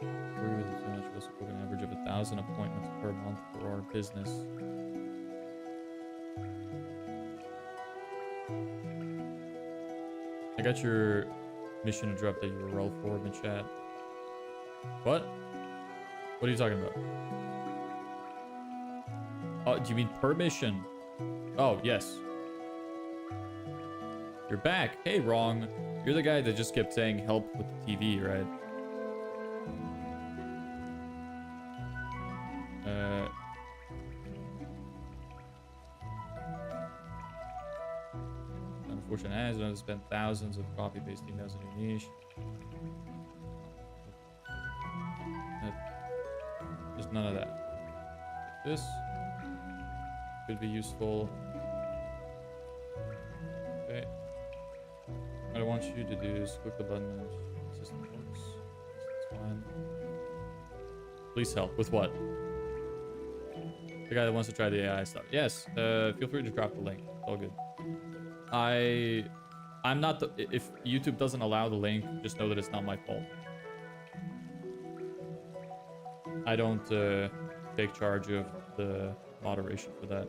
[SPEAKER 1] Agree with it too much. We also book an average of 1,000 appointments per month for our business. I got your mission to drop that URL for in the chat. What? What are you talking about? Oh, do you mean permission? Oh, yes. You're back. Hey, wrong. You're the guy that just kept saying help with the TV, right? Unfortunate as I spent thousands of copy paste emails in your niche. There's none of that. This could be useful. Okay. What I want you to do is click the button and system works. That's fine. Please help. With what? The guy that wants to try the AI stuff. Yes. Feel free to drop the link. It's all good. I'm not the... If YouTube doesn't allow the link, just know that it's not my fault. I don't take charge of the moderation for that.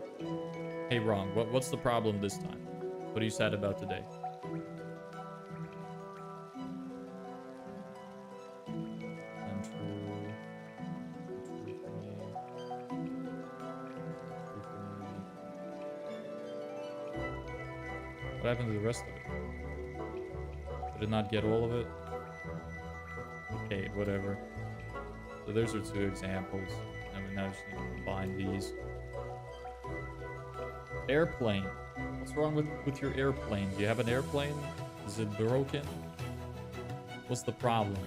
[SPEAKER 1] Hey, wrong. What's the problem this time? What are you sad about today? Untrue. Untrue for me. True for me. What happened to the rest of it? Did it not get all of it? Okay, whatever. So those are two examples. And we now just need to combine these. Airplane. What's wrong with your airplane? Do you have an airplane? Is it broken? What's the problem?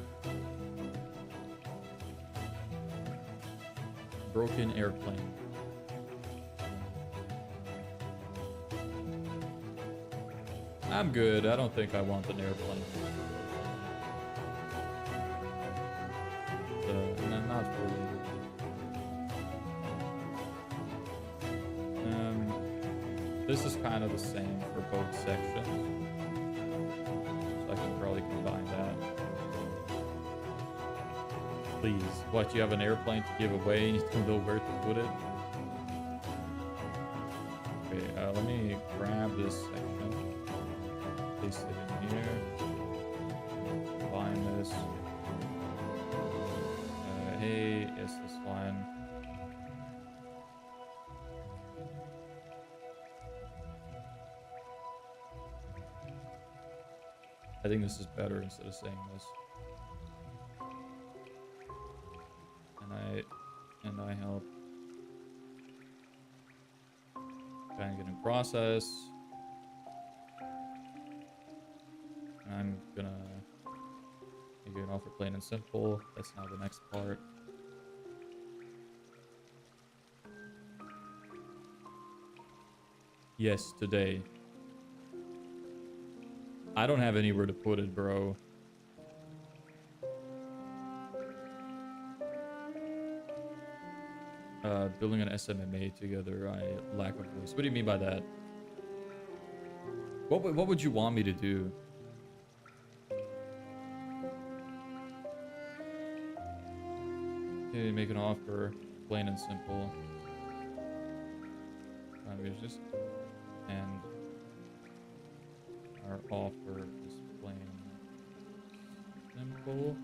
[SPEAKER 1] Broken airplane. I'm good. I don't think I want an airplane. Not really. This is kind of the same for both sections. So I can probably combine that. Please. What, you have an airplane to give away and you don't know where to put it? Okay, let me grab this section. Paste it in here. Combine this. Hey, yes, this one. I think this is better instead of saying this. And I help. Trying to get in process. And I'm gonna make you an offer plain and simple. That's now the next part. Yes, today. I don't have anywhere to put it, bro. Building an SMMA together, I lack of voice. What do you mean by that? What would you want me to do? Okay, make an offer, plain and simple. Just and our offer is plain simple.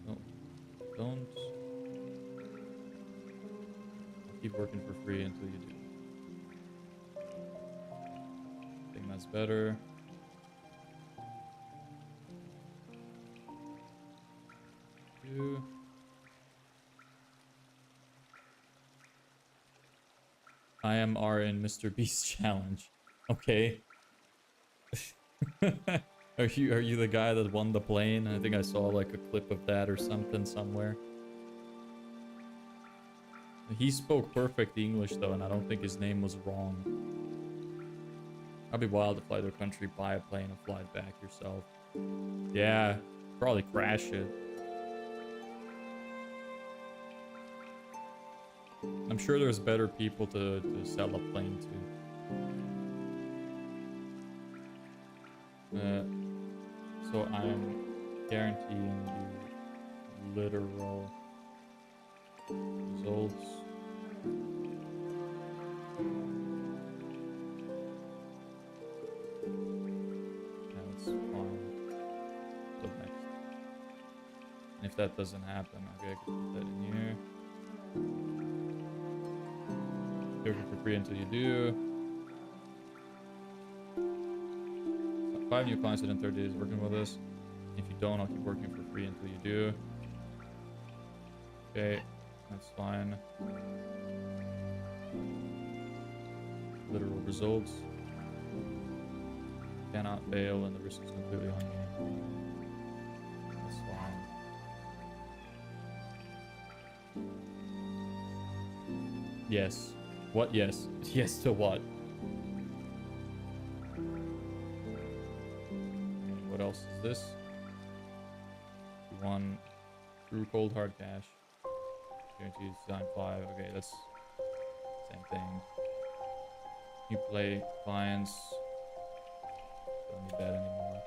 [SPEAKER 1] No, don't. I'll keep working for free until you do. I think that's better. I am in Mr. Beast challenge. Okay. Are you the guy that won the plane? I think I saw like a clip of that or something somewhere. He spoke perfect English though, and I don't think his name was wrong. I'd be wild to fly to a country, buy a plane, and fly it back yourself. Yeah, probably crash it. I'm sure there's better people to sell a plane to. So I'm guaranteeing you literal results. That's fine. What next? And if that doesn't happen, okay, I can put that in here. Working for free until you do. 5 new clients within 30 days working with us. If you don't, I'll keep working for free until you do. Okay, that's fine. Literal results. Cannot fail, and the risk is completely on me. That's fine. Yes. What? Yes. Yes to what? Okay, what else is this? One true cold hard cash. Guaranteed design 5. Okay, that's same thing. You play clients. Don't need that anymore.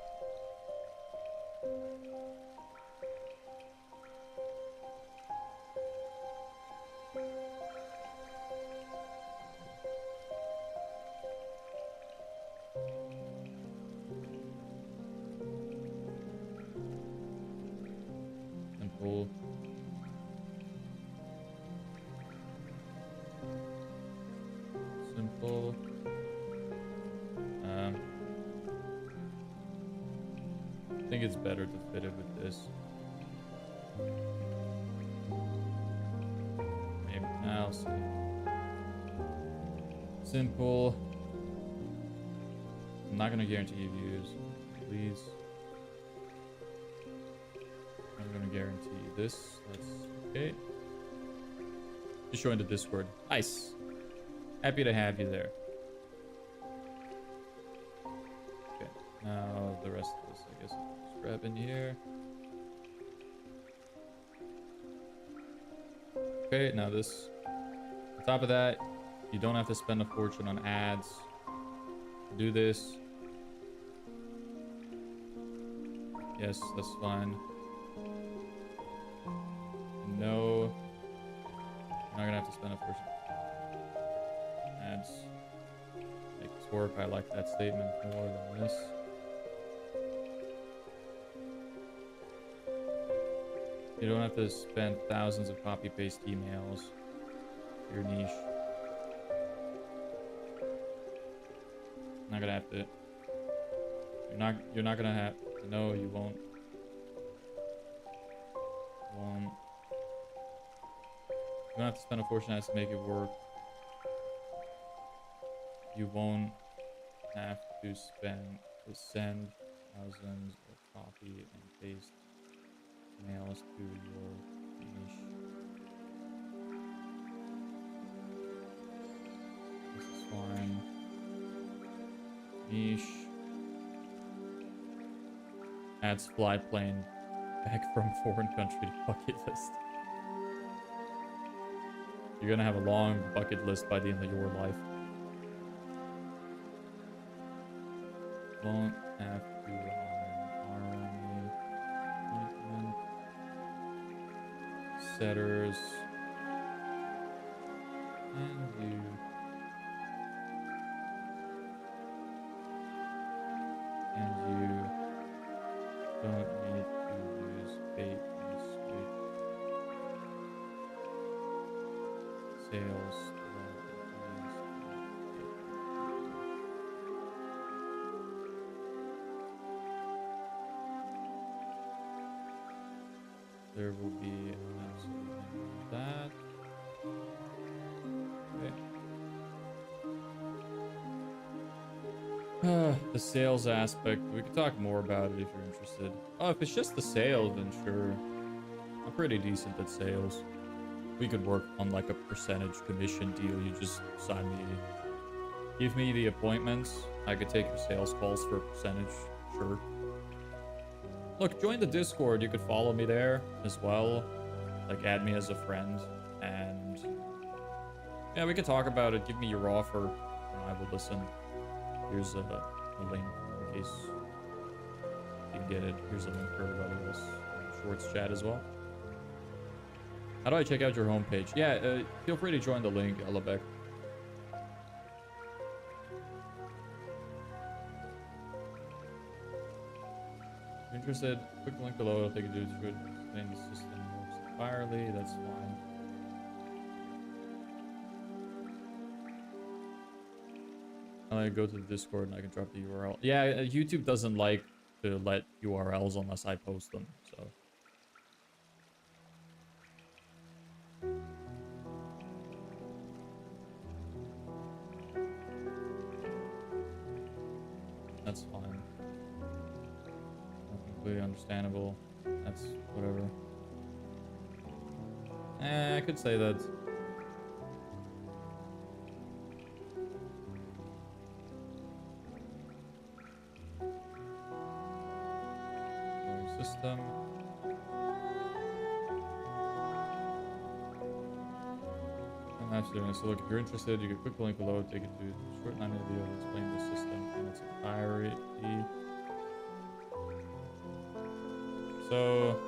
[SPEAKER 1] Simple. Simple. I think it's better to fit it with this. Maybe now, see. Simple. I'm not gonna guarantee you views, please. I'm gonna guarantee this. That's okay. Just join the Discord. Nice. Happy to have you there. Okay. Now the rest of this, I guess, I'll just grab in here. Okay. Now this. On top of that, you don't have to spend a fortune on ads. Do this. Yes, that's fine. No. You're not gonna have to spend a fortune. Ads. Make this work. I like that statement more than this. You don't have to spend thousands of copy-paste emails for your niche. Not gonna have to. You're not gonna have. No, you won't. You don't have to spend a fortune to make it work. You won't have to send thousands of copy and paste mails to your niche. This is fine. Niche. Adds flight plane back from foreign country to bucket list. You're gonna have a long bucket list by the end of your life. Won't have to hire an army. Setters. And you. And you don't need to use bait and switch. Sales. There will be absolutely none of that. Okay. The sales aspect. We could talk more about it if you're interested. Oh, if it's just the sales, then sure. I'm pretty decent at sales. We could work on like a percentage commission deal. You just sign me. Give me the appointments. I could take your sales calls for a percentage. Sure. Look, join the Discord. You could follow me there as well. Like, add me as a friend. And yeah, we could talk about it. Give me your offer, and I will listen. Here's a link in case you can get it. Here's a link for everybody else in Shorts chat as well. How do I check out your homepage? Yeah, feel free to join the link, Elabek. Interested? Click the link below. It'll take you to the system works entirely. That's fine. I go to the Discord and I can drop the URL. Yeah, YouTube doesn't like to let URLs unless I post them, so. That's fine. Completely understandable. That's whatever. I could say that. System. Absolutely. So look, if you're interested, you can click the link below, take it to a short 9-minute video and explain the system in its entirety. So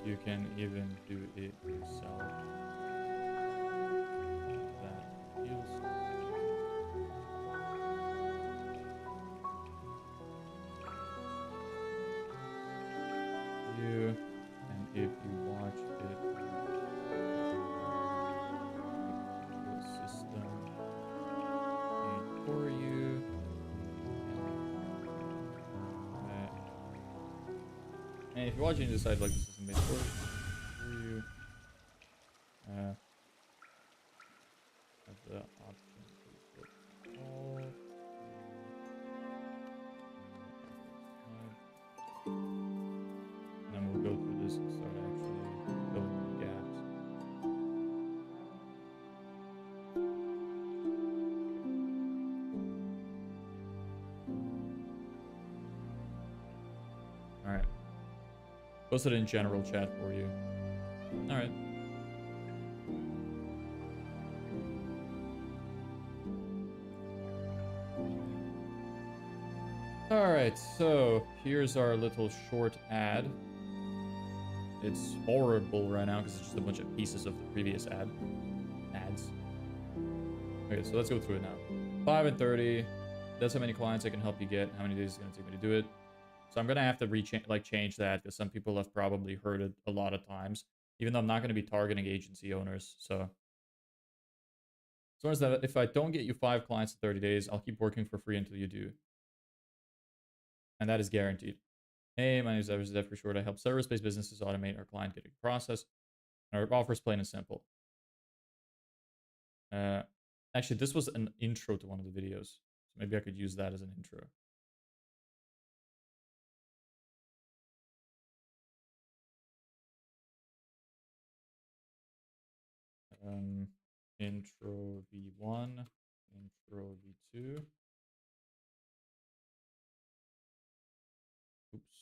[SPEAKER 1] you can even do it yourself. That feels you, and if you watch it, the system made for you. And if you're watching, you decide like the system made for you. Have the option to put all. And then we'll go through this and start actually filling in the gaps. Alright. Posted in general chat for you. Alright. Alright, so here's our little short ad. It's horrible right now because it's just a bunch of pieces of the previous ads. Okay, so let's go through it now. 5 and 30. That's how many clients I can help you get. How many days it's going to take me to do it. So I'm going to have to change that because some people have probably heard it a lot of times. Even though I'm not going to be targeting agency owners. So as that if I don't get you 5 clients in 30 days, I'll keep working for free until you do. And that is guaranteed. Hey, my name is Dev for short. I help service-based businesses automate our client getting process. Our offer is plain and simple. Actually, this was an intro to one of the videos. So maybe I could use that as an intro. Intro V1, intro V2. Oops.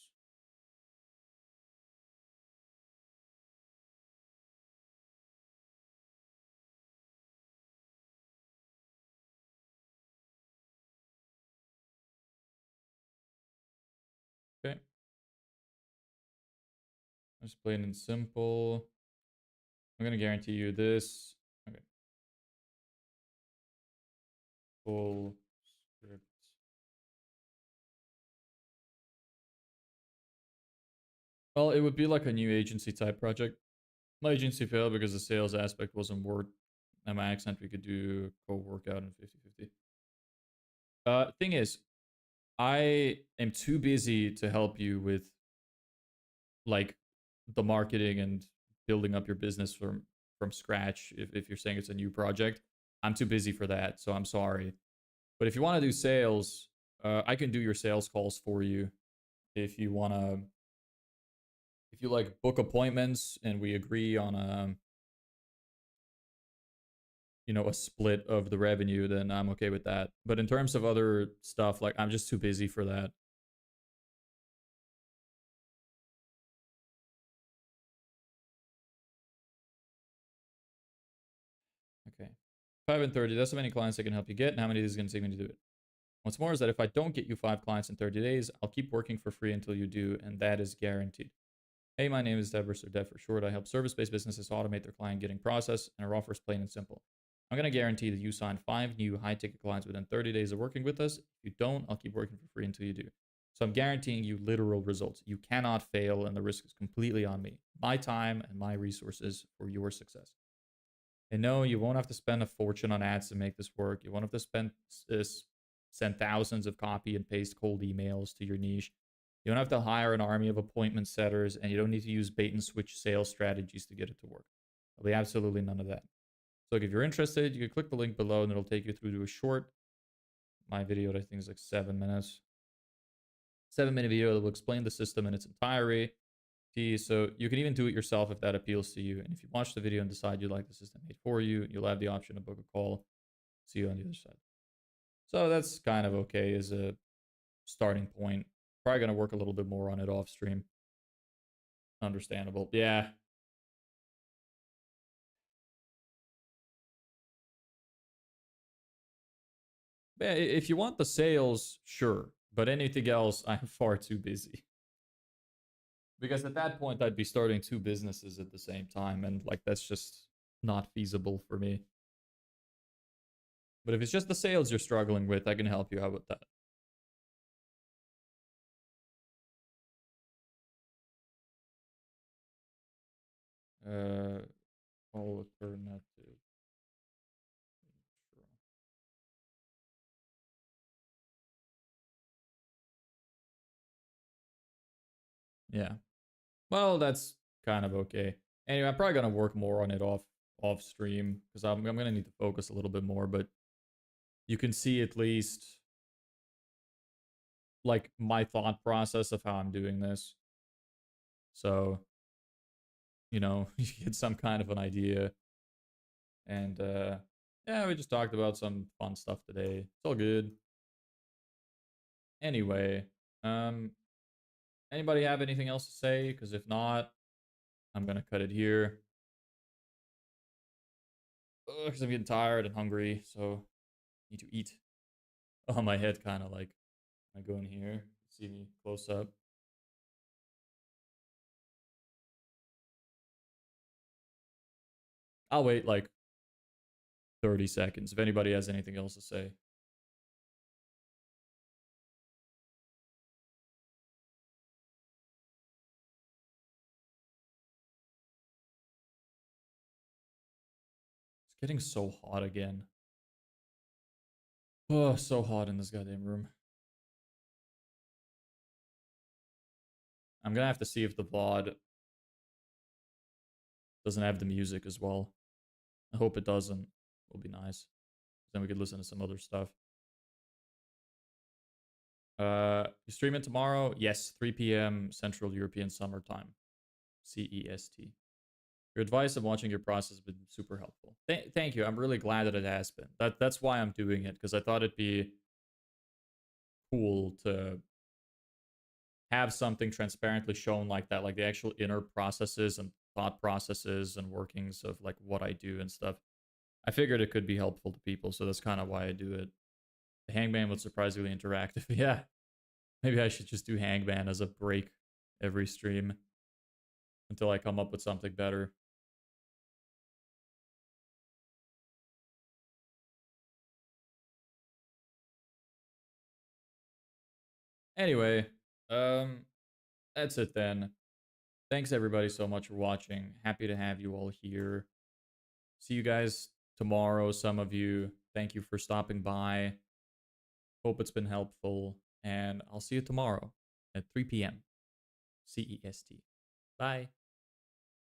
[SPEAKER 1] Okay. Just plain and simple. I'm going to guarantee you this. Okay. Full script. Well, it would be like a new agency type project. My agency failed because the sales aspect wasn't worth. At my accent, we could do co-workout in 50-50. Thing is, I am too busy to help you with like the marketing and building up your business from scratch. If you're saying it's a new project, I'm too busy for that, so I'm sorry. But if you want to do sales, I can do your sales calls for you. If you want to, if you like book appointments and we agree on a, you know, a split of the revenue, then I'm okay with that. But in terms of other stuff, like I'm just too busy for that. Okay. 5 and 30, that's how many clients I can help you get, and how many is it going to take me to do it. What's more is that if I don't get you 5 clients in 30 days, I'll keep working for free until you do, and that is guaranteed. Hey, my name is Debris, or Dev for short. I help service-based businesses automate their client getting process, and our offer is plain and simple. I'm going to guarantee that you sign 5 new high-ticket clients within 30 days of working with us. If you don't, I'll keep working for free until you do. So I'm guaranteeing you literal results. You cannot fail, and the risk is completely on me. My time and my resources for your success. And no, you won't have to spend a fortune on ads to make this work. You won't have to send thousands of copy and paste cold emails to your niche. You don't have to hire an army of appointment setters, and you don't need to use bait and switch sales strategies to get it to work. There'll be absolutely none of that. So if you're interested, you can click the link below and it'll take you through to a short, my video that I think is like 7 minutes. 7-minute video that will explain the system in its entirety. So you can even do it yourself if that appeals to you. And if you watch the video and decide you like the system made for you, you'll have the option to book a call. See you on the other side. So that's kind of okay as a starting point. Probably going to work a little bit more on it off stream. Understandable. Yeah. If you want the sales, sure. But anything else, I'm far too busy. Because at that point, I'd be starting 2 businesses at the same time. And like, that's just not feasible for me. But if it's just the sales you're struggling with, I can help you out with that. Alternative. Yeah. Well, that's kind of okay. Anyway, I'm probably gonna work more on it off stream because I'm gonna need to focus a little bit more. But you can see at least like my thought process of how I'm doing this. So you know, you get some kind of an idea. And yeah, we just talked about some fun stuff today. It's all good. Anyway, anybody have anything else to say? Because if not, I'm gonna cut it here. Because I'm getting tired and hungry, so I need to eat. Oh, my head kind of like, I go in here, see me close up. I'll wait like 30 seconds if anybody has anything else to say. It's getting so hot again. Oh, so hot in this goddamn room. I'm gonna have to see if the VOD doesn't have the music as well. I hope it doesn't. It'll be nice. Then we could listen to some other stuff. You stream it tomorrow? Yes, 3 p.m. Central European Summer Time. CEST. Your advice on watching your process has been super helpful. Thank you. I'm really glad that it has been. That's why I'm doing it, because I thought it'd be cool to have something transparently shown like that, like the actual inner processes and thought processes and workings of like what I do and stuff. I figured it could be helpful to people, so that's kind of why I do it. The Hangman was surprisingly interactive. Yeah, maybe I should just do Hangman as a break every stream until I come up with something better. Anyway, that's it then. Thanks everybody so much for watching. Happy to have you all here. See you guys tomorrow, some of you. Thank you for stopping by. Hope it's been helpful. And I'll see you tomorrow at 3 p.m. CEST. Bye.